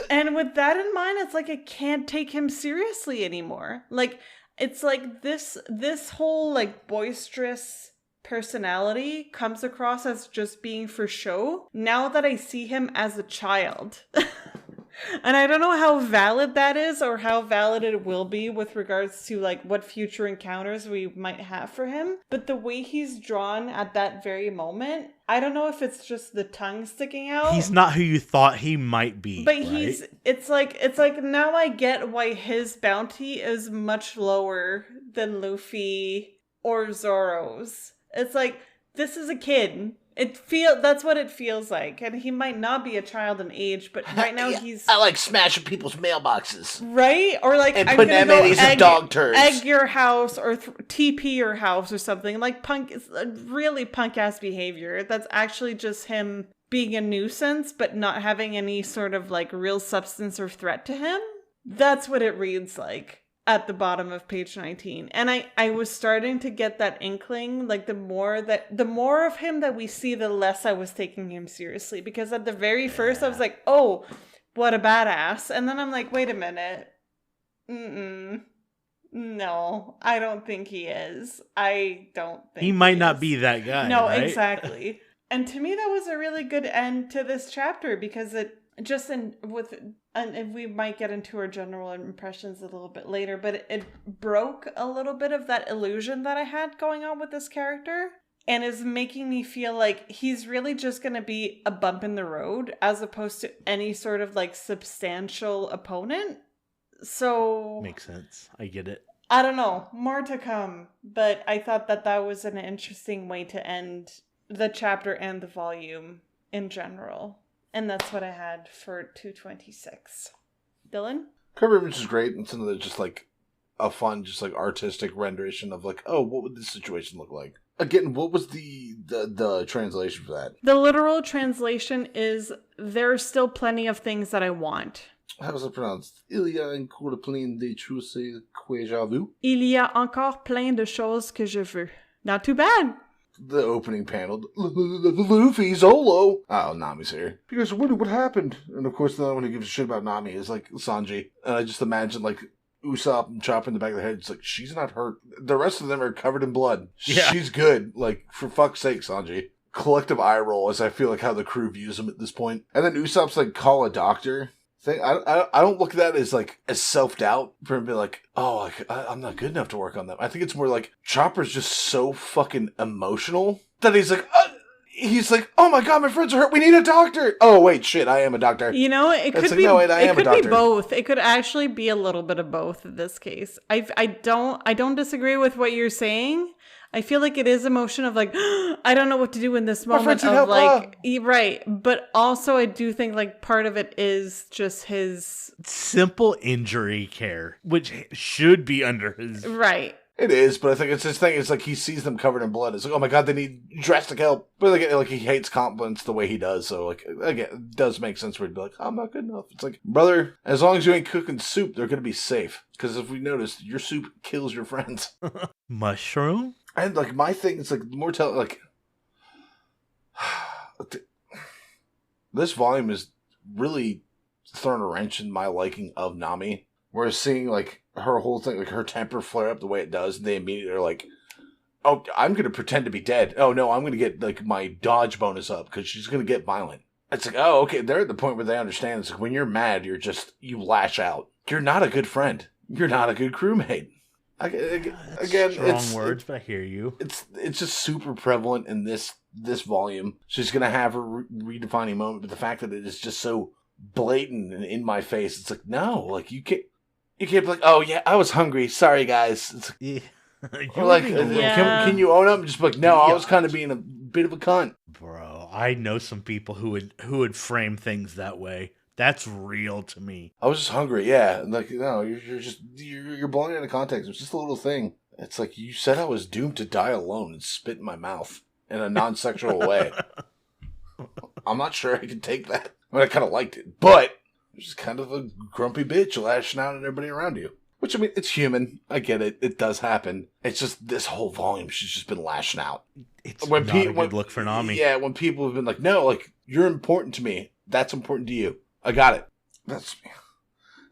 B: And with that in mind, it's like I can't take him seriously anymore. Like, it's like this whole, like, boisterous personality comes across as just being for show now that I see him as a child. And I don't know how valid that is or how valid it will be with regards to like what future encounters we might have for him. But the way he's drawn at that very moment, I don't know if it's just the tongue sticking out.
A: He's not who you thought he might be.
B: But
A: right?
B: it's like now I get why his bounty is much lower than Luffy or Zoro's. It's like, this is a kid. That's what it feels like. And he might not be a child in age, but right now he's...
C: I like smashing people's mailboxes.
B: Right? Or like,
C: and
B: I'm
C: putting
B: gonna go
C: in dog turds.
B: Egg your house or TP your house or something. Like punk, it's a really punk-ass behavior. That's actually just him being a nuisance, but not having any sort of like real substance or threat to him. That's what it reads like at the bottom of page 19. And I was starting to get that inkling, like the more of him that we see, the less I was taking him seriously. Because at the very first I was like, oh, what a badass. And then I'm like, wait a minute. No, I don't think he is. I don't think
A: he might not be that guy.
B: No,
A: right?
B: Exactly. And to me, that was a really good end to this chapter because it just and we might get into our general impressions a little bit later, but it broke a little bit of that illusion that I had going on with this character and is making me feel like he's really just going to be a bump in the road as opposed to any sort of like substantial opponent. So
A: makes sense. I get it.
B: I don't know, more to come, but I thought that was an interesting way to end the chapter and the volume in general. And that's what I had for 226. Dylan?
C: Cover image is great, and some of the just like a fun, just like artistic rendition of like, oh, what would this situation look like? Again, what was the translation for that?
B: The literal translation is there's still plenty of things that I want.
C: How was it pronounced? Il y a encore plein de choses que je veux.
B: Il y a encore plein de choses que je veux. Not too bad.
C: The opening panel, Luffy, Zolo. Oh, Nami's here. He goes, what happened? And of course, the only one who gives a shit about Nami is like Sanji. And I just imagine like Usopp and Chopper in the back of the head. It's like, she's not hurt. The rest of them are covered in blood. Yeah. She's good. Like, for fuck's sake, Sanji. Collective eye roll as I feel like how the crew views him at this point. And then Usopp's like, call a doctor. I don't look at that as like as self-doubt for him to be like, oh, like, I'm not good enough to work on them. I think it's more like Chopper's just so fucking emotional that he's like, oh my god, my friends are hurt. We need a doctor. Oh wait, shit, I am a doctor.
B: You know, it could be. No, wait, it could be both. It could actually be a little bit of both in this case. I don't disagree with what you're saying. I feel like it is emotion of like, I don't know what to do in this moment of like, right. But also I do think like part of it is just his
A: simple injury care, which should be under his.
B: Right.
C: It is, but I think it's his thing. It's like he sees them covered in blood. It's like, oh my god, they need drastic help. But like he hates compliments the way he does. So like, again, it does make sense for him to be like, I'm not good enough. It's like, brother, as long as you ain't cooking soup, they're going to be safe. Because if we notice, your soup kills your friends.
A: Mushroom?
C: And like my thing, it's like more like this volume is really throwing a wrench in my liking of Nami. Whereas seeing like her whole thing, like her temper flare up the way it does, and they immediately are like, "Oh, I'm gonna pretend to be dead. Oh no, I'm gonna get like my dodge bonus up because she's gonna get violent." It's like, oh, okay, they're at the point where they understand. It's like when you're mad, you lash out. You're not a good friend. You're not a good crewmate. Again,
A: strong words, but I hear you.
C: It's just super prevalent in this volume. She's gonna have her redefining moment, but the fact that it is just so blatant and in my face, it's like, no, like you can't be like, oh yeah, I was hungry. Sorry guys. It's like, or like, can you own up and just be like, no, I was kind of being a bit of a cunt,
A: bro. I know some people who would frame things that way. That's real to me.
C: I was just hungry, yeah. Like, no, you're blowing it into context. It's just a little thing. It's like you said I was doomed to die alone and spit in my mouth in a non-sexual way. I'm not sure I can take that. I mean, I kind of liked it, but you're just kind of a grumpy bitch lashing out at everybody around you. Which, I mean, it's human. I get it. It does happen. It's just this whole volume, she's just been lashing out.
A: It's not a good look for Nami.
C: Yeah, when people have been like, no, like, you're important to me. That's important to you. I got it. That's me.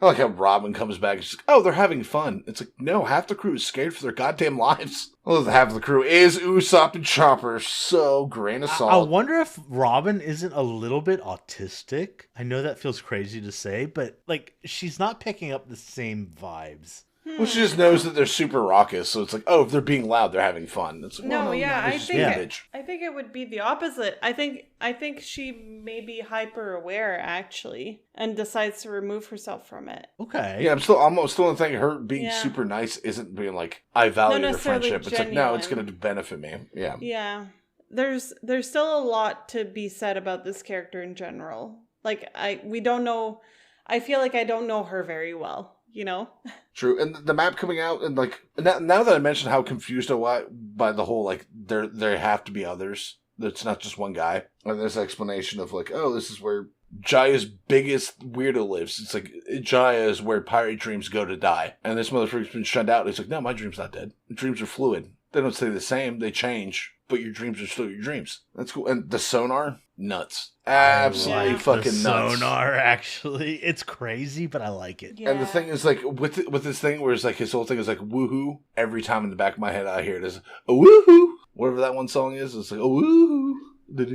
C: I like how Robin comes back and she's like, oh, they're having fun. It's like, no, half the crew is scared for their goddamn lives. Well, half the crew is Usopp and Chopper. So, grain of salt.
A: I wonder if Robin isn't a little bit autistic. I know that feels crazy to say, but, like, she's not picking up the same vibes.
C: Well, she just knows that they're super raucous, so it's like, oh, if they're being loud, they're having fun. It's like,
B: I think it would be the opposite. I think she may be hyper aware actually, and decides to remove herself from it.
A: Okay.
C: Yeah, I'm still thinking her being super nice isn't being like, I value their friendship. It's like, no, it's going to benefit me. Yeah.
B: Yeah. There's still a lot to be said about this character in general. Like we don't know. I feel like I don't know her very well. You know?
C: True. And the map coming out, and like, now that I mentioned how confused I was by the whole, like, there have to be others. It's not just one guy. And there's an explanation of like, oh, this is where Jaya's biggest weirdo lives. It's like, Jaya is where pirate dreams go to die. And this motherfucker's been shunned out. He's like, no, my dream's not dead. Dreams are fluid. They don't stay the same. They change. But your dreams are still your dreams. That's cool. And the sonar, nuts. Absolutely fucking nuts.
A: Sonar, actually. It's crazy, but I like it.
C: Yeah. And the thing is, like, with this thing where it's like, his whole thing is like, woohoo. Every time in the back of my head I hear it is, a woohoo. Whatever that one song is, it's like, a woohoo. A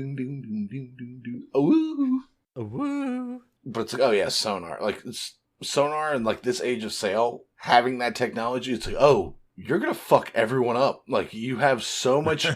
C: woohoo.
A: A woo.
C: But it's like, oh yeah, sonar. Like, it's sonar and like this age of sail, having that technology, it's like, oh, you're going to fuck everyone up. Like, you have so much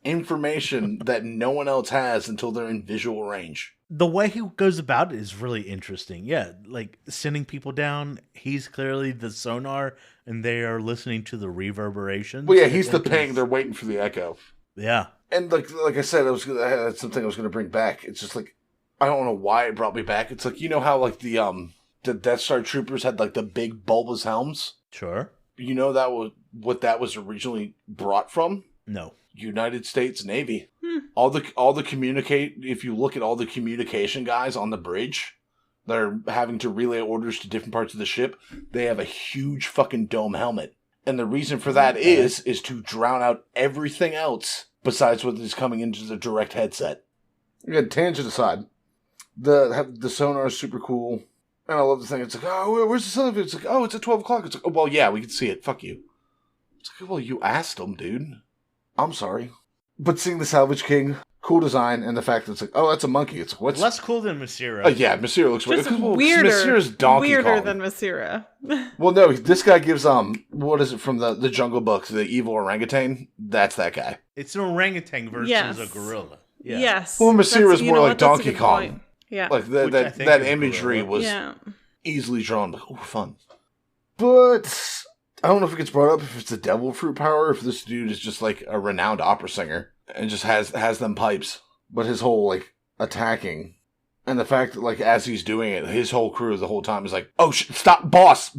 C: information that no one else has until they're in visual range.
A: The way he goes about it is really interesting. Yeah, like sending people down, he's clearly the sonar, and they are listening to the reverberations.
C: Well, yeah, he's the ping. They're waiting for the echo.
A: Yeah.
C: And like I said, I had something I was going to bring back. It's just like, I don't know why it brought me back. It's like, you know how like the Death Star troopers had like the big bulbous helms?
A: Sure.
C: You know what that was originally brought from?
A: No.
C: United States Navy. All the communicate. If you look at all the communication guys on the bridge, they're having to relay orders to different parts of the ship. They have a huge fucking dome helmet, and the reason for that is to drown out everything else besides what is coming into the direct headset. Yeah, tangent aside, the sonar is super cool, and I love the thing. It's like, oh, where's the sun? It's like, oh, it's at 12 o'clock. It's like, oh, well, yeah, we can see it. Fuck you. It's like, well, you asked them, dude. I'm sorry. But seeing the Salvage King, cool design, and the fact that it's like, oh, that's a monkey. It's like, what's
A: less cool than Masira.
C: Yeah, Masira looks weird.
B: Just weirder.
C: Masira's Donkey
B: weirder
C: Kong.
B: Than Masira.
C: Well, no, this guy gives what is it from the Jungle Book? The evil orangutan. That's that guy.
A: It's an orangutan versus a gorilla. Yeah.
B: Yes.
C: Well, Masira's more like Donkey Kong.
B: Point. Yeah.
C: Like that imagery was easily drawn. Like, oh, fun. But I don't know if it gets brought up if it's a devil fruit power, if this dude is just like a renowned opera singer and just has them pipes. But his whole like attacking and the fact that like as he's doing it, his whole crew the whole time is like, oh stop, boss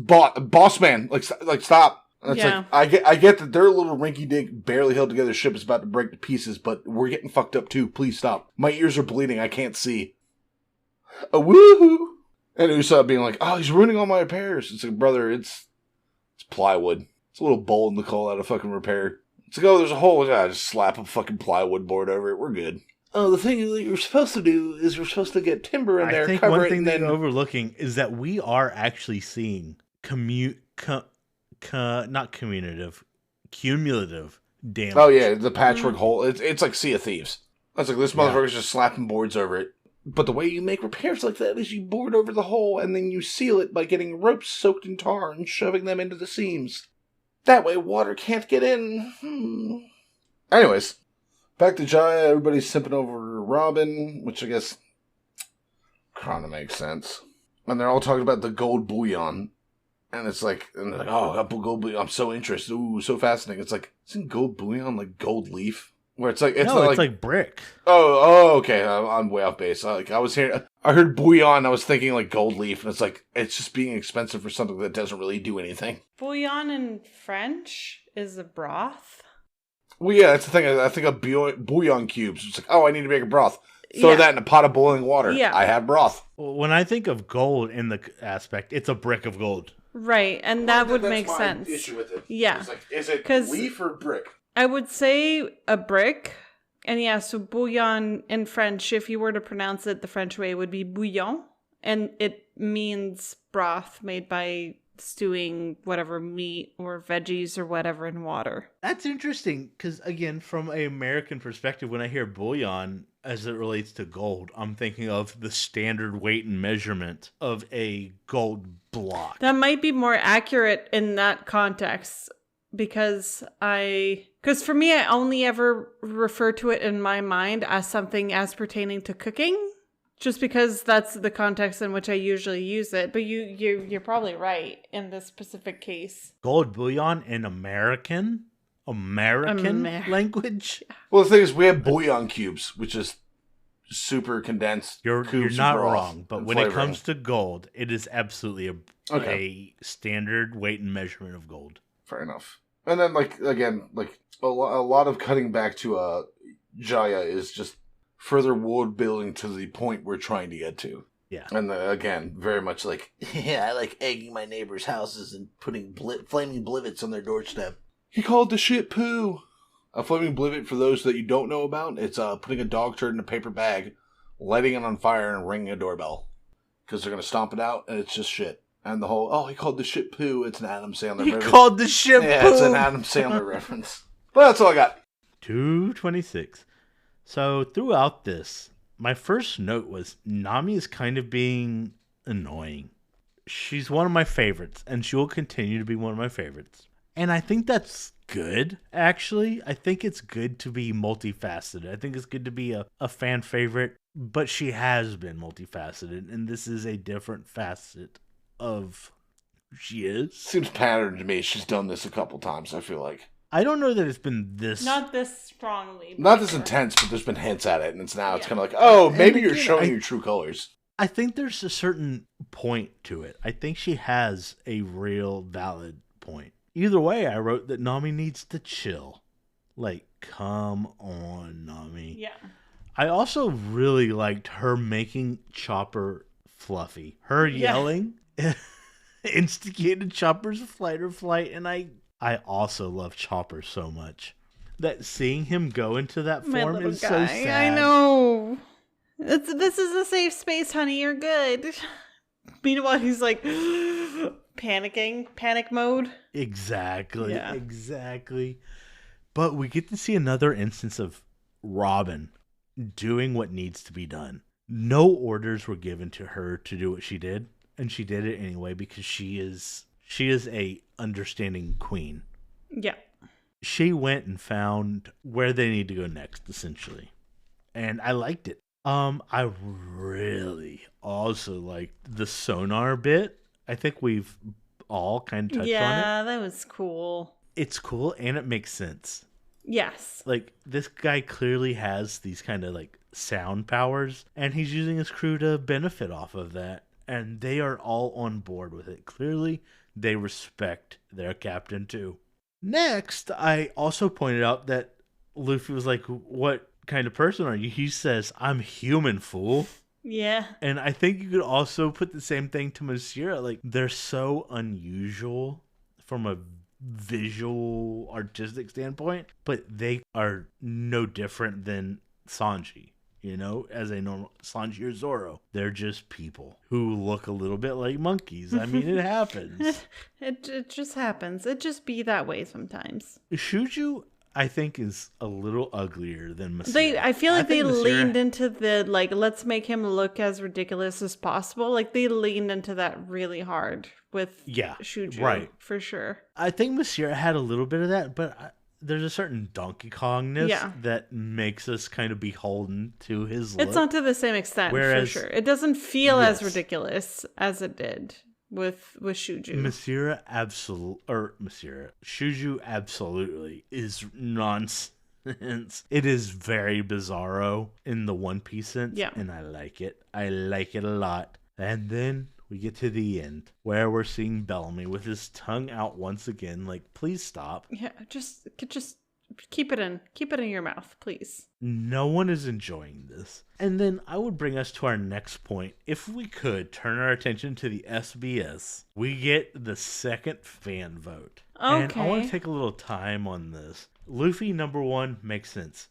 C: man, like stop. And it's like I get that their little rinky dink, barely held together ship is about to break to pieces, but we're getting fucked up too. Please stop. My ears are bleeding. I can't see. A woohoo! And Usopp being like, oh, he's ruining all my repairs. It's like, brother, it's plywood. It's a little bowl in the call out of fucking repair. It's like, oh, there's a hole. Yeah, just slap a fucking plywood board over it. We're good. Oh, the thing that you're supposed to do is you're supposed to get timber in there,
A: I think
C: cover
A: one
C: it,
A: thing
C: and
A: that
C: then...
A: you're overlooking is that we are actually seeing not cumulative damage.
C: Oh, yeah, the patchwork hole. It's like Sea of Thieves. That's like, this motherfucker's just slapping boards over it. But the way you make repairs like that is you board over the hole, and then you seal it by getting ropes soaked in tar and shoving them into the seams. That way water can't get in. Anyways, back to Jaya. Everybody's simping over Robin, which I guess kind of makes sense. And they're all talking about the gold bullion. And it's like, and they're like, oh, I got gold bullion. I'm so interested. Ooh, so fascinating. It's like, isn't gold bullion like gold leaf? Where it's like, it's like
A: brick.
C: Oh, okay. I'm way off base. I heard bouillon. I was thinking like gold leaf, and it's like it's just being expensive for something that doesn't really do anything.
B: Bouillon in French is a broth.
C: Well, yeah, that's the thing. I think of bouillon cubes. It's like, oh, I need to make a broth. Throw that in a pot of boiling water. Yeah, I have broth.
A: When I think of gold in the aspect, it's a brick of gold.
B: Right, and that would make sense.
C: Issue with it.
B: Yeah,
C: it's like, is it leaf or brick?
B: I would say a brick. And yeah, so bouillon in French, if you were to pronounce it the French way, would be bouillon. And it means broth made by stewing whatever meat or veggies or whatever in water.
A: That's interesting because, again, from an American perspective, when I hear bouillon as it relates to gold, I'm thinking of the standard weight and measurement of a gold block.
B: That might be more accurate in that context. Because for me, I only ever refer to it in my mind as something as pertaining to cooking, just because that's the context in which I usually use it. But you're probably right in this specific case.
A: Gold bullion in American language.
C: Well, the thing is, we have bouillon cubes, which is super condensed.
A: You're not wrong, but when it comes to gold, it is absolutely a standard weight and measurement of gold.
C: Fair enough. And then, a lot of cutting back to Jaya is just further world building to the point we're trying to get to.
A: Yeah.
C: And again, very much like, yeah, I like egging my neighbors' houses and putting flaming blivets on their doorstep. He called the shit poo. A flaming blivet, for those that you don't know about, it's putting a dog turd in a paper bag, lighting it on fire, and ringing a doorbell. Because they're going to stomp it out, and it's just shit. And the whole, he called the shit poo, it's an Adam Sandler reference.
A: He called the shit poo!
C: Yeah, it's an Adam Sandler reference. But that's all I got.
A: 226. So, throughout this, my first note was, Nami is kind of being annoying. She's one of my favorites, and she will continue to be one of my favorites. And I think that's good, actually. I think it's good to be multifaceted. I think it's good to be a fan favorite, but she has been multifaceted, and this is a different facet of she is.
C: Seems patterned to me. She's done this a couple times, I feel like.
A: I don't know that it's been this...
B: Not this strongly.
C: Not this intense, but there's been hints at it, and it's kind of like, oh, maybe you're showing your true colors.
A: I think there's a certain point to it. I think she has a real valid point. Either way, I wrote that Nami needs to chill. Like, come on, Nami.
B: Yeah.
A: I also really liked her making Chopper fluffy. Her yelling instigated Chopper's fight or flight, and I also love Chopper so much. That seeing him go into that form is so sad.
B: I know. This is a safe space, honey. You're good. Meanwhile, he's like panicking, panic mode.
A: Exactly. But we get to see another instance of Robin doing what needs to be done. No orders were given to her to do what she did, and she did it anyway because she is a understanding queen.
B: Yeah.
A: She went and found where they need to go next, essentially. And I liked it. I really also liked the sonar bit. I think we've all kind of touched on it.
B: Yeah, that was cool.
A: It's cool and it makes sense.
B: Yes.
A: Like, this guy clearly has these kind of like sound powers, and he's using his crew to benefit off of that. And they are all on board with it. Clearly, they respect their captain too. Next, I also pointed out that Luffy was like, what kind of person are you? He says, I'm human, fool.
B: Yeah.
A: And I think you could also put the same thing to Monsieur. Like, they're so unusual from a visual artistic standpoint, but they are no different than Sanji. You know, as a normal Sanji or Zoro, they're just people who look a little bit like monkeys. I mean, it happens.
B: It just happens. It just be that way sometimes.
A: Shuju, I think, is a little uglier than Masira.
B: I feel like they
A: Masira-
B: leaned into the, like, let's make him look as ridiculous as possible. Like, they leaned into that really hard with Shuju.
A: Right.
B: For sure.
A: I think Masira had a little bit of that, but there's a certain Donkey Kongness that makes us kind of beholden to his look.
B: It's not to the same extent, for sure. It doesn't feel as ridiculous as it did with Shuju. Shuju
A: absolutely is nonsense. It is very bizarro in the One Piece sense, and I like it. I like it a lot. And then we get to the end, where we're seeing Bellamy with his tongue out once again, like, please stop.
B: Yeah, just keep it in your mouth, please.
A: No one is enjoying this. And then I would bring us to our next point. If we could turn our attention to the SBS, we get the second fan vote.
B: Okay.
A: And I want to take a little time on this. Luffy number 1 makes sense.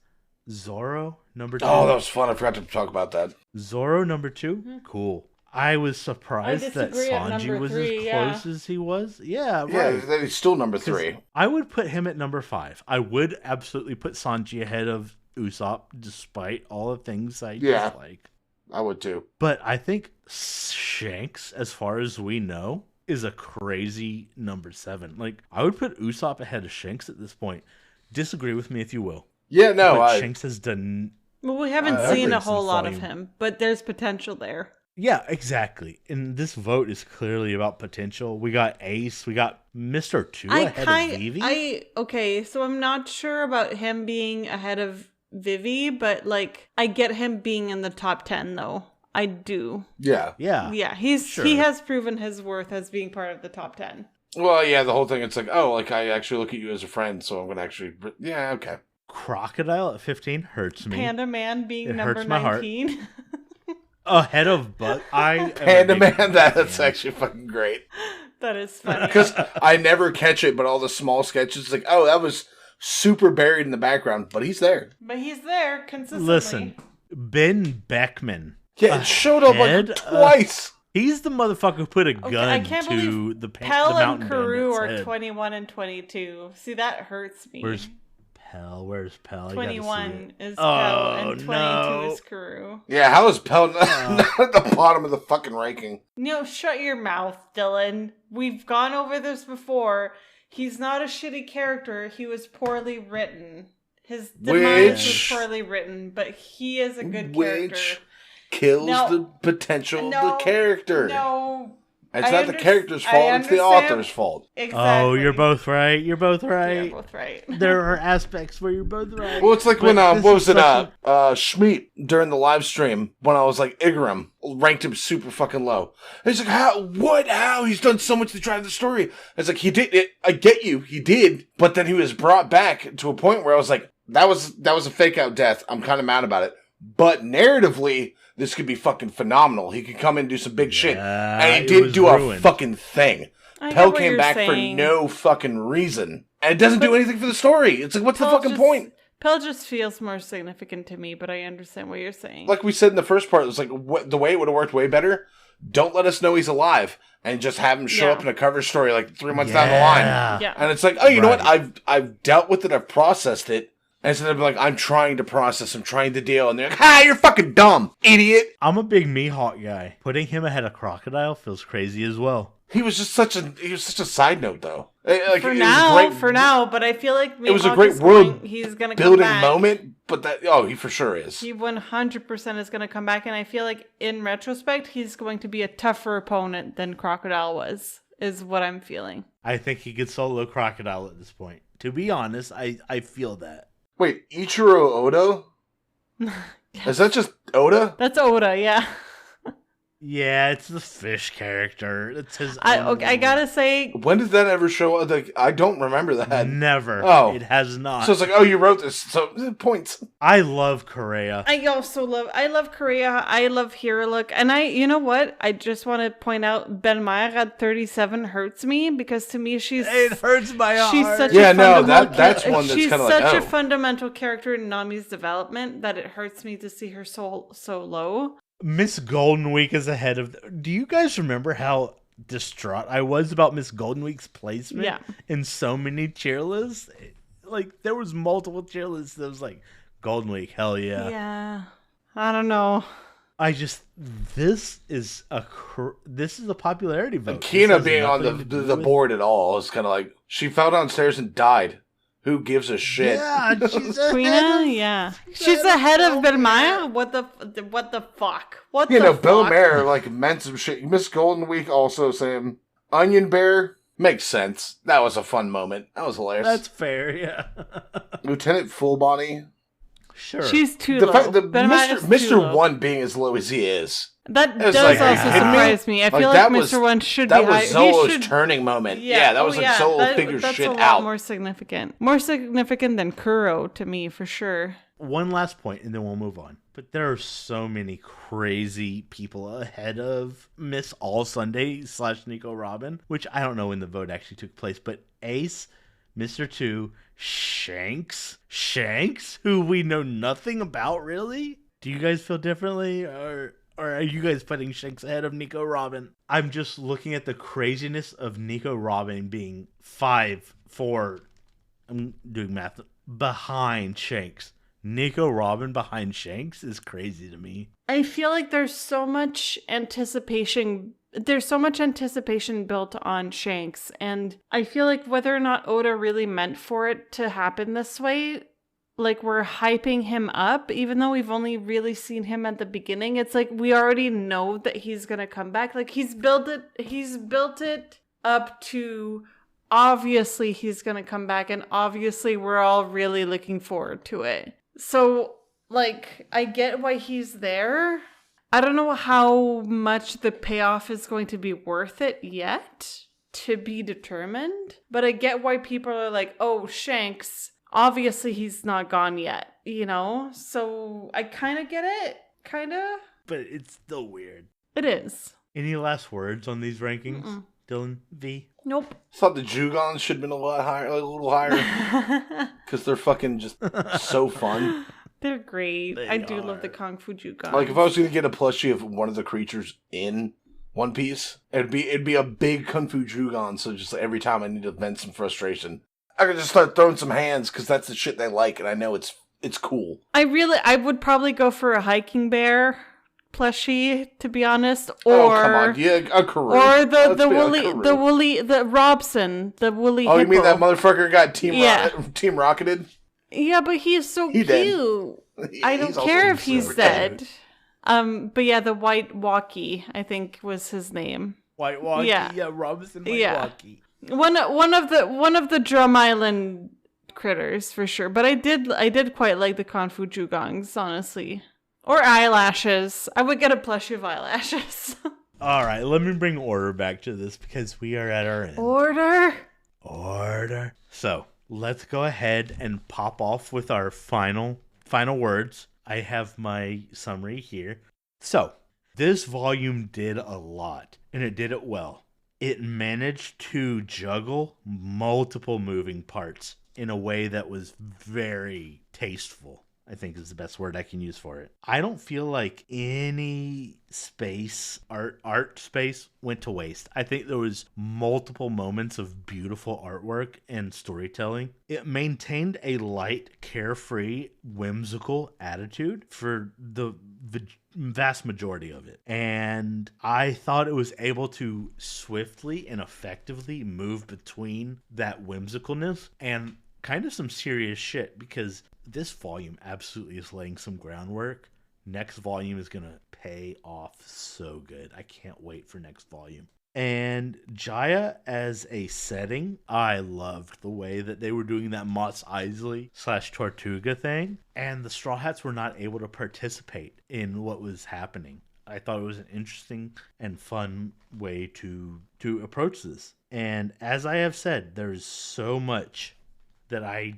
A: Zoro number 2.
C: Oh, that was fun. I forgot to talk about that.
A: Zoro number 2, cool. I was surprised that Sanji was as close as he was. Yeah, right.
C: Yeah, that he's still number 3.
A: I would put him at number 5. I would absolutely put Sanji ahead of Usopp, despite all the things I dislike.
C: I would too.
A: But I think Shanks, as far as we know, is a crazy number 7. Like, I would put Usopp ahead of Shanks at this point. Disagree with me if you will.
C: Yeah, no.
A: But Shanks has done...
B: Well, we haven't seen a whole lot of him, but there's potential there.
A: Yeah, exactly. And this vote is clearly about potential. We got Ace. We got Mr. 2 ahead of Vivi.
B: Okay, so I'm not sure about him being ahead of Vivi, but, like, I get him being in the top 10, though. I do.
C: Yeah.
A: Yeah.
B: Yeah, he has proven his worth as being part of the top 10.
C: Well, yeah, the whole thing, it's like, oh, like, I actually look at you as a friend, so I'm going to actually... Yeah, okay.
A: Crocodile at 15 hurts me.
B: Panda Man being number 19.
A: Ahead of Buck.
C: Panda Man, that's actually fucking great.
B: That is funny.
C: Because I never catch it, but all the small sketches, like, oh, that was super buried in the background, but he's there.
B: But he's there consistently.
A: Listen, Ben Beckman.
C: Yeah, it showed up like twice.
A: He's the motherfucker who put a gun to the
B: Pell
A: the
B: and Karoo are 21 and 22. See, that hurts me.
A: Where's Pell? Where's Pell?
B: 21 is Pell and 22 is Karoo.
C: Yeah, how is Pell not at the bottom of the fucking ranking?
B: No, shut your mouth, Dylan. We've gone over this before. He's not a shitty character. He was poorly written. His demise was poorly written, but he is a good character.
C: Which kills the potential of the character.
B: No.
C: It's not the character's fault, it's the author's fault.
B: Exactly.
A: Oh, you're both right. You're both right.
B: You're both right.
A: There are aspects where you're both right.
C: Well, it's like when, Schmeat, during the live stream, when I was like, Igaram, ranked him super fucking low. He's like, how? He's done so much to drive the story. It's like, he did it. I get you, he did. But then he was brought back to a point where I was like, that was a fake out death. I'm kind of mad about it. But narratively, this could be fucking phenomenal. He could come in and do some big shit. And he did do a fucking thing. Pell came back for no fucking reason. And it doesn't do anything for the story. It's like, what's the fucking point?
B: Pell just feels more significant to me, but I understand what you're saying.
C: Like we said in the first part, it was like, the way it would have worked way better, don't let us know he's alive. And just have him show up in a cover story like 3 months down the line.
B: Yeah.
C: And it's like, oh, you know what? I've dealt with it. I've processed it. And instead of like, I'm trying to process, I'm trying to deal, and they're like, you're fucking dumb, idiot.
A: I'm a big Mihawk guy. Putting him ahead of Crocodile feels crazy as well.
C: He was such a side note though. Like,
B: for now, but I feel like Mihawk
C: it was a great
B: he's gonna
C: building
B: come back.
C: Moment, but he for sure is.
B: He 100% is gonna come back, and I feel like in retrospect, he's going to be a tougher opponent than Crocodile was. Is what I'm feeling.
A: I think he could solo Crocodile at this point. To be honest, I feel that.
C: Wait, Ichiro Oda? Is that just Oda?
B: That's Oda, yeah.
A: Yeah, it's the fish character. It's his
B: I gotta say,
C: When did that ever show up? Like, I don't remember that.
A: Never.
C: Oh.
A: It has not.
C: So it's like, oh, you wrote this. So, points.
A: I love Correa.
B: I love Korea. I love Hero Look. And you know what? I just want to point out Belmire at 37 hurts me because to me
A: It hurts my heart.
B: she's such
C: Yeah,
B: a
C: no,
B: fundamental
C: that's one that's
B: she's
C: kind of like,
B: such
C: oh.
B: a fundamental character in Nami's development that it hurts me to see her so low.
A: Miss Golden Week is ahead of... Do you guys remember how distraught I was about Miss Golden Week's placement in so many tier lists? Like, there was multiple tier lists that was like, Golden Week, hell yeah.
B: Yeah. I don't know.
A: This is a popularity vote.
C: Kina being on the board at all is kind of like, she fell downstairs and died. Who gives a shit?
A: Yeah, she's
B: Queena, yeah. She's ahead of Belmire? What the fuck? What the fuck?
C: Belmire, like, meant some shit. Miss Golden Week also saying, Onion Bear, makes sense. That was a fun moment. That was hilarious.
A: That's fair, yeah.
C: Lieutenant Fullbody.
A: Sure.
B: She's too low.
C: Mr. One being as low as he is.
B: That does
C: like,
B: also surprise me. I feel like Mr. One should be higher.
C: That was Zolo's turning moment. Yeah, that was like Zolo figures shit out.
B: That's a lot more significant. More significant than Kuro to me, for sure.
A: One last point, and then we'll move on. But there are so many crazy people ahead of Miss All Sunday / Nico Robin, which I don't know when the vote actually took place, but Ace, Mr. 2, Shanks, who we know nothing about, really? Do you guys feel differently, or are you guys putting Shanks ahead of Nico Robin? I'm just looking at the craziness of Nico Robin being 5-4, I'm doing math, behind Shanks. Nico Robin behind Shanks is crazy to me.
B: I feel like there's so much anticipation built on Shanks, and I feel like whether or not Oda really meant for it to happen this way, like, we're hyping him up, even though we've only really seen him at the beginning. It's like we already know that he's gonna come back. Like, he's built it up to obviously he's gonna come back, and obviously we're all really looking forward to it. So, like, I get why he's there. I don't know how much the payoff is going to be worth it yet, to be determined. But I get why people are like, oh, Shanks, obviously he's not gone yet, you know? So I kind of get it. Kind of.
A: But it's still weird.
B: It is.
A: Any last words on these rankings, Dylan V?
B: Nope.
C: I thought the Jugons should have been a little higher. Because they're fucking just so fun.
B: They're great. I do love the Kung Fu Jugons.
C: Like, if I was going to get a plushie of one of the creatures in One Piece, it'd be a big Kung Fu Jugon, so just every time I need to vent some frustration, I could just start throwing some hands, because that's the shit they like, and I know it's cool.
B: I would probably go for a hiking bear plushie, to be honest, or
C: come on, yeah, a Karoo.
B: Or the Robson, the woolly hippo.
C: You mean that motherfucker got team rocketed?
B: Yeah, but he's so cute. I don't care if he's dead. But yeah, the White Walkie, I think, was his name.
A: White Walkie, yeah, Robinson White Walkie.
B: One of the Drum Island critters for sure. But I did quite like the Kung Fu Jugongs, honestly. Or eyelashes. I would get a plushie of eyelashes.
A: All right, let me bring order back to this because we are at our end. Order. So let's go ahead and pop off with our final words. I have my summary here. So this volume did a lot, and it did it well. It managed to juggle multiple moving parts in a way that was very tasteful, I think is the best word I can use for it. I don't feel like any art space went to waste. I think there was multiple moments of beautiful artwork and storytelling. It maintained a light, carefree, whimsical attitude for the vast majority of it. And I thought it was able to swiftly and effectively move between that whimsicalness and kind of some serious shit, because this volume absolutely is laying some groundwork. Next volume is going to pay off so good. I can't wait for next volume. And Jaya as a setting, I loved the way that they were doing that Mos Eisley / Tortuga thing. And the Straw Hats were not able to participate in what was happening. I thought it was an interesting and fun way to approach this. And as I have said, there's so much that I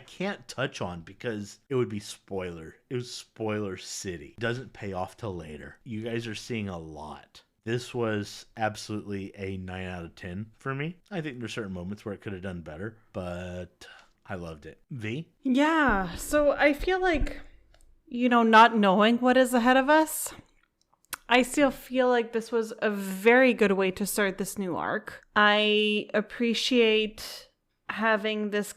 A: can't touch on because it would be spoiler. It was spoiler city. It doesn't pay off till later. You guys are seeing a lot. This was absolutely a 9 out of 10 for me. I think there's certain moments where it could have done better, but I loved it. V?
B: Yeah, so I feel like, not knowing what is ahead of us, I still feel like this was a very good way to start this new arc. I appreciate having this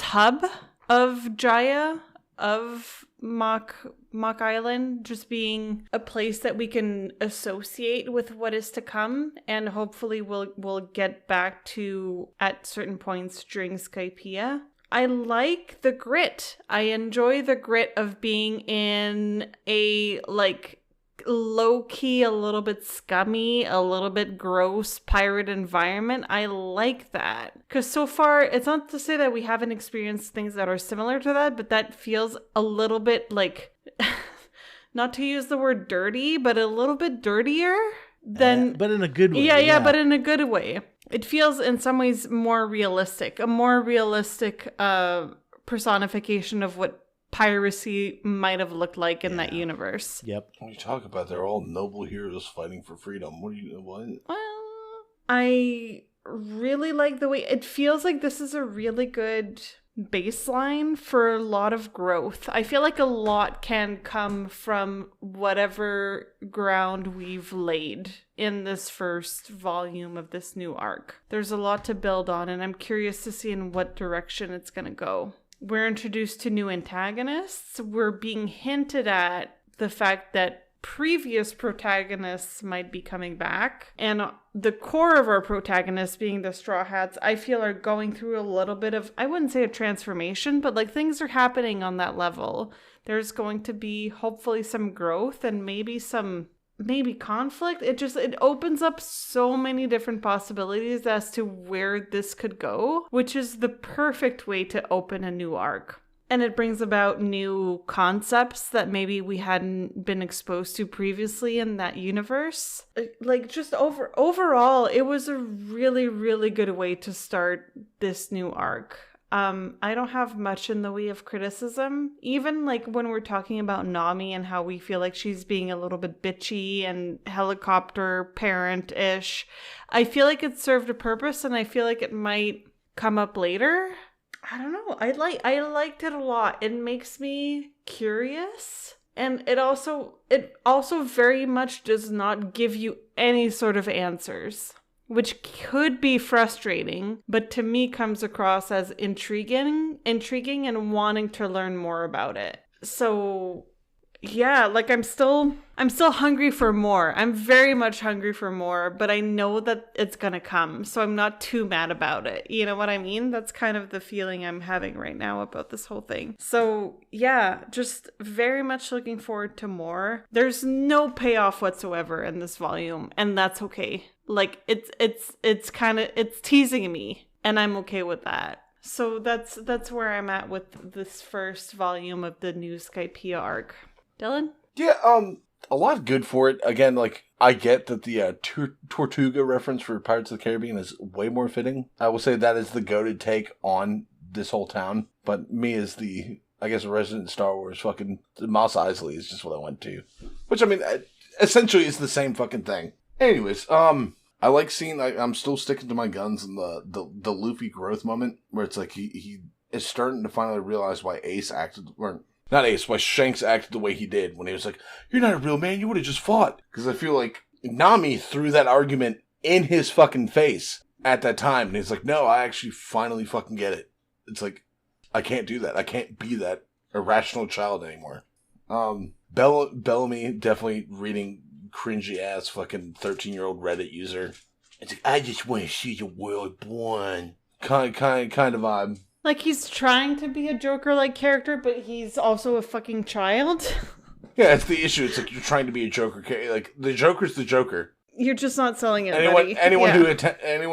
B: hub of Jaya, of Mach Island, just being a place that we can associate with what is to come, and hopefully we'll get back to at certain points during Skypiea. I like the grit. I enjoy the grit of being in a low-key, a little bit scummy, a little bit gross pirate environment. I like that. Because so far, it's not to say that we haven't experienced things that are similar to that, but that feels a little bit not to use the word dirty, but a little bit dirtier than...
A: but in a good way.
B: Yeah, but in a good way. It feels in some ways more realistic. A more realistic personification of what piracy might have looked like in that universe.
A: Yep.
C: What are you talking about? They're all noble heroes fighting for freedom. What?
B: Well, I really like the way it feels like this is a really good baseline for a lot of growth. I feel like a lot can come from whatever ground we've laid in this first volume of this new arc. There's a lot to build on, and I'm curious to see in what direction it's going to go. We're introduced to new antagonists. We're being hinted at the fact that previous protagonists might be coming back. And the core of our protagonists, being the Straw Hats, I feel are going through a little bit of, I wouldn't say a transformation, but things are happening on that level. There's going to be hopefully some growth and maybe conflict. It opens up so many different possibilities as to where this could go, which is the perfect way to open a new arc. And it brings about new concepts that maybe we hadn't been exposed to previously in that universe. Overall, it was a really, really good way to start this new arc. I don't have much in the way of criticism. Even when we're talking about Nami and how we feel like she's being a little bit bitchy and helicopter parent-ish, I feel like it served a purpose, and I feel like it might come up later. I don't know. I liked it a lot. It makes me curious. And it also very much does not give you any sort of answers, which could be frustrating, but to me comes across as intriguing and wanting to learn more about it. So yeah, I'm still hungry for more. I'm very much hungry for more, but I know that it's gonna come, so I'm not too mad about it. You know what I mean? That's kind of the feeling I'm having right now about this whole thing. So yeah, just very much looking forward to more. There's no payoff whatsoever in this volume, and that's okay. It's teasing me, and I'm okay with that. So that's where I'm at with this first volume of the new Skypiea arc. Dylan?
C: Yeah, a lot good for it. Again, I get that the Tortuga reference for Pirates of the Caribbean is way more fitting. I will say that is the goated take on this whole town. But me as the, I guess, resident Star Wars fucking Mos Eisley is just what I went to. Which, I mean, essentially is the same fucking thing. Anyways, I like seeing, I'm still sticking to my guns in the Luffy growth moment, where it's he is starting to finally realize why why Shanks acted the way he did when he was like, "You're not a real man, you would have just fought." Because I feel like Nami threw that argument in his fucking face at that time, and he's like, "No, I actually finally fucking get it." It's I can't do that. I can't be that irrational child anymore. Bellamy definitely reading cringy ass fucking 13-year-old Reddit user. It's I just want to see the world born. Kind of vibe.
B: He's trying to be a Joker-like character, but he's also a fucking child.
C: Yeah, that's the issue. It's you're trying to be a Joker character. The Joker's the Joker.
B: You're just not selling it, buddy.
C: Anyone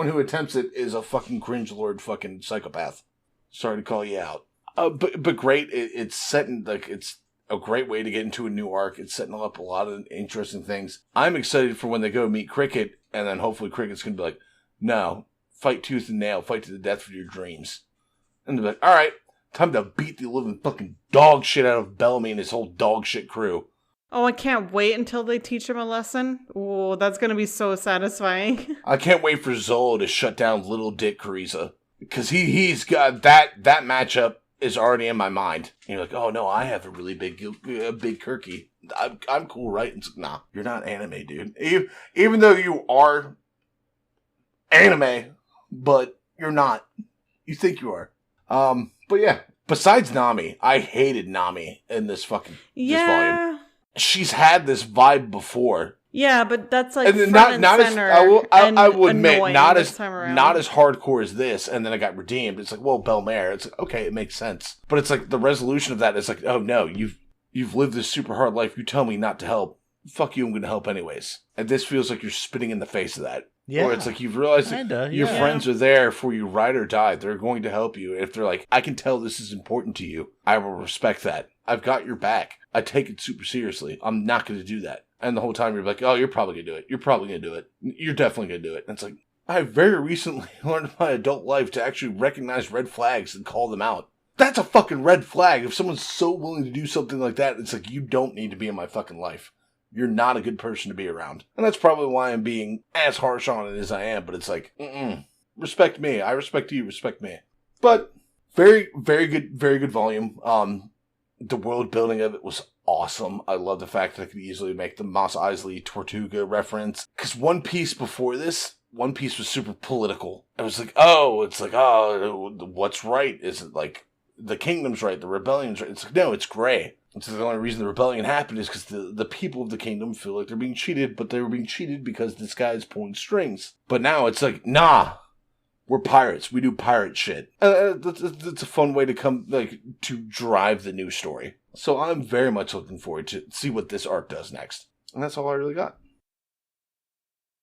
C: who attempts it is a fucking cringe lord fucking psychopath. Sorry to call you out. But great. It's set in, it's a great way to get into a new arc. It's setting up a lot of interesting things. I'm excited for when they go meet Cricket, and then hopefully Cricket's going to be like, no, fight tooth and nail, fight to the death for your dreams. And they'll be like, all right, time to beat the living fucking dog shit out of Bellamy and his whole dog shit crew.
B: Oh, I can't wait until they teach him a lesson. Oh, that's going to be so satisfying.
C: I can't wait for Zolo to shut down Little Dick Carissa. Because he's got that matchup is already in my mind. And you're like, oh no, I have a really big Kirky. I'm cool, right? And it's like, nah, you're not anime, dude. Even though you are anime, but you're not. You think you are. But yeah, besides Nami, I hated Nami in this volume. She's had this vibe before.
B: Yeah, but that's like
C: and
B: front
C: not
B: and center.
C: I will admit, not as
B: hardcore
C: hardcore as this. And then I got redeemed. It's like, well, Belmare. It's like, okay, it makes sense. But it's like the resolution of that is like, oh no, you've lived this super hard life. You tell me not to help. Fuck you, I'm going to help anyways. And this feels like you're spitting in the face of that.
A: Yeah.
C: Or it's like you've realized that your friends are there for you, ride or die. They're going to help you. If they're like, I can tell this is important to you, I will respect that. I've got your back. I take it super seriously. I'm not going to do that. And the whole time you're like, oh, you're probably going to do it. You're probably going to do it. You're definitely going to do it. And it's like, I very recently learned in my adult life to actually recognize red flags and call them out. That's a fucking red flag. If someone's so willing to do something like that, it's like, you don't need to be in my fucking life. You're not a good person to be around. And that's probably why I'm being as harsh on it as I am. But it's like, respect me. I respect you. Respect me. But very, very good volume. The world building of it was awesome. I love the fact that I could easily make the Mos Eisley Tortuga reference. Because One Piece before this, One Piece was super political. It was like, what's right? Is it like the kingdom's right, the rebellion's right? It's like, no, it's gray. It's the only reason the rebellion happened is because the people of the kingdom feel like they're being cheated, but they were being cheated because this guy's pulling strings. But now it's like, nah, we're pirates. We do pirate shit. That's a fun way to to drive the new story. So I'm very much looking forward to see what this arc does next. And that's all I really got.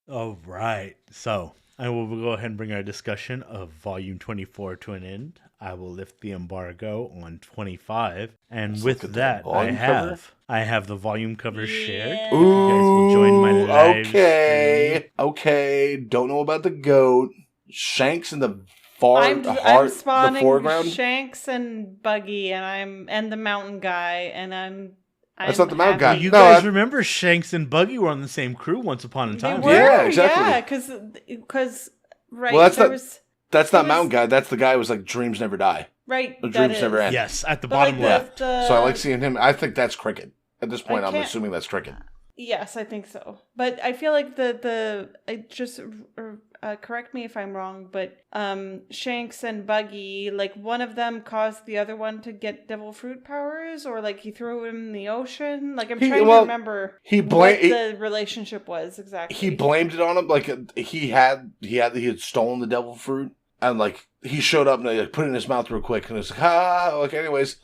A: All right. So I will go ahead and bring our discussion of Volume 24 to an end. I will lift the embargo on 25. And with that, I have the volume cover shared.
C: Ooh,
A: you guys will join my live
C: stream. Okay. Don't know about the goat. Shanks in the
B: I'm spawning
C: the foreground.
B: Shanks and Buggy, and the mountain guy, and I'm
C: that's not the mountain guy.
A: You guys remember Shanks and Buggy were on the same crew once upon a time.
C: Yeah, exactly.
B: Yeah, because right.
C: Well, that's not mountain guy. That's the guy who was like, dreams never die.
B: Right.
C: The dreams never end.
A: Yes, at the bottom left.
C: So I like seeing him. I think that's Cricket. At this point, I'm assuming that's Cricket.
B: Yes, I think so. But I feel like correct me if I'm wrong, but Shanks and Buggy, like one of them caused the other one to get devil fruit powers, or like he threw him in the ocean. Like I'm trying to remember what the relationship was exactly.
C: He blamed it on him, like he had stolen the devil fruit, and like he showed up and they put it in his mouth real quick, and it's like anyways.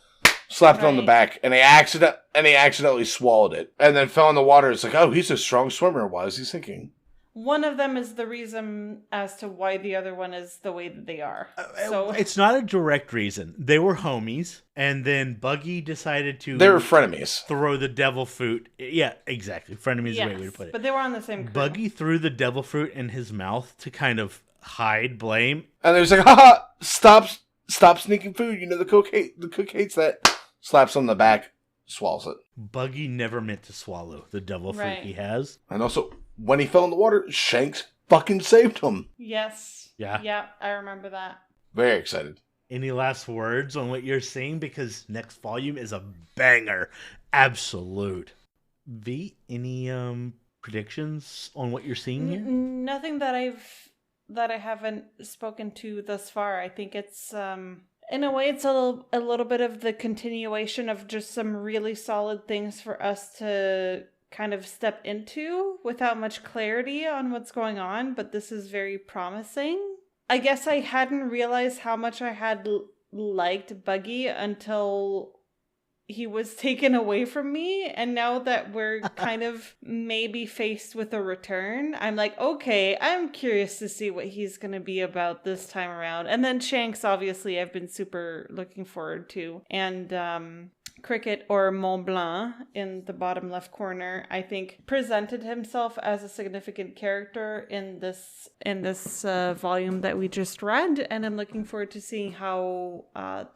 C: Slapped it on the back, and he accidentally swallowed it, and then fell in the water. It's like, oh, he's a strong swimmer. Why is he sinking?
B: One of them is the reason as to why the other one is the way that they are. So
A: it's not a direct reason. They were homies, and then Buggy decided to...
C: They were frenemies.
A: Throw the devil fruit. Yeah, exactly. Frenemies is the right way to put it.
B: But they were on the same crew.
A: Buggy threw the devil fruit in his mouth to kind of hide blame.
C: And they was like, haha, stop sneaking food. You know, the cook hates that. Slaps on the back, swallows it.
A: Buggy never meant to swallow the devil fruit he has.
C: And also, when he fell in the water, Shanks fucking saved him.
B: Yes.
A: Yeah.
B: Yeah, I remember that.
C: Very excited.
A: Any last words on what you're seeing? Because next volume is a banger. Absolute. V, any predictions on what you're seeing here?
B: Nothing that I haven't spoken to thus far. I think it's... in a way, it's a little bit of the continuation of just some really solid things for us to kind of step into without much clarity on what's going on, but this is very promising. I guess I hadn't realized how much I had liked Buggy until he was taken away from me, and now that we're kind of maybe faced with a return, I'm like, okay, I'm curious to see what he's going to be about this time around. And then Shanks, obviously, I've been super looking forward to. And Cricket, or Mont Blanc in the bottom left corner, I think presented himself as a significant character in this volume that we just read, and I'm looking forward to seeing how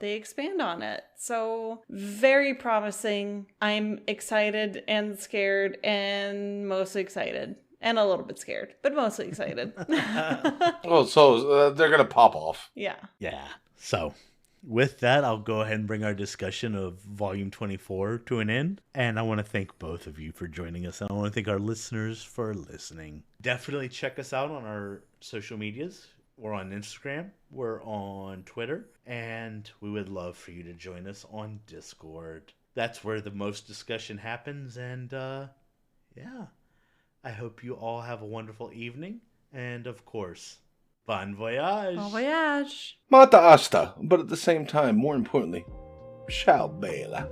B: they expand on it. So very promising. I'm excited and scared and mostly excited. And a little bit scared, but mostly excited.
C: Well, so they're going to pop off.
B: Yeah.
A: Yeah. So, with that, I'll go ahead and bring our discussion of Volume 24 to an end. And I want to thank both of you for joining us. And I want to thank our listeners for listening. Definitely check us out on our social medias. We're on Instagram. We're on Twitter. And we would love for you to join us on Discord. That's where the most discussion happens. And, yeah. I hope you all have a wonderful evening. And, of course, bon voyage.
B: Bon voyage.
C: Mata hasta, but at the same time, more importantly, ciao bella.